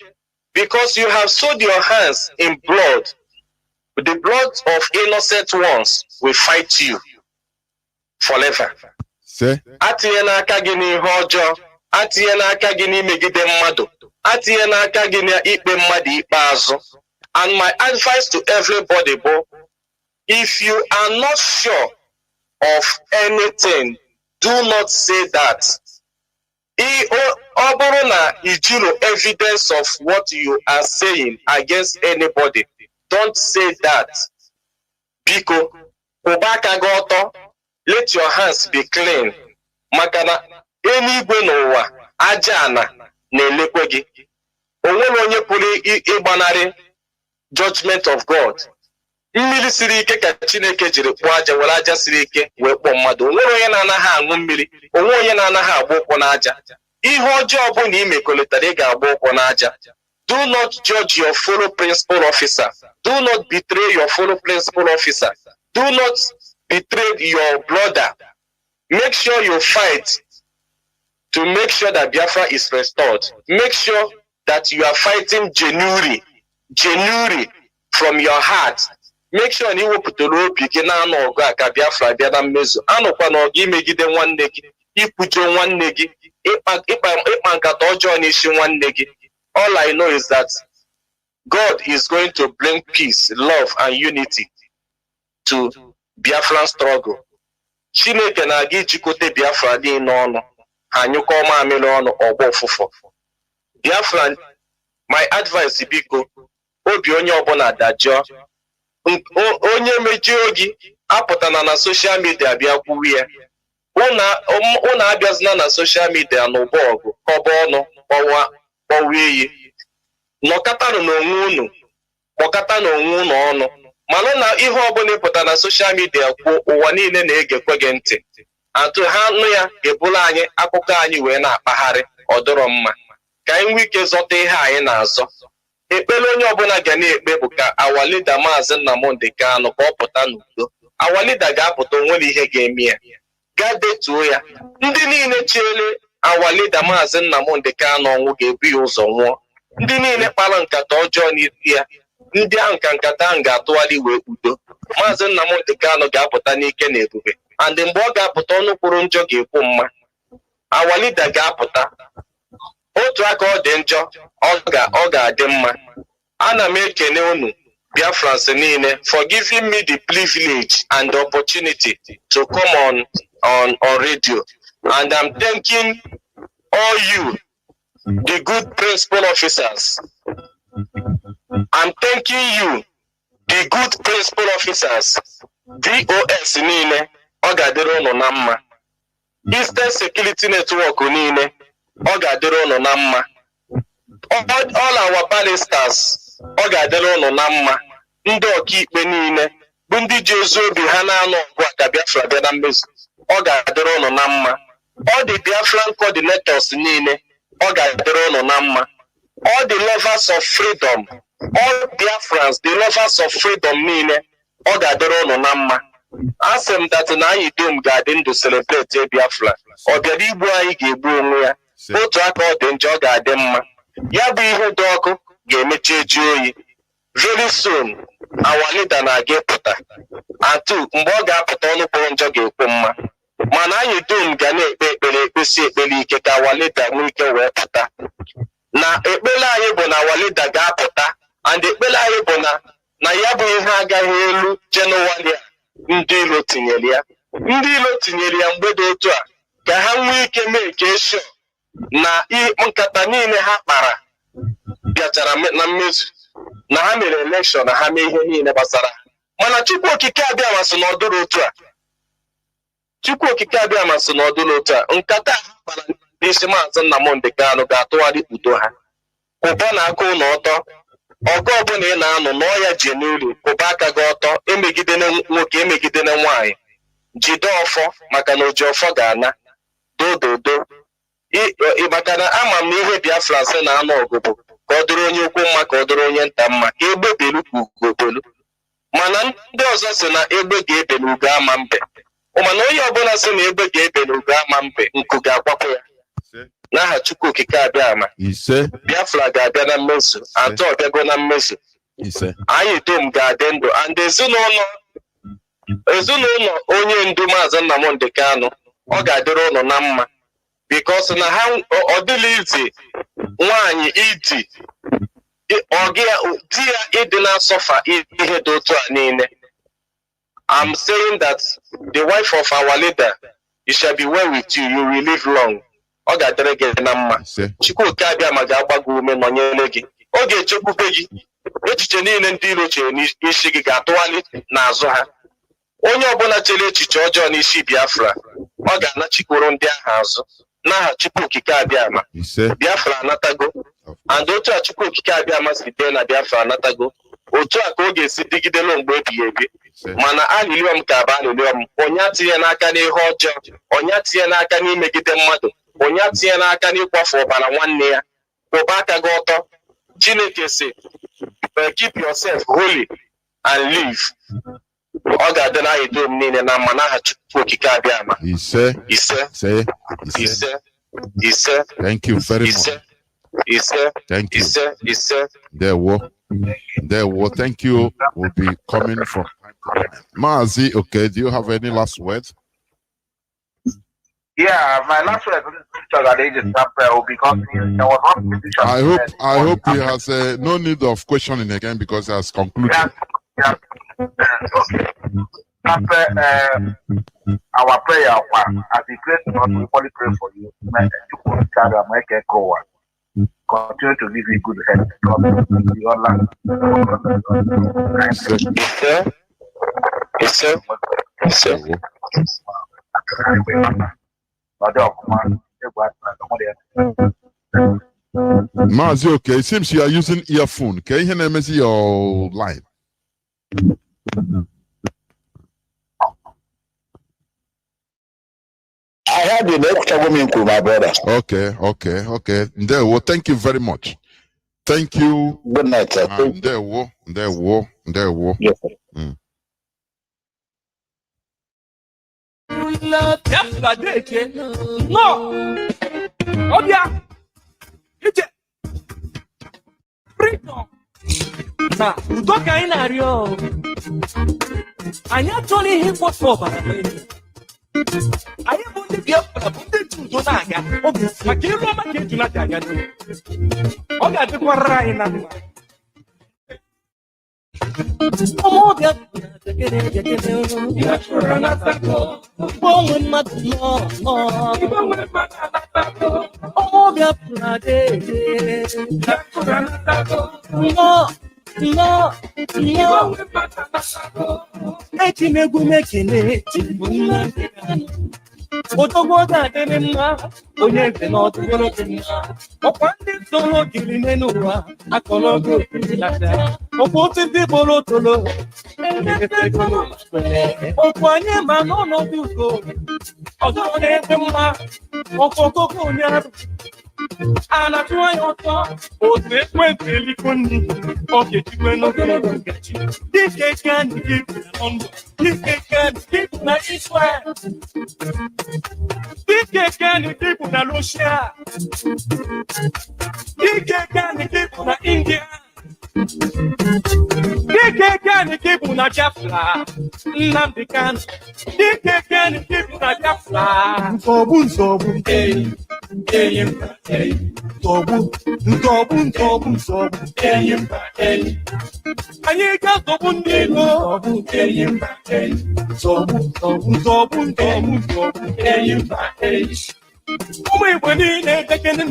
Because you have sold your hands in blood, the blood of innocent ones will fight you forever. Atinye n'aka gị n'ihe ọjọọ, atinye n'aka gị n'imegide mmadụ, atinye n'aka gị n'ikpe mmadụ ikpeazụ. And my advice to everybody, if you are not sure of anything, do not say that. Ọ bụrụ na ijiro evidence of what you are saying against anybody, don't say that. Biko, kwụba gị ọtọ, let your hands be clean. Maka na eluigwe n'ụwa aja ana na-elekwe gị. Onwere onye pụrụ ịgbanarị judgment of God. Mmiri siri ike ka Chineke jiri kpụọ aja, were aja siri ike wee kpụọ mmadụ. Onwere onye na-anaghị aṅụ mmiri, onwe onye na-anaghị agba ụkwụ n'aja. Ihe ọjọọ bụ na imekọlịtara ị ga-agba ụkwụ n'aja. Do not judge your fellow principal officer. Do not betray your fellow principal officer. Do not betray your brother. Make sure you fight to make sure that Biafra is restored. Make sure that you are fighting genuinely from your heart. Make sure na iwepụtara obi gị na-anụ ọgụ a ka Biafra bịa na mmezu. Anụkwa na ọgụ imegide nwanne gị, ikwujọ nwanne gị, ịkpa nkata ọjọọ n'isi nwanne gị. All I know is that God is going to bring peace, love, and unity to Biafran struggle. Chineke na-aga ijikọta Biafra niile ọnụ, ha nyụkọ mamịrị ọnụ ọgbọ ụfụfụ. Biafra, my advice biko, obi onye ọbụla dajụọ. Onye mejie gị apụtana na social media bịa kwuwe ya. Unu abịazina na social media n'ụgbọ ọgụ, kọba ọnụ, kpọwa iyi. Nọkọtanụ n'onwe unu, kpọkọta n'onwe unu ọnụ. Mana na ihe ọbụla ịpụta na social media kwuo, ụwa niile na-egekwe gị ntị. Atụ ha nụ ya ga-ebulu anyị akụkọ anyị wee na-akpagharị ọdụrọ mma. Ka anyị nwee ike zọta ihe anyị na-azọ. Ekpere onye ọbụla ga na-ekpe bụ ka our leader Mazi Nnamdi Kanu ka ọ pụta n'udo. Our leader ga-apụta, onwere ihe ga-eme ya. Gaa detuo ya. Ndị niile chere our leader Mazi Nnamdi Kanu ọnwụ ga-ebu ya ụzọ nwụọ. Ndị niile kpara nkata ọjọọ n'isi ya, ndị ahụ ka nkata ahụ ga-atụgharị wee udo. Mazi Nnamdi Kanu ga-apụta n'ike na ebube. And mgbe ọ ga-apụta, ọnụ kwuru njọ ga-ekwu mma. Our leader ga-apụta. Otu aka ọ dị njọ, ọ ga-adị mma. Ana m ekene unu Biafrans niile for giving me the privilege and the opportunity to come on radio. And I'm thanking all you, the good principal officers. I'm thanking you, the good principal officers. DOS niile, ọ ga-adịrị unu na mma. Eastern Security Network niile, ọ ga-adịrị unu na mma. All our barristers, ọ ga-adịrị unu na mma. Ndị ọkaikpe niile bụ ndị ji ezi obi ha na-anụ ọgụ a ka Biafra bịa na mmezu, ọ ga-adịrị unu na mma. All the Biafran coordinators niile, ọ ga-adịrị unu na mma. All the lovers of freedom, all Biafrans, the lovers of freedom niile, ọ ga-adịrị unu na mma. Asị m that na anyị dum ga-adị ndụ celebrate Biafra. Ọ bịara igbu anyị ga-egbu onwe ya. Otu aka ọ dị njọ, ọ ga-adị mma. Ya bụ ihe dị ọkụ ga-emechi eji oyi. Very soon, our leader na-aga ịpụta. Atụ mgbe ọ ga-apụta, ọnụ kwuru njọ ga-ekwu mma. Mana anyị dum ga na-ekpe ekpere, ekpesi ekpere ike ka our leader nwee ike wee pụta. Na ekpere anyị bụ na our leader ga-apụta, and ekpere anyị bụ na ya bụ ihe agaghị elu Jenụwarị a ndị ilo tinyere ya. Ndị ilo tinyere ya mgbe dị otu a ka ha nwee ike mee ka eshọ na nkata niile ha kpara bịachara na mmezu, na ha mere elekshọn, na ha mee ihe niile gbasara. Mana Chukwu Okike abịama sị na ọ dụrụ otu a. Chukwu Okike abịama sị na ọ dụrụ otu a. Nkata ha kpara n'isi Mazi Nnamdi Kanu ga-atụgharị udo ha. Kwụba na aka ụlọ ọtọ. Ọgụ ọbụla ị na-anụ n'ọya ji n'uru, kwụba aka gị ọtọ. Emegide na nwoke, emegide na nwaanyị. Jide ọfọ, maka na oji ọfọ ga-ana. Dododo. Maka na ama m ihe Biafra sị na-anụ ọgụ bụ ka ọ dịrị onye ukwu mma, ka ọ dịrị onye nta mma, ka egbe belu ka ugo belu. Mana ndị ọzọ sị na egbe ga-ebe n'ugo ama mbe. Mana onye ọbụla sị na egbe ga-ebe n'ugo ama mbe, nku ga-akwapụ ya. N'aha Chukwu Okike abịama, Biafra ga-abịa na mmezu. Atọ ọbịago na mmezu. Anyị dum ga-adị ndụ. And ezinụlọ onye ndu Mazi Nnamdi Kanu, ọ ga-adịrị ụnụ na mma. Because na ha ọ dịla izi nwaanyị idi di ya ịdị na-asọfa ihe dị otu a niile. I'm saying that the wife of our leader, you shall be well with you, you will live long. Ọ ga-adịrị gị na mma. Chukwu Okike abịama ga-agba gị ume, nọnyere gị. Ọ ga-echekwube gị. Echiche niile ndị iro chere n'isi gị ga-atụgharị n'azụ ha. Onye ọbụla chere echiche ọjọọ n'isi Biafra, ọ ga-anachikwuru ndị ahụ azụ. N'aha Chukwu Okike abịama, Biafra anatago. And otu a Chukwu Okike abịama si dee na Biafra anatago, otu a ka ọ ga-esi dịgidelu mgbe ebighị ebi. Mana alịlịọ m ka bụ alịlịọ m. Onye atinye n'aka n'ihe ọjọọ, onye atinye n'aka n'imegide mmadụ, onye atinye n'aka n'ịkwafu ọbara nwanne ya. Kwụba aka gị ọtọ. Chineke si, keep yourself holy and live. Ọ ga-adị na anyị dum niile na mma n'aha Chukwu Okike abịama. Ise. Thank you very much. Thank you. There were. Thank you. Will be coming from time to time. Mazi, okay. Do you have any last words? Yeah, my last word is because there was one petition. I hope he has no need of questioning again because he has concluded. Yeah. Okay. Our prayer, as we pray to God, we only pray for you. Continue to give you good health. God bless you all land. Yes, Mazi, okay. It seems you are using earphone. Can you hear me your line? I had the next woman, my brother. Okay. There, well, thank you very much. Thank you. Good night, sir. There, Yes, sir. No. Oh yeah. Ije. Freedom. Na, udo ka anyị na-arịọ. Anyị achọghị ihe mkpọtụ ọbara n'elu. Anyị bụ ndị Biafra, bụ ndị ji udo na-aga. Maka ịrụ ọma ka ejuna ji aga n'elu. Ọ ga-adịkwara anyị na mma. Oh, Otogoda denema, onye eze n'ọtụtụ dị mma. Ọkwa ndị soro giri n'ụwa, akọlọgo lata. Ọkwa otu ndị bolo tolo, ọkwa anyị ma n'ọnọdụ ugo. Ọzọ na-ebe mma, ọkwa ọkụkọ onye arụ. Anatụ anyị ọtọ, otu ekwentị eliko nri, ọ ga-ejikwe n'ogologo ngaji. Dike ka ndị gị na London, dike ka ndị gị na Israel. Dike ka ndị gị na Russia. Dike ka ndị gị na India. Dike ka ndị gị na Biafra. Nnamdi Kanu. Dike ka ndị gị na Biafra. Nsogbu. Anyị ga-azọgbu ndị ilo. Ụmụ Igbo niile tekene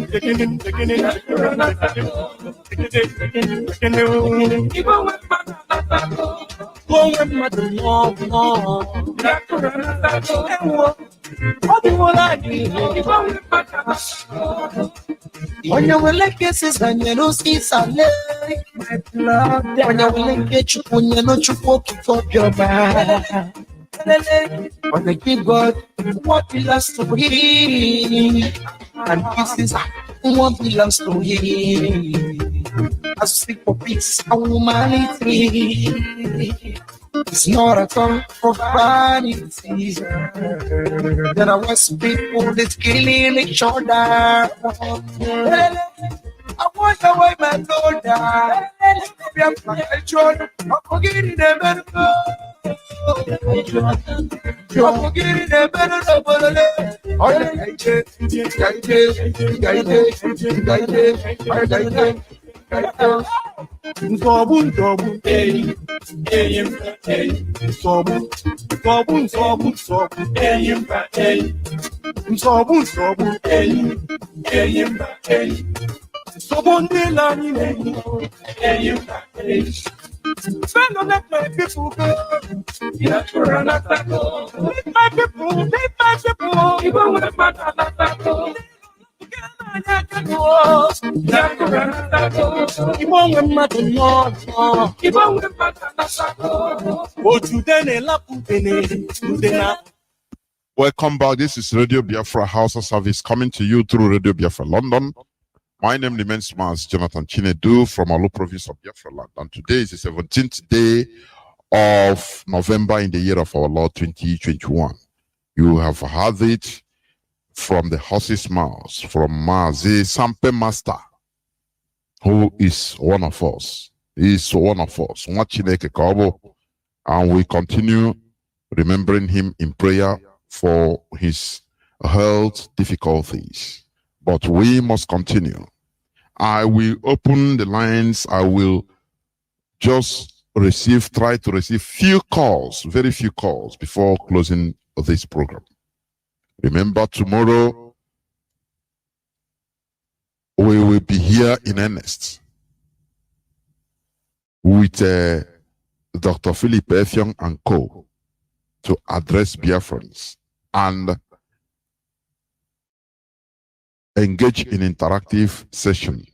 onwe mmadụ n'ọnụ ọ dịwola anyị onye nwere nke sizanyere osisale onye nwere nke chukwu nyere chukwu okike obiọma. Wanna give God what belongs to Him, and this is what belongs to Him. As we seek for peace and humanity, it's not at all for vanity. There are worse people that's killing each other. I want away my daughter. I'm forgetting them. I'm forgetting them. Don't let my people go. Let my people. Even when I'm not Welcome back. This is Radio Biafra Hausa service coming to you through Radio Biafra London. My name remains Jonathan Chinedu from Alu province of Biafra land. And today is the 17th day of November in the year of our Lord 2021. You have heard it from the horse's mouth, from Mazi, SAMPE master, who is one of us. He is one of us. And we continue remembering him in prayer for his health difficulties. But we must continue. I will open the lines. I will just try to receive few calls, very few calls before closing this program. Remember, tomorrow we will be here in earnest with Dr. Philip Effiong and co to address Biafrans and engage in interactive session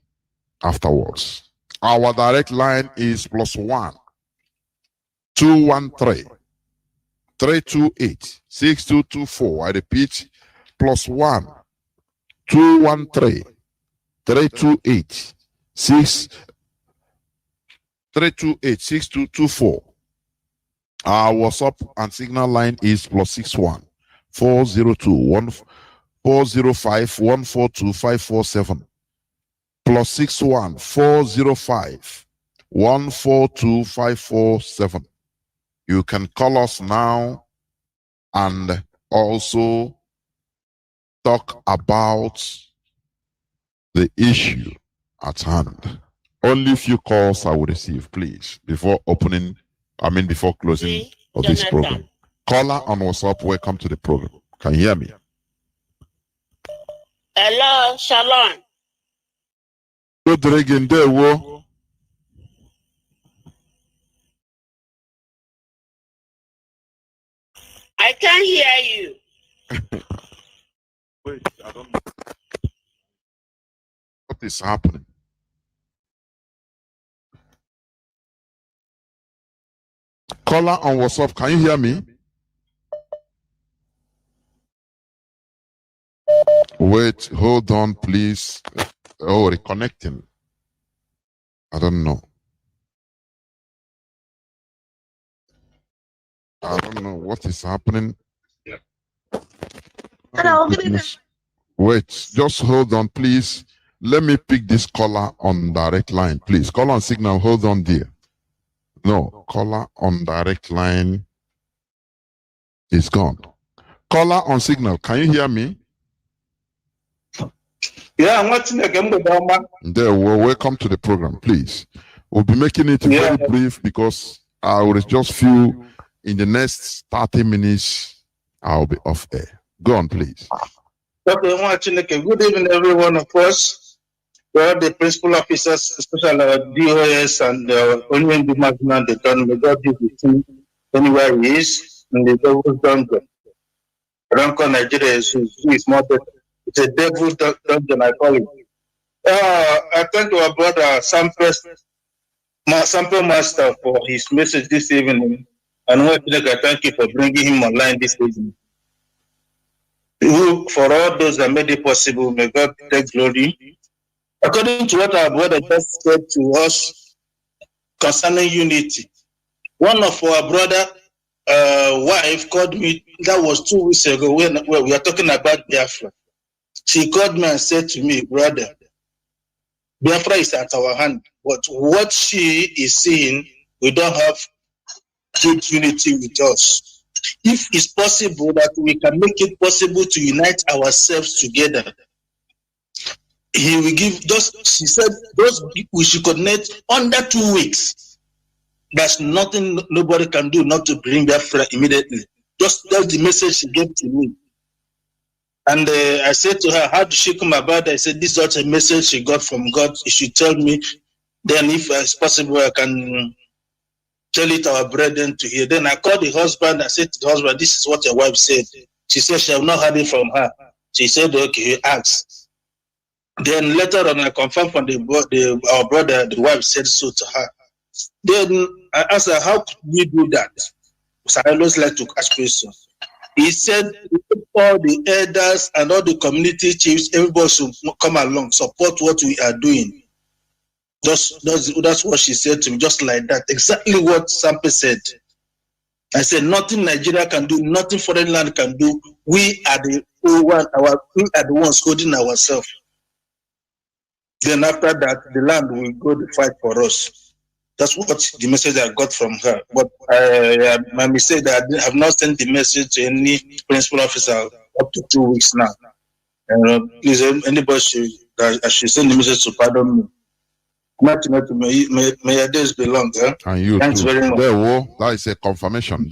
afterwards. Our direct line is +1 213 328 6224. I repeat, +1 213 328 6224. Our WhatsApp and Signal line is +61 402 405 142 547. +61 405 142 547. You can call us now and also talk about the issue at hand. Only few calls I will receive, please, before closing of this program. Caller on WhatsApp, welcome to the program. Can you hear me? Hello, Shalom. Good again there, wo. I can't hear you. Wait, I don't know. What is happening? Caller on WhatsApp, can you hear me? Wait, hold on, please. Oh, reconnecting. I don't know. I don't know what is happening. Yeah. Hello, good evening. Wait, just hold on, please. Let me pick this caller on direct line, please. Caller on Signal, hold on, dear. No, caller on direct line is gone. Caller on Signal, can you hear me? Yeah, I'm watching again. There, well, welcome to the program, please. We'll be making it very brief because I will just feel in the next 30 minutes I'll be off air. Go on, please. Okay, I'm watching again. Good evening, every one of us. Well, the principal officers, especially our DOS and only in the Magna, they done. May God be with him anywhere he is, and the devil's dungeon. Ranko Nigeria is more better. It's a devil's dungeon, I call it. I thank our brother Sampe Master for his message this evening. And I thank you for bringing him online this evening. For all those that made it possible, may God take glory. According to what our brother just said to us concerning unity, one of our brother wife called me, that was 2 weeks ago, when we are talking about Biafra. She called me and said to me, brother, Biafra is at our hand, but what she is seeing, we don't have good unity with us. If it's possible that we can make it possible to unite ourselves together, he will give she said we should connect under 2 weeks. There's nothing nobody can do not to bring Biafra immediately. That's the message she gave to me. And I said to her, how did she come about? I said, this is not a message she got from God. She should tell me. Then if it's possible, I can tell it our brethren to hear. Then I called the husband. I said to the husband, this is what your wife said. She said she have not heard it from her. She said, okay, he asked. Then later on, I confirmed from our brother, the wife said so to her. Then I asked her, how could we do that? Because I always like to ask questions. He said, all the elders and all the community chiefs, everybody should come along, support what we are doing. That's what she said to me, just like that. Exactly what Sampe said. I said, nothing Nigeria can do, nothing foreign land can do. We are the ones holding ourselves. Then after that, the land will go to fight for us. That's what the message I got from her. But my mistake that I have not sent the message to any principal officer up to 2 weeks now. Please, anybody should send the message to pardon me. May your days be long. And you Thanks too. very much. That is a confirmation.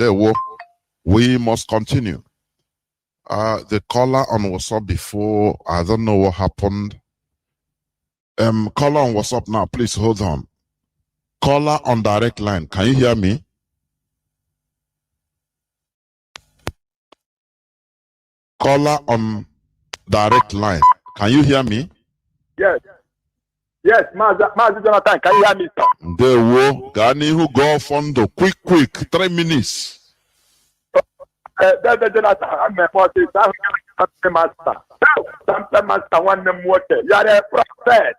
We must continue. The caller on WhatsApp before, I don't know what happened. Caller on WhatsApp now, please hold on. Caller on direct line, can you hear me? Caller on direct line, can you hear me? Yes. Yes, Mazi Jonathan, can you hear me, sir? There wo Gani who go fondo quick 3 minutes. David Jonathan, I'm a party, Sampe Master. Sampe Master, one name water. You are a prophet.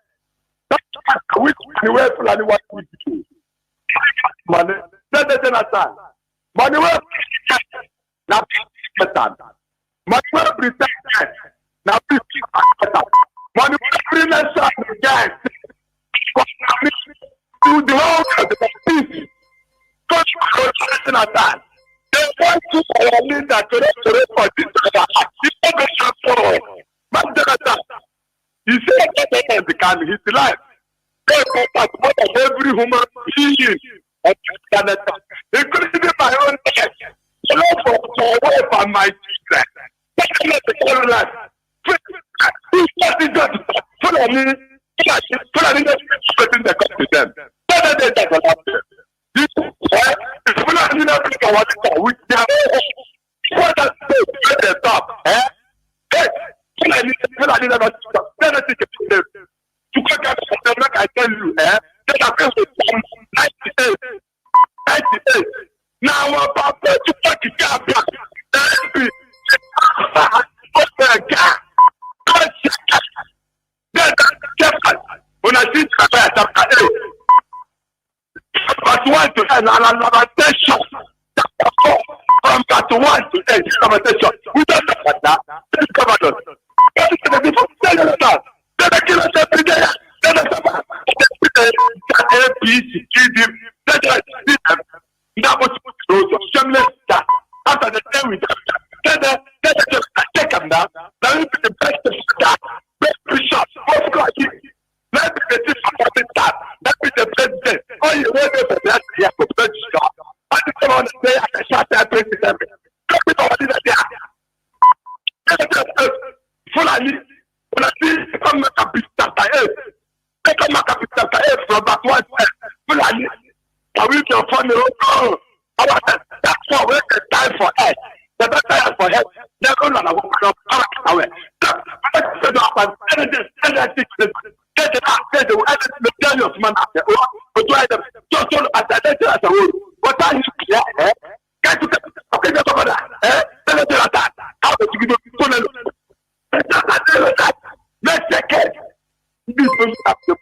Which anywhere for anyone with you. David Jonathan, Manuel, now Manuel pretend, now Manuel Freemason again. To the whole of the peace. Coach Jonathan. They want to our leader to restore for this forward. But Jonathan, he said that his life. They contact more than every human being of Canada, including my own death. So for wife and my children. That's not the whole life. Follow me. Follow me. Putting the cup to them. That's with their what does the top? Hey, I tell you, that I feel 98. Now, Papa, to fuck it up. When I see but 1 to 10, lamentation. From part 1 to 10, lamentation. We don't know about that. This covered us. What is the difference? Tell us that. Then I kill us every day. Then I say, that was shameless. After the day we take them down. That will be the best of that. Best bishop. Most likely. Let me get this that. Let me the president. Oh, you want to be that here for president. I just want to say I can shut that president. Come with all this there. Fulani, when I see come make a big chapter 8. Take a make a big chapter 8 from that one. Fulani, I will be funny. Oh, that's why we can die for head. The better for head. Never run away. Get it out, get the tell you man after or try them just all at the as a whole. What are you here? Get to okay, get over that. Tell us that. How to give you let's check it. This will have to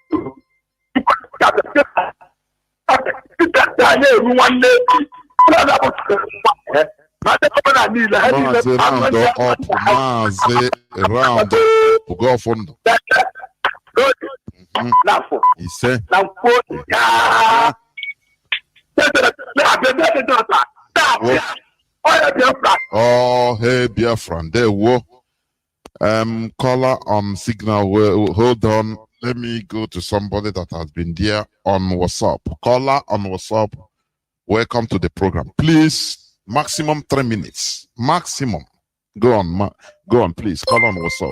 one day. Mazi round go fund. He said, oh, hey, Biafra, there wo. Caller on signal. Hold on. Let me go to somebody that has been there on WhatsApp. Caller on WhatsApp. Welcome to the program. Please, maximum 3 minutes. Maximum. Go on, please. Call on WhatsApp.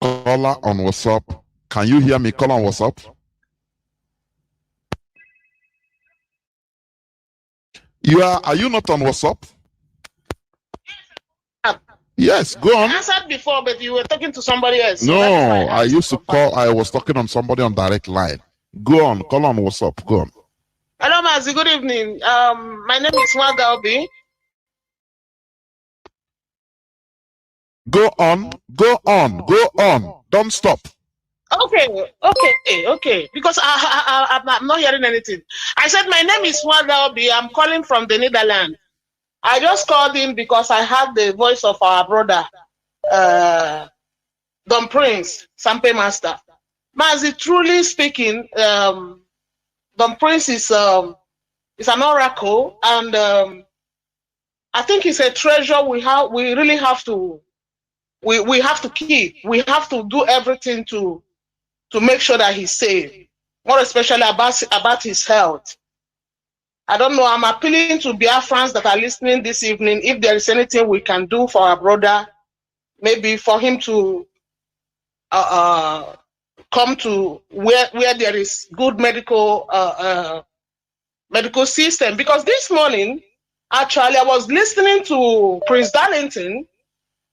Caller on WhatsApp. Can you hear me? Call on WhatsApp. Are you not on WhatsApp? Yes, go on. I answered before, but you were talking to somebody else. No, I used to call. I was talking on somebody on direct line. Go on, call on WhatsApp. Go on. Hello, Mazi. Good evening. My name is Wagaobi. Go on. Don't stop. Okay. Because I'm not hearing anything. I said my name is Wagaobi. I'm calling from the Netherlands. I just called in because I had the voice of our brother Don Prince, SAMPE Master. Mazi, truly speaking, Don Prince is an oracle, and I think it's a treasure we really have to we have to keep. We have to do everything to make sure that he's safe, more especially about his health. I don't know, I'm appealing to Biafrans that are listening this evening, if there is anything we can do for our brother, maybe for him to come to where there is good medical system. Because this morning, actually, I was listening to Prince Darlington,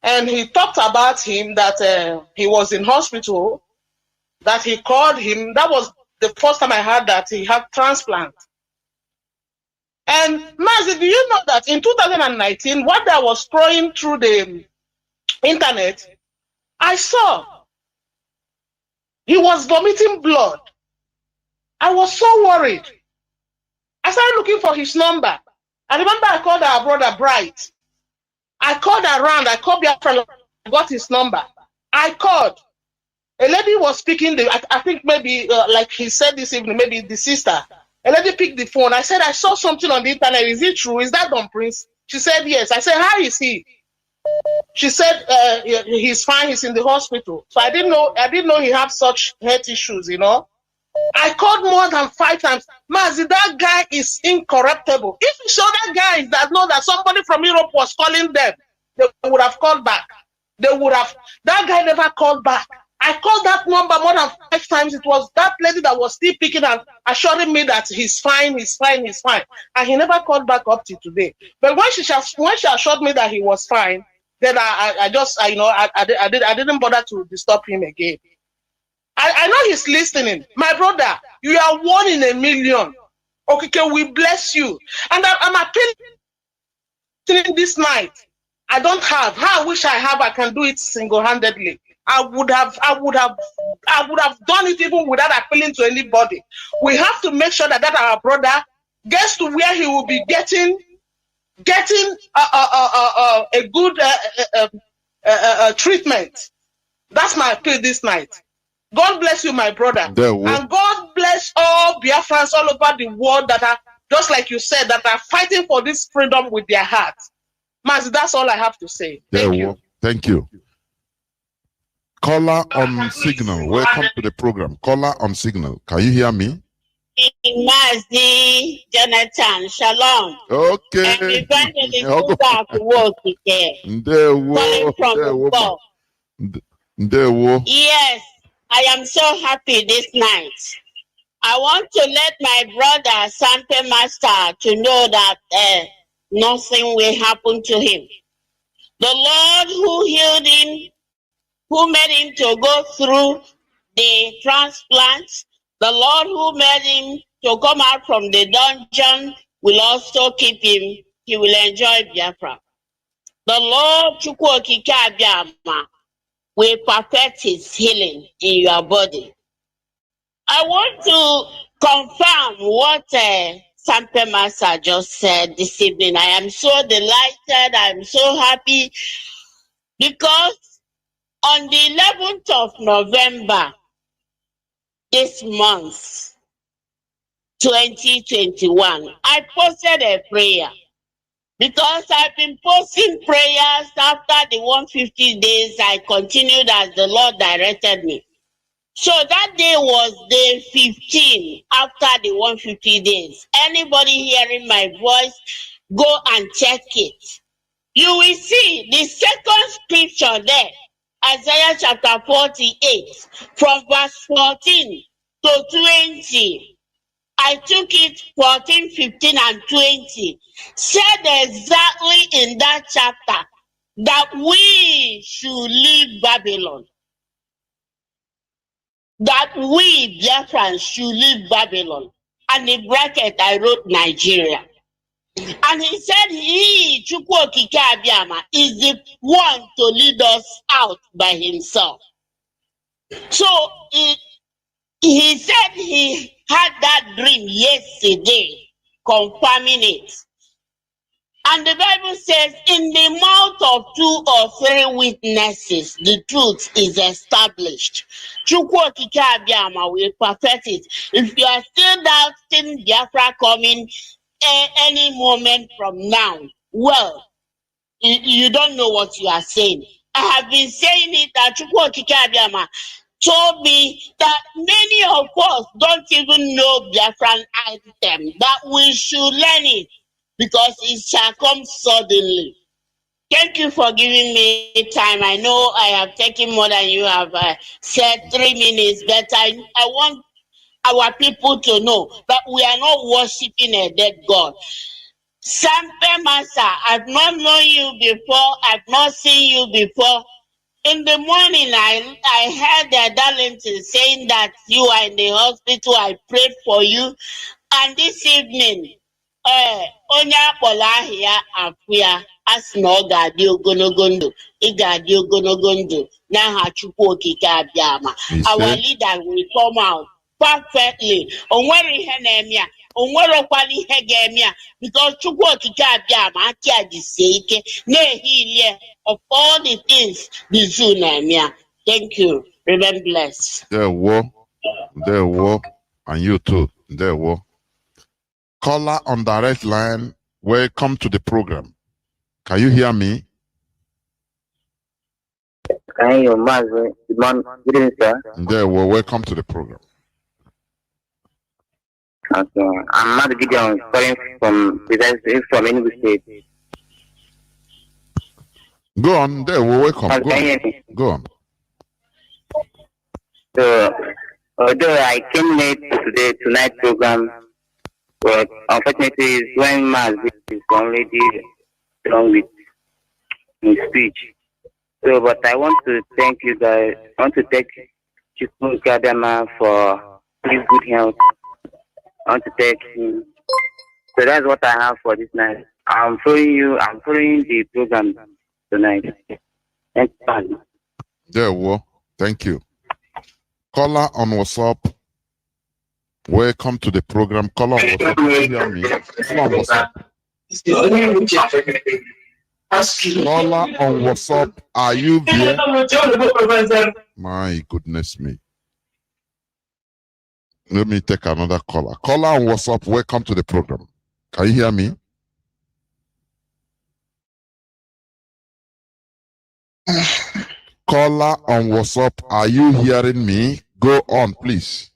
and he talked about him that he was in hospital, that he called him. That was the first time I heard that he had transplant. And Mazi, do you know that in 2019, what I was scrolling through the internet, I saw he was vomiting blood. I was so worried. I started looking for his number. I remember I called our brother Bright. I called around. I called Biafra. I got his number. I called. A lady was speaking. I think maybe, like he said this evening, maybe the sister. A lady picked the phone. I said, I saw something on the internet. Is it true? Is that Don Prince? She said, yes. I said, how is he? She said, he's fine. He's in the hospital. So I didn't know he had such health issues, you know. I called more than 5 times. Mazi, that guy is incorruptible. If you show that guy that know that somebody from Europe was calling them, they would have called back. That guy never called back. I called that number more than 5 times. It was that lady that was still picking and assuring me that he's fine. And he never called back up to today. But when she assured me that he was fine, then I didn't bother to disturb him again. I know he's listening. My brother, you are 1 in a million. Okay, we bless you. And I'm appealing this night. I don't have. How I wish I have. I can do it single-handedly. I would have done it even without appealing to anybody. We have to make sure that our brother gets to where he will be getting a good treatment. That's my appeal this night. God bless you, my brother. And God bless all Biafrans all over the world that are, just like you said, that are fighting for this freedom with their hearts. Mazi, that's all I have to say. Thank you. Thank you. Caller on signal. Welcome to the program. Caller on signal. Can you hear me? Mazi, Jonathan, shalom. Okay. Everybody go back to work again. Calling from the ball. Yes, I am so happy this night. I want to let my brother SAMPE Master to know that nothing will happen to him. The Lord who healed him, who made him to go through the transplant, the Lord who made him to come out from the dungeon will also keep him. He will enjoy Biafra. The Lord Chukwokike Abiama will perfect his healing in your body. I want to confirm what SAMPE Master just said this evening. I am so delighted. I'm so happy because on the 11th of November this month, 2021, I posted a prayer because I've been posting prayers after the 150 days. I continued as the Lord directed me. So that day was day 15 after the 150 days. Anybody hearing my voice, go and check it. You will see the second scripture there, Isaiah chapter 48, from verse 14 to 20. I took it 14, 15, and 20. Said exactly in that chapter that we should leave Babylon. That we, Biafrans, should leave Babylon. And in bracket, I wrote Nigeria. And he said he, Chukwokike Abiama, is the one to lead us out by himself. So he said he had that dream yesterday, confirming it. And the Bible says, in the mouth of 2 or 3 witnesses, the truth is established. Chukwu okike abịama will perfect it. If you are still doubting Biafra coming any moment from now, well, you don't know what you are saying. I have been saying it that Chukwu okike abịama told me that many of us don't even know Biafran anthem, that we should learn it because it shall come suddenly. Thank you for giving me time. I know I have taken more than you have said, 3 minutes, but I want our people to know that we are not worshiping a dead God. SAMPE Master, I've not known you before, I've not seen you before. In the morning, I heard Darlington saying that you are in the hospital. I prayed for you. And this evening, onye akpọrọ ahịa afụya asị na ọ ga-adị ogologo ndụ, ị ga-adị ogologo ndụ n'aha Chukwu okike abịama. Our leader will come out perfectly. Onwere ihe na-eme ya, onwerekwala ihe ga-eme ya, because Chukwu okike abịama aka ya jisie ike na-ehilie of all the things the zoo na-eme ya. Thank you. Remain blessed. There were, and you too. There were. Caller on direct line, welcome to the program. Can you hear me? Can you, Mazi? Good evening, sir. There were, welcome to the program. Okay, I'm Mazi Gideon, calling from Enugu State. Go on, there were, welcome. Go on. So, although I came late to tonight's program, but unfortunately, when Mazi is already done with his speech. So, but I want to thank you guys. I want to thank Chukwu Kadama for his good health. I want to thank him. So that's what I have for this night. I'm following the program tonight. Thank you. There were. Thank you. Caller on WhatsApp. Welcome to the program. Caller on WhatsApp. Can you hear me? Caller on WhatsApp. Caller on WhatsApp. Are you there? My goodness me. Let me take another caller. Caller on WhatsApp. Welcome to the program. Can you hear me? Caller on WhatsApp. Are you hearing me? Go on, please.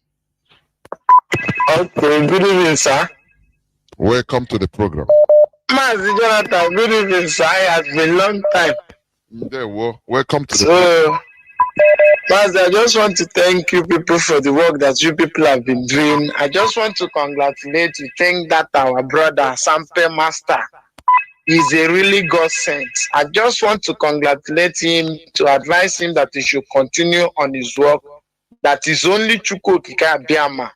Okay, good evening, sir. Welcome to the program. Mazi Jonathan, good evening, sir. It has been a long time. There were. Welcome to the program. Mazi, I just want to thank you people for the work that you people have been doing. I just want to congratulate you, thank that our brother, SAMPE Master, is a really God sent. I just want to congratulate him, to advise him that he should continue on his work, that is only Chukwu okike abịama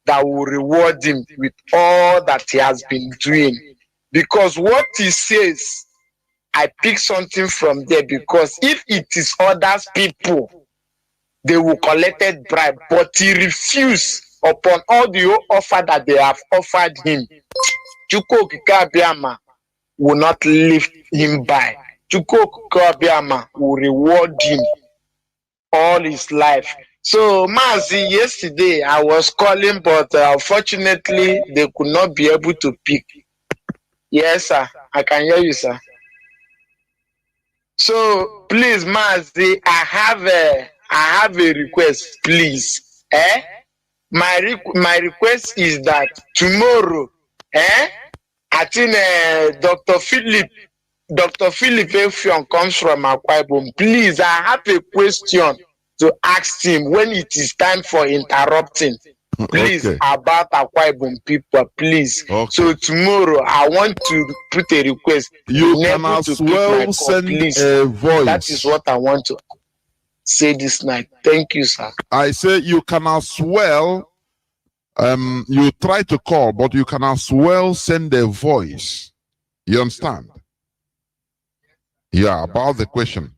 that will reward him with all that he has been doing. Because what he says, I pick something from there, because if it is others people, they will collect bribe, but he refused upon all the offer that they have offered him. Chukwu okike abịama will not leave him by. Chukwu okike abịama will reward him all his life. So, Mazi, yesterday I was calling, but unfortunately they could not be able to pick. Yes, sir. I can hear you, sir. So, please, Mazi, I have a request, please. My request is that tomorrow, I think Dr. Philip Efion comes from Akwa Ibom. Please, I have a question to ask him when it is time for interrupting. Please, about Akwa Ibom people, please. Okay. So tomorrow, I want to put a request. You can as well send a voice. That is what I want to say this night. Thank you, sir. I say you can as well, you try to call, but you can as well send a voice. You understand? Yeah, about the question.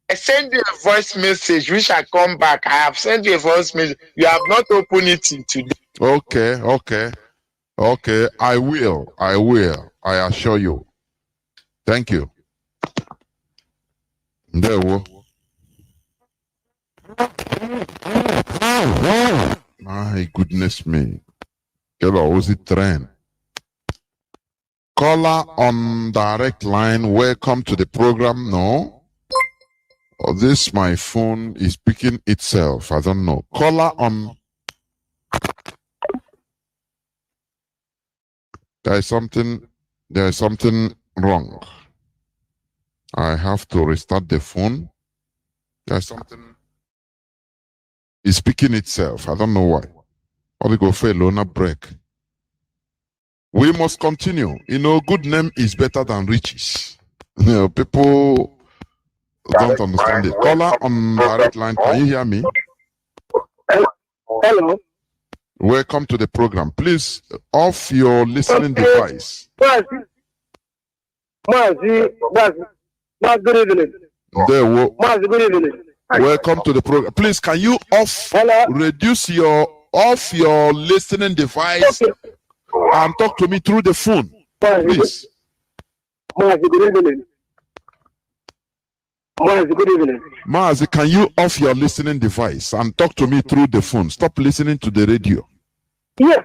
I send you a voice message, which I come back. I have sent you a voice message. You have not opened it today. Okay. I will. I assure you. Thank you. There we My goodness me. Hello, was it train? Caller on direct line. Welcome to the program. No. Oh, this my phone is picking itself. I don't know. Caller on. There is something wrong. I have to restart the phone. There's something. It's speaking itself. I don't know why. Or we go for a loaner break. We must continue. You know, good name is better than riches. You know, people don't understand it. Caller on direct line, can you hear me? Hello. Welcome to the program. Please off your listening device. Mazi, good evening. Mazi, good evening. Welcome to the program. Please, can you reduce your listening device and talk to me through the phone, please? Mazi, good evening. Mazi, good evening. Mazi, can you off your listening device and talk to me through the phone? Stop listening to the radio. Yes.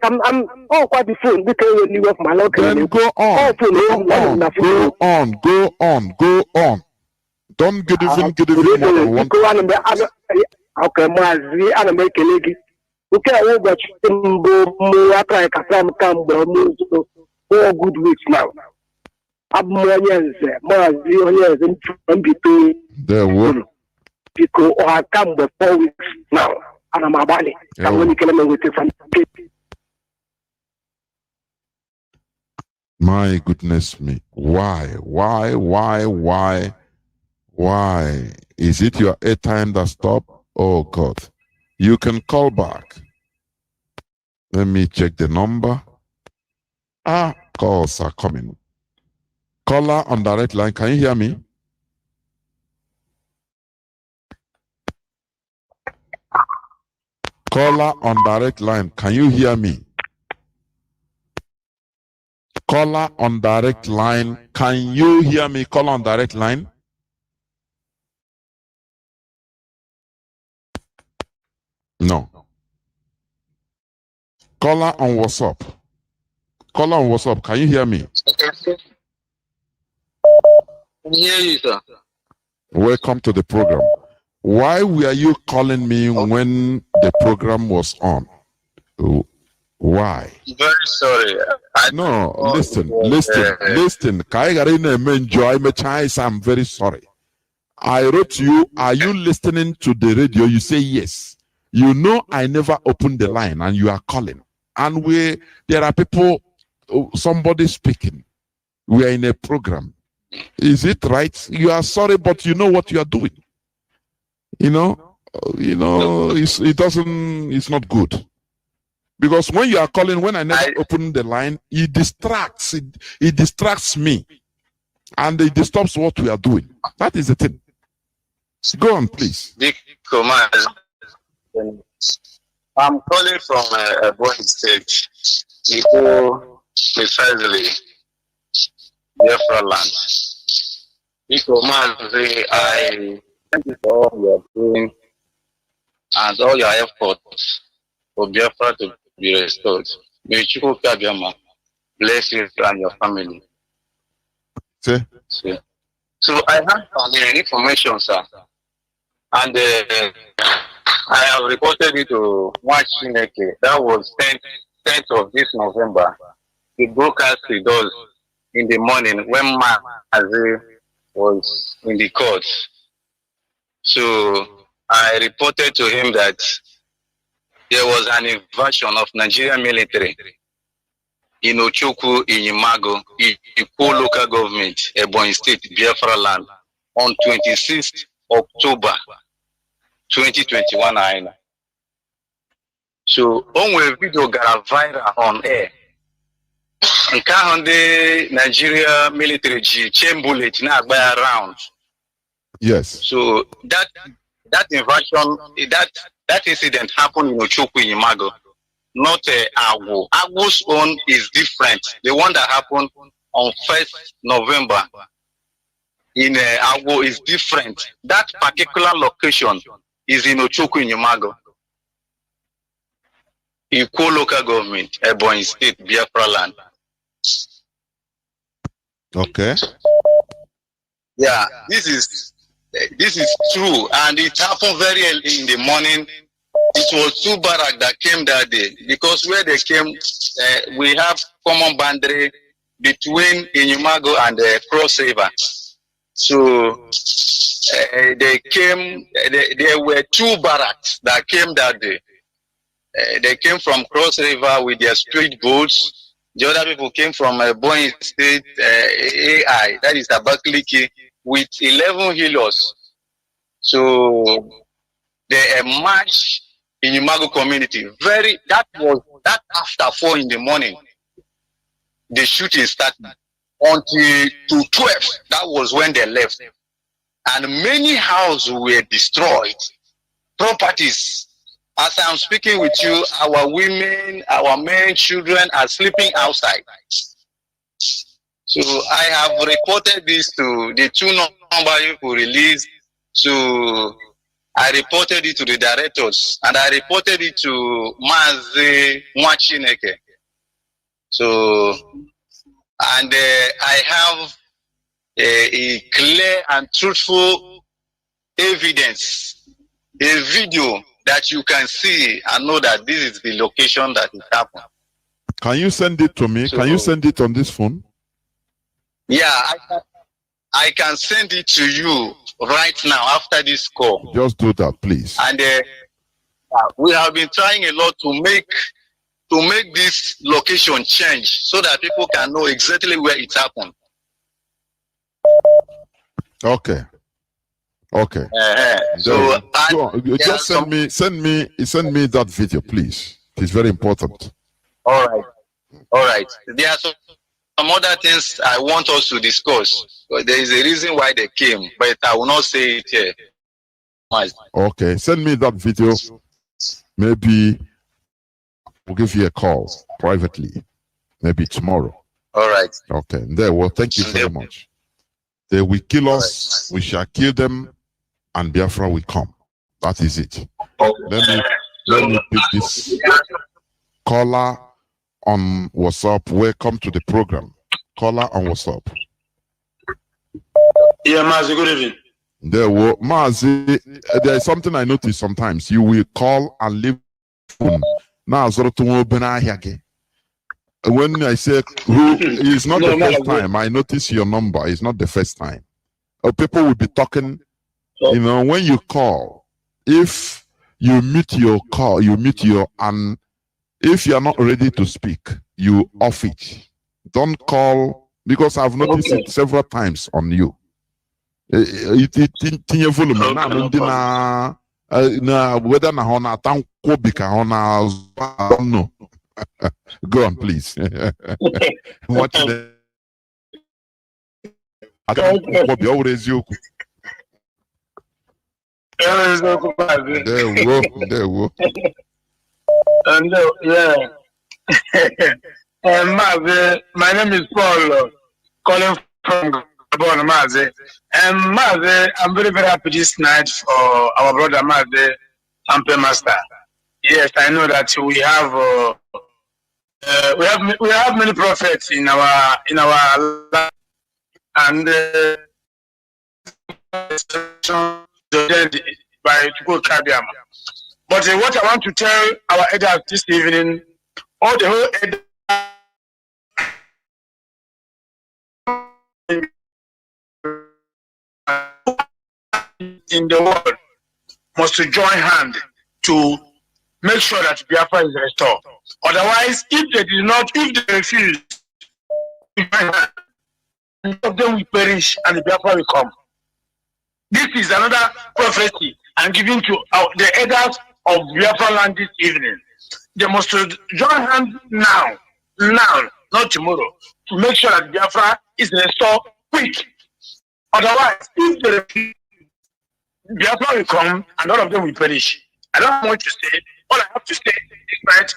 I'm all quite the phone because when you have my local. Then go on. Don't get even more than one. Okay, Mazi, I'm making it. Okay, I will go after I come 4 good weeks now. I'm more Mazi, in between. There will. Because I come 4 weeks now. And I'm a body. I'm going to kill him with it. My goodness me. Why? Is it your airtime that stopped? Oh God. You can call back. Let me check the number. Calls are coming. Caller on direct line. Can you hear me? Caller on direct line. Can you hear me? Caller on direct line. Can you hear me? Caller on direct line. No. Caller on WhatsApp. Caller on WhatsApp. Can you hear me? I hear you, sir. Welcome to the program. Why were you calling me when the program was on? Why? Very sorry. No, listen. I'm very sorry. I wrote to you, are you listening to the radio? You say yes. You know I never opened the line and you are calling. And there are people, somebody speaking. We are in a program. Is it right? You are sorry, but you know what you are doing. It's not good. Because when you are calling, when I never open the line, it distracts me. And it disturbs what we are doing. That is the thing. Go on, please. I'm calling from a boy stage. People precisely Biafra land. Mazi, I thank you for all you are doing and all your efforts for Biafra to be restored. May Chukwu Kabiyama bless you and your family. So I have some information, sir, and I have reported it to Mwachineke. That was 10th of this November. He broadcast it does in the morning when Mazi was in the court. So I reported to him that there was an invasion of Nigerian military in Ochukwu, in Imago, Ikwo local government, Ebonyi State, Biafra land, on 26th October 2021. So, onwe video got viral on air. On the Nigeria military chain bullet now by around. Yes. So that invasion, that incident happened in Ochukwu, in Imago. Not Agwo. Agwo's own is different. The one that happened on 1st November in Agwo is different. That particular location is in Ochoku in Yamago. Ikwo local government, Ebonyi State, Biafra land. Okay. Yeah, this is true, and it happened very early in the morning. It was two barracks that came that day, because where they came, we have common boundary between Inyumago and Cross River. So they came. There were two barracks that came that day. They came from Cross River with their street boats. The other people came from Ebonyi State AI, that is Abakaliki, with 11 healers. So they emerged in Imago community. That after 4 in the morning, the shooting started until to 12. That was when they left. And many houses were destroyed. Properties. As I'm speaking with you, our women, our men, children are sleeping outside. So I have reported this to the two numbers who released. So I reported it to the directors, and I reported it to Mazi Mwachineke. So, and I have a clear and truthful evidence, a video that you can see and know that this is the location that it happened. Can you send it to me? So, can you send it on this phone? Yeah, I can send it to you right now after this call. Just do that, please. And we have been trying a lot to make this location change so that people can know exactly where it happened. Okay. Okay. So just send me that video, please. It's very important. All right. All right. There are some other things I want us to discuss. There is a reason why they came, but I will not say it here. Okay. Send me that video. Maybe we'll give you a call privately. Maybe tomorrow. All right. Okay. There. Well, thank you very much. They will kill us. Right. We shall kill them. And Biafra will come. That is it. Okay. Let me pick this caller on WhatsApp. Welcome to the program. Caller on WhatsApp. Yeah, Mazi, good evening. Mazi, there is something I notice sometimes. You will call and leave phone. Now, when I say who is not the first time, I notice your number. It's not the first time. People will be talking. You know, when you call, if you mute your call, and if you are not ready to speak, you off it. Don't call, because I've noticed it several times on you. Whether I don't know. Go on, please. Watch the. There we go. And yeah. My name is Paul, calling from Gabon, Mazi. And Mazi, I'm very, very happy this night for our brother Mazi, SAMPE Master. Yes, I know that we have many prophets in our land, and by Kabiama. But what I want to tell our elders this evening, all the whole elders in the world must to join hand to make sure that Biafra is restored. Otherwise, if they refuse, none of them will perish and the Biafra will come. This is another prophecy I'm giving to the elders of Biafra land this evening. They must join hands now, not tomorrow, to make sure that Biafra is restored quick. Otherwise, if they refuse, Biafra will come and all of them will perish. I don't have much to say. All I have to say is that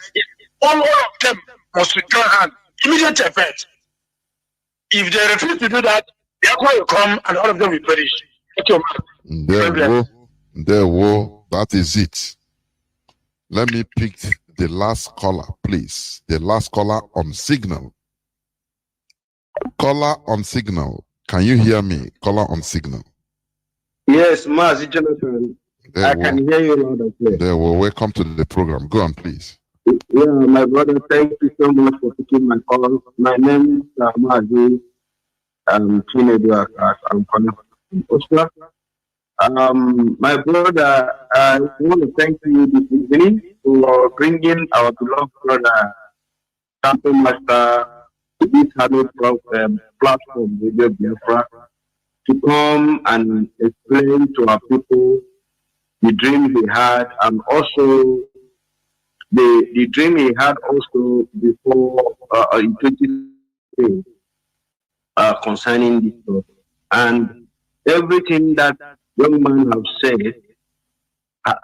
all of them must join hands. Immediate effect. If they refuse to do that, Biafra will come and all of them will perish. That is it. Let me pick the last caller, please. The last caller on signal. Caller on signal. Can you hear me? Caller on signal. Yes, Mazi Jonathan. I can hear you loud and clear. Welcome to the program. Go on, please. Yeah, my brother, thank you so much for taking my call. My name is Mazi. I'm teenager. I'm calling from Oslo. My brother, I want to thank you this evening for bringing our beloved brother, SAMPE Master, to this platform, Radio Biafra, to come and explain to our people the dream he had, and also the dream he had also before in 2010 concerning this stuff. And everything that young man have said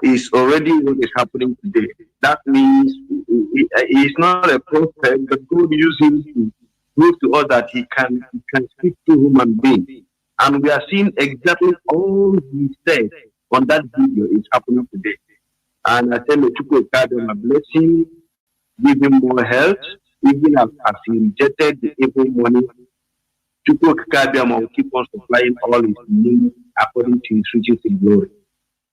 is already what is happening today. That means he is not a prophet, but God used him to prove to us that he can speak to human beings. And we are seeing exactly all he said on that video is happening today. And I tell you, QPSK, bless him, give him more health, even as he rejected the evil money. QPSK will keep on supplying all his needs according to his riches in glory.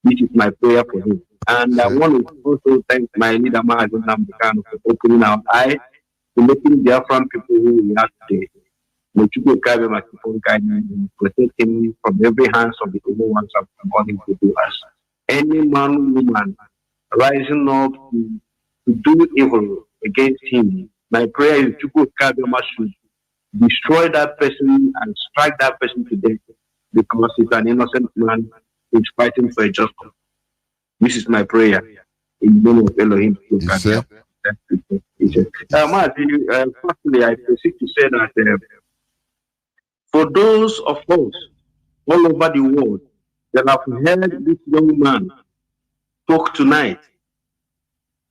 This is my prayer for him. And I want to also thank my leader, Mazi, for opening our eyes to making Biafran people who we are today. May QPSK keep on guiding him, protect him from every hands of the evil ones according to do us. Any man, woman rising up to do evil against him, my prayer is QPSK should destroy that person and strike that person to death, because he's an innocent man who's fighting for a just cause. This is my prayer in the name of Elohim. Firstly, I proceed to say that for those of us all over the world that have heard this young man talk tonight,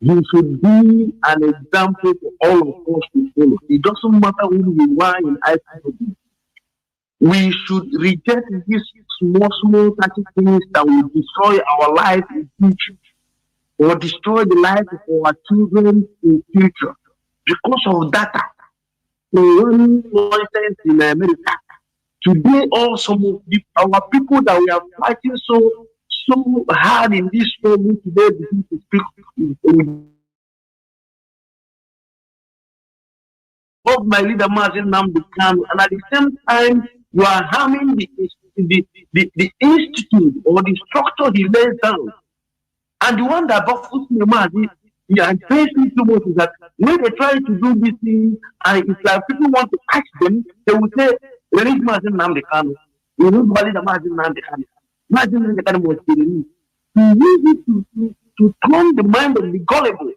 he should be an example for all of us to follow. It doesn't matter who we are in IPOB. We should reject these small touchy things that will destroy our life in future, or destroy the life of our children in future because of data. One nonsense in America. Today, also our people that we are fighting so hard in this struggle today begin to speak of my leader Mazi Nnamdi Kanu, and at the same time you are harming the institute or the structure he lays down. And the one that baffles me, Mazi, and pains me too much is that when they try to do this thing, and it's like people want to catch them, they will say, release Mazi Nnamdi Kanu. We don't valid Mazi Nnamdi Kanu. Mazi Nnamdi Kanu was released. He used it to turn the mind of the gullible.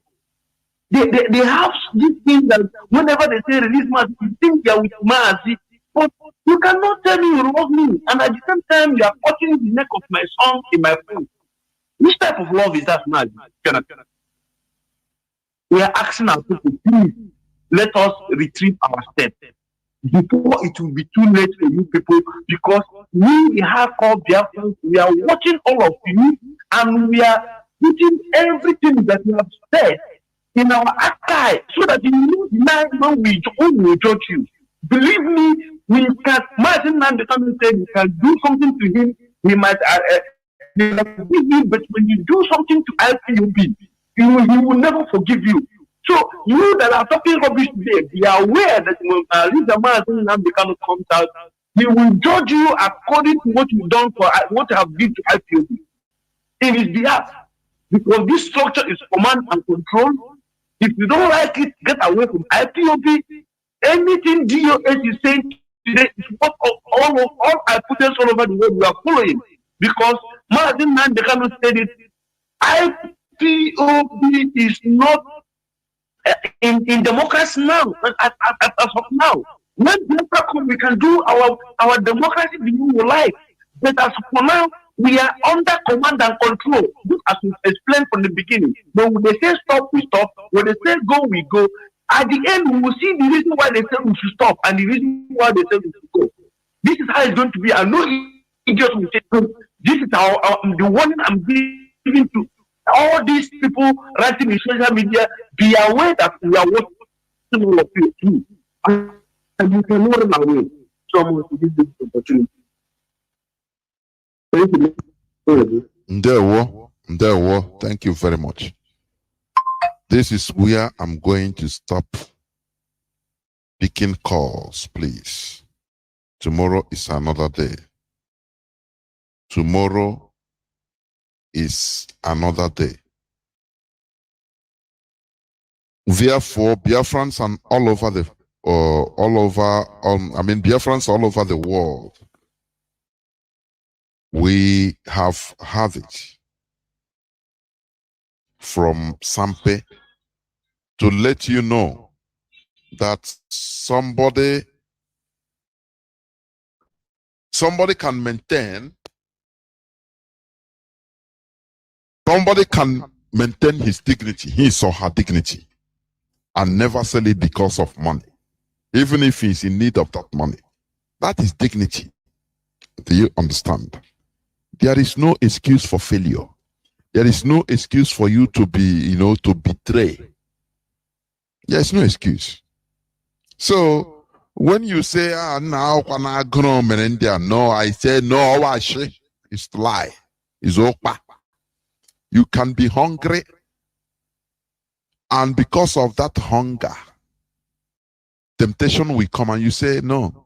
They have this thing that whenever they say release Mazi, you think they are with Mazi, but you cannot tell me you love me, and at the same time you are touching the neck of my son in my phone. Which type of love is that, Mazi? We are asking our people, please let us retrieve our steps before it will be too late for you people, because we have called Biafrans, we are watching all of you, and we are putting everything that you have said in our archive so that you know the night when we judge you. Believe me, we can. Mazi Nnamdi Kanu said we can do something to him, he might forgive you, but when you do something to IPOB, he will never forgive you. So you that are talking rubbish today, be aware that when leader Mazi Nnamdi Kanu comes out, he will judge you according to what you've done for what you have done to IPOB in his behalf. Because this structure is command and control. If you don't like it, get away from IPOB. Anything DOS is saying today is what all IPOBs all over the world we are following. Because Mazi Nnamdi Kanu said it, IPOB is not in democracy now, as of now. When Biafra come, we can do our democracy the new life. But as for now, we are under command and control, just as we explained from the beginning. But when they say stop, we stop. When they say go, we go. At the end, we will see the reason why they say we should stop and the reason why they say we should go. This is how it's going to be. I know idiots will say, this is the warning I'm giving to all these people writing in social media. Be aware that we are watching all of you too. And you can run away. Someone to give this opportunity. Thank you. Ndewo. Thank you very much. This is where I'm going to stop picking calls, please. Tomorrow is another day. Tomorrow is another day. Therefore, Biafrans and Biafrans all over the world, we have had it from SAMPE to let you know that somebody can maintain his dignity, his or her dignity, and never sell it because of money, even if he's in need of that money. That is dignity. Do you understand? There is no excuse for failure. There is no excuse for you to be, to betray. There's no excuse. So when you say, now no, I say no, it's lie. It's opa. You can be hungry, and because of that hunger, temptation will come and you say no.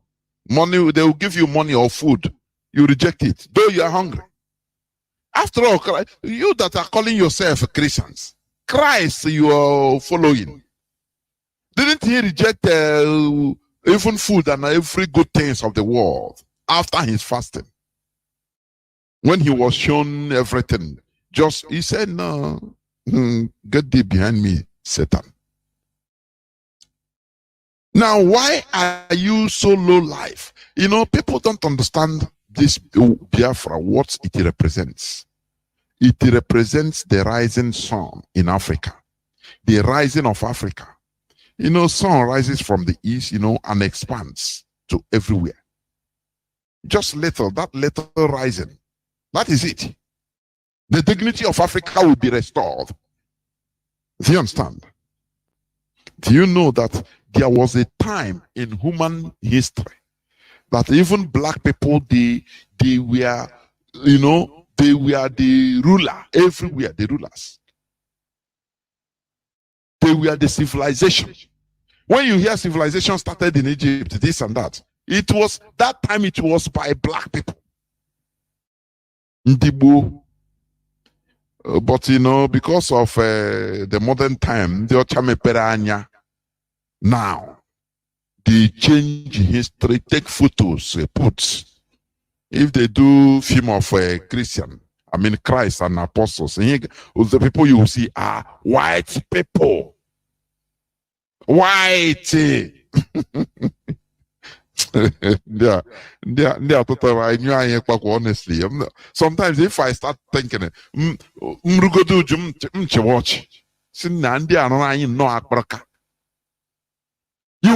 Money, they will give you money or food. You reject it, though you are hungry. After all, you that are calling yourself Christians, Christ you are following, didn't he reject even food and every good things of the world after his fasting? When he was shown everything, he said, no, get thee behind me, Satan. Now, why are you so low life? People don't understand this Biafra, what it represents. It represents the rising sun in Africa, the rising of Africa. Sun rises from the east, and expands to everywhere. Just that little rising. That is it. The dignity of Africa will be restored. Do you understand? Do you know that there was a time in human history that even black people, they were, they were the ruler everywhere, the rulers. They were the civilization. When you hear civilization started in Egypt, this and that, that time it was by black people. Ndibu. But because of the modern time, now they change history, take photos, put. If they do film of Christian, Christ and apostles, and the people you will see are white people. White. Honestly, sometimes if I start thinking, you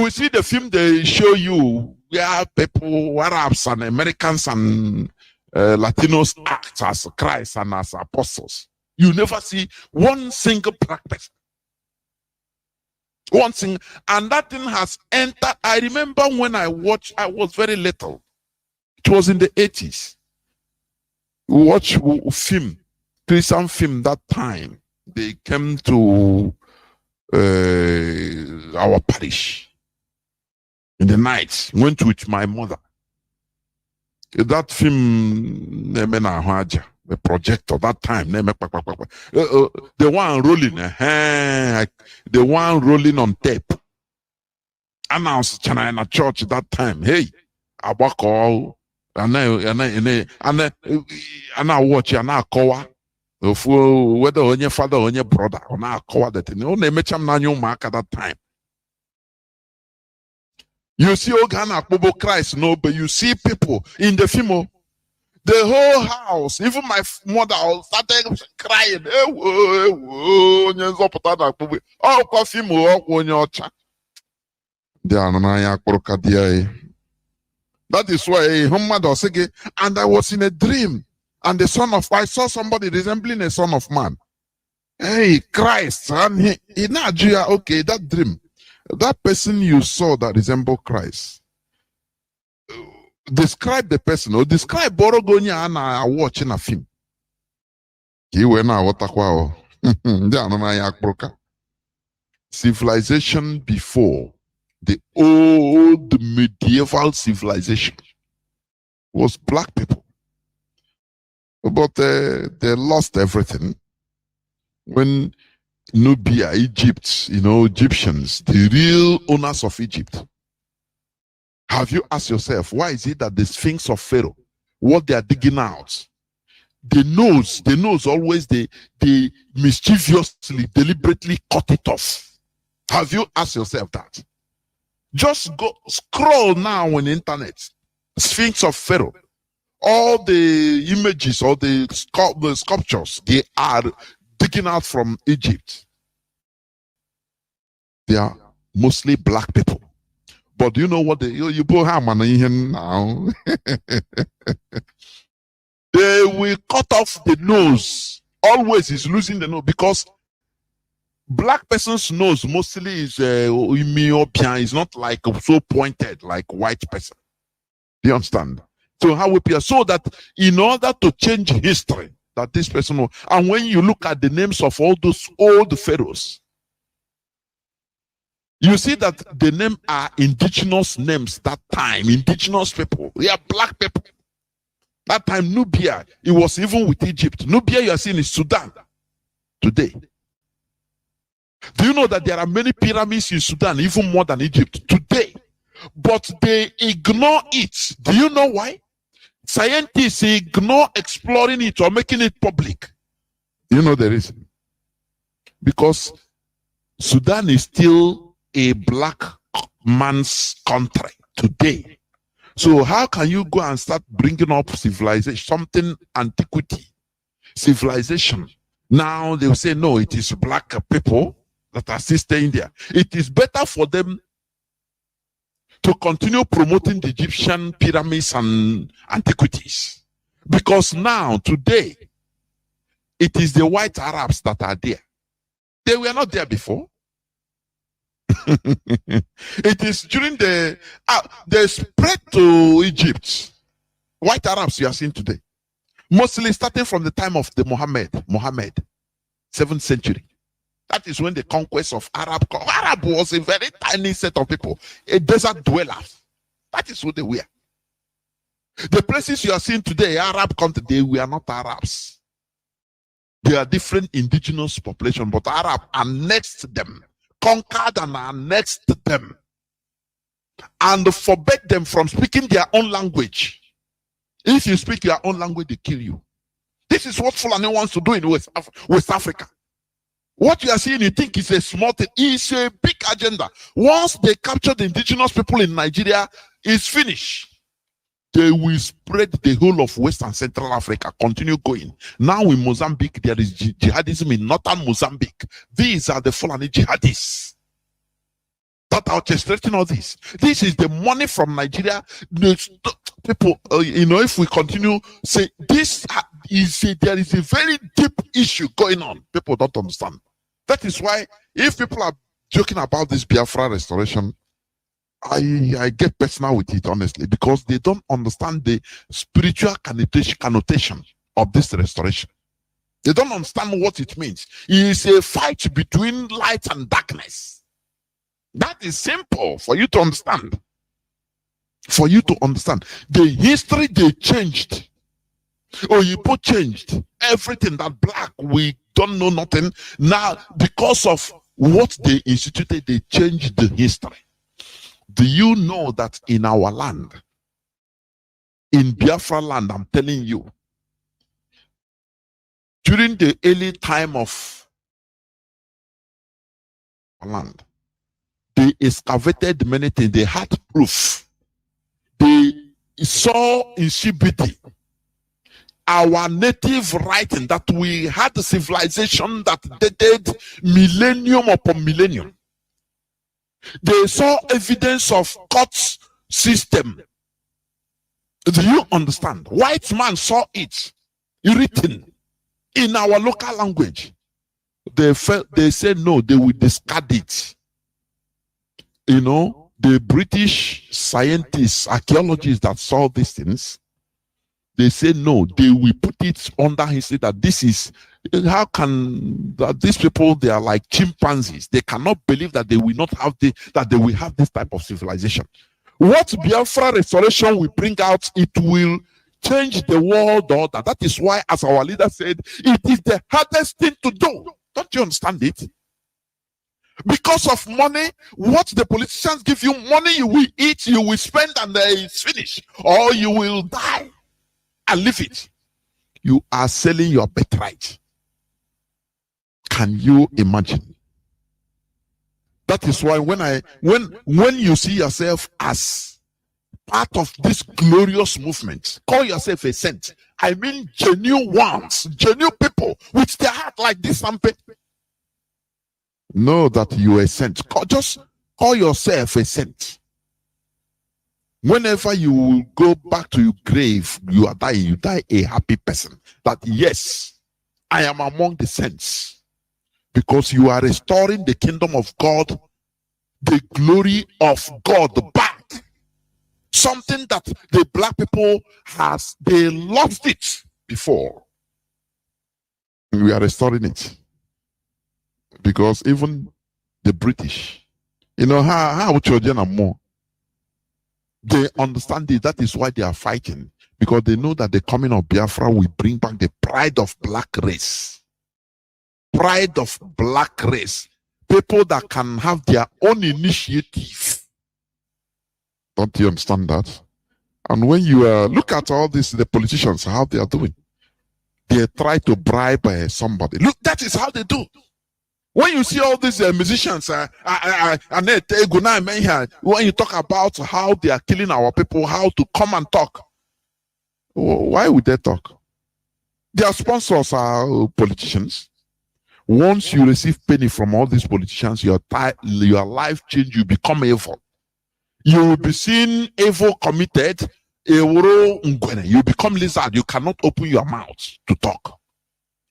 will see the film they show you where people, Arabs and Americans and Latinos act as Christ and as apostles. You never see one single black person. One thing, and that thing has entered. I remember when I watched, I was very little. It was in the 80s. We watched film, Christian film that time. They came to our parish in the night. Went with my mother. That film, the projector that time, the one rolling, the one rolling on tape. Announced China church that time. Hey, I walk all, and I watch and I call whether on your father or your brother, or now call that thing. Only make them na mark at that time. You see Ogana Bobo Christ, no, but you see people in the film. The whole house, even my mother started crying. That is why and I was in a dream, and I saw somebody resembling a son of man. Hey, Christ, and he Nigeria, okay, that dream, that person you saw that resembled Christ. Describe the person, or describe Borogonia and I watching a film. He went out civilization before the old medieval civilization was black people, but they lost everything when Nubia, Egypt, Egyptians, the real owners of Egypt. Have you asked yourself, why is it that the Sphinx of Pharaoh, what they are digging out, they knows always they mischievously, deliberately cut it off? Have you asked yourself that? Just go scroll now on the internet, Sphinx of Pharaoh. All the images or the sculptures, they are digging out from Egypt. They are mostly black people. But do you know what you put Haman in now? They will cut off the nose. Always is losing the nose, because black person's nose mostly is myopia, is not like so pointed like white person. Do you understand? So how we appear, so that in order to change history, that this person will, and when you look at the names of all those old pharaohs, you see that the name are indigenous names that time, indigenous people. We are black people. That time, Nubia, it was even with Egypt. Nubia, you are seeing, is Sudan today. Do you know that there are many pyramids in Sudan, even more than Egypt today? But they ignore it. Do you know why? Scientists ignore exploring it or making it public. You know the reason? Because Sudan is still a black man's country today. So how can you go and start bringing up civilization, something antiquity, civilization? Now they will say, no, it is black people that are still staying there. It is better for them to continue promoting the Egyptian pyramids and antiquities. Because now, today, it is the white Arabs that are there. They were not there before. It is during the spread to Egypt. White Arabs you are seeing today. Mostly starting from the time of the Muhammad, 7th century. That is when the conquest of Arab was a very tiny set of people, a desert dwellers. That is what they were. The places you are seeing today, Arab country, they were not Arabs. They are different indigenous population, but Arab annexed them, conquered and annexed them, and forbade them from speaking their own language. If you speak your own language, they kill you. This is what Fulani wants to do in West Africa. What you are seeing, you think is a small thing. It's a big agenda. Once they capture the indigenous people in Nigeria, it's finished. They will spread the whole of West and Central Africa, continue going. Now in Mozambique, there is jihadism in northern Mozambique. These are the Fulani jihadists that are orchestrating all this. This is the money from Nigeria. People, if we continue, say this there is a very deep issue going on. People don't understand. That is why, if people are joking about this Biafra restoration, I get personal with it, honestly, because they don't understand the spiritual connotation of this restoration. They don't understand what it means. It is a fight between light and darkness. That is simple for you to understand. For you to understand. The history they changed. Oyibo changed everything. That black, we don't know nothing. Now, because of what they instituted, they changed the history. Do you know that in our land, in Biafra land, I'm telling you, during the early time of our land, they excavated many things. They had proof. They saw in CBD our native writing that we had a civilization that dated millennium upon millennium. They saw evidence of court system. Do you understand? White man saw it written in our local language. They said no, they will discard it. You know, the British scientists, archaeologists that saw these things, they say no, they will put it under history that this is, how can that these people, they are like chimpanzees. They cannot believe that they will not have that they will have this type of civilization. What Biafra restoration will bring out, it will change the world order. That is why, as our leader said, it is the hardest thing to do. Don't you understand it? Because of money, what the politicians give you, money you will eat, you will spend, and it's finished. Or you will die and leave it. You are selling your birthright. Can you imagine? That is why when you see yourself as part of this glorious movement, call yourself a saint. I mean genuine ones, genuine people with their heart like this SAMPE. Know that you are a saint. Just call yourself a saint. Whenever you go back to your grave, you are dying, you die a happy person. That yes, I am among the saints. Because you are restoring the kingdom of God, the glory of God back. Something that the black people they lost it before. We are restoring it. Because even the British, you know, how children are more. They understand it. That is why they are fighting. Because they know that the coming of Biafra will bring back the pride of black race. Pride of black race. People that can have their own initiative. Don't you understand that? And when you look at all this, the politicians, how they are doing. They try to bribe somebody. Look, that is how they do. When you see all these musicians, when you talk about how they are killing our people, how to come and talk, why would they talk? Their sponsors are politicians. Once you receive penny from all these politicians, your life change, you become evil. You will be seen evil committed, you become lizard, you cannot open your mouth to talk.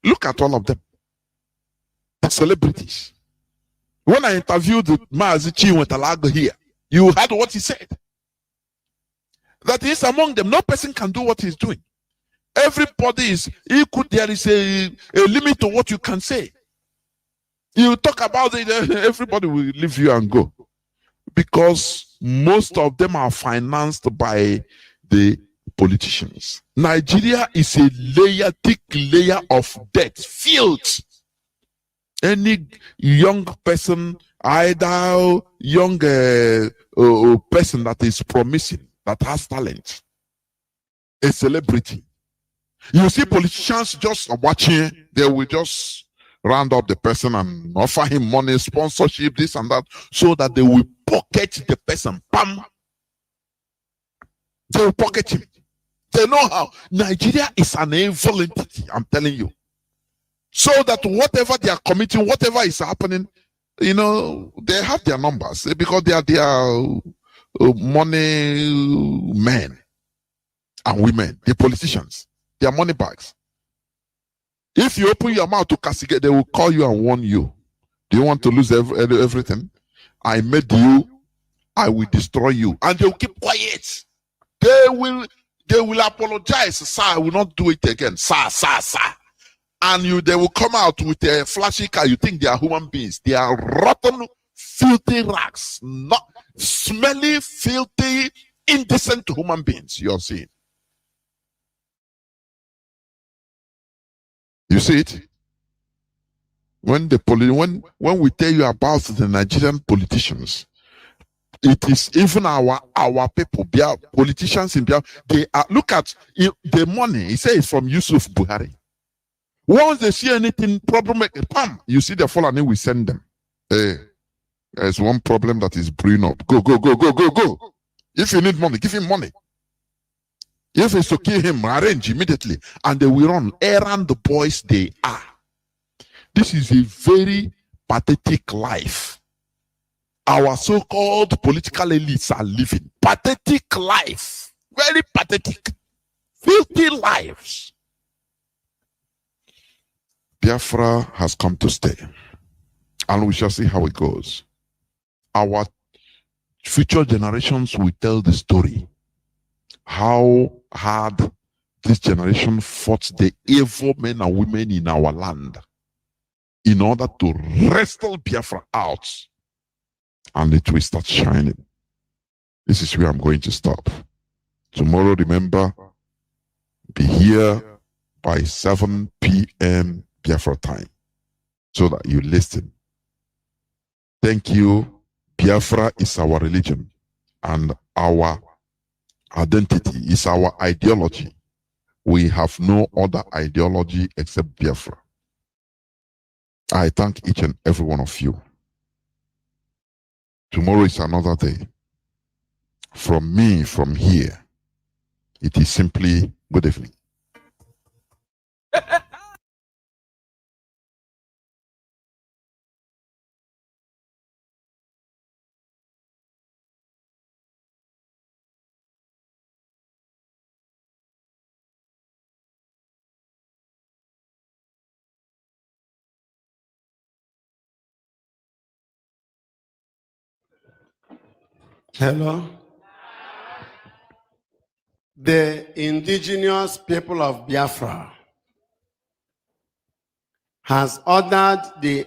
Look at all of them. The celebrities. When I interviewed Mazi here, you heard what he said. That is among them. No person can do what he's doing. Everybody is equal. There is a limit to what you can say. You talk about it, everybody will leave you and go. Because most of them are financed by the politicians. Nigeria is a thick layer of debt, filth. Any young person, either young person that is promising, that has talent, a celebrity. You see politicians just watching, they will just round up the person and offer him money, sponsorship, this and that, so that they will pocket the person. Bam! They will pocket him. They know how. Nigeria is an evil entity, I'm telling you. So that whatever they are committing, whatever is happening, you know, they have their numbers because they are their money men and women, the politicians, their money bags. If you open your mouth to castigate, they will call you and warn you. Do you want to lose everything? I made you, I will destroy you. And they will keep quiet. They will apologize. Sir, I will not do it again. Sir. And they will come out with a flashy car. You think they are human beings. They are rotten, filthy rags. Not smelly, filthy, indecent human beings. You're seeing. You see it? When we tell you about the Nigerian politicians, it is even our people, politicians in Biafra. They are, look at the money. He says from Yusuf Buhari. Once they see anything problem, bam, you see the Fulani, we send them. Hey, there's one problem that is brewing up. Go. If you need money, give him money. If it's to kill him, arrange immediately. And they will run errand the boys they are. This is a very pathetic life. our so-called political elites are living pathetic life, very pathetic, filthy lives. Biafra has come to stay, and we shall see how it goes. Our future generations will tell the story, how hard this generation fought the evil men and women in our land in order to wrestle Biafra out, and it will start shining. This is where I'm going to stop. Tomorrow, remember, be here by 7 p.m. Biafra time so that you listen. Thank you. Biafra is our religion, and our identity is our ideology. We have no other ideology except Biafra. I thank each and every one of you. Tomorrow is another day. From me, from here, it is simply good evening. Hello. The indigenous people of Biafra has ordered the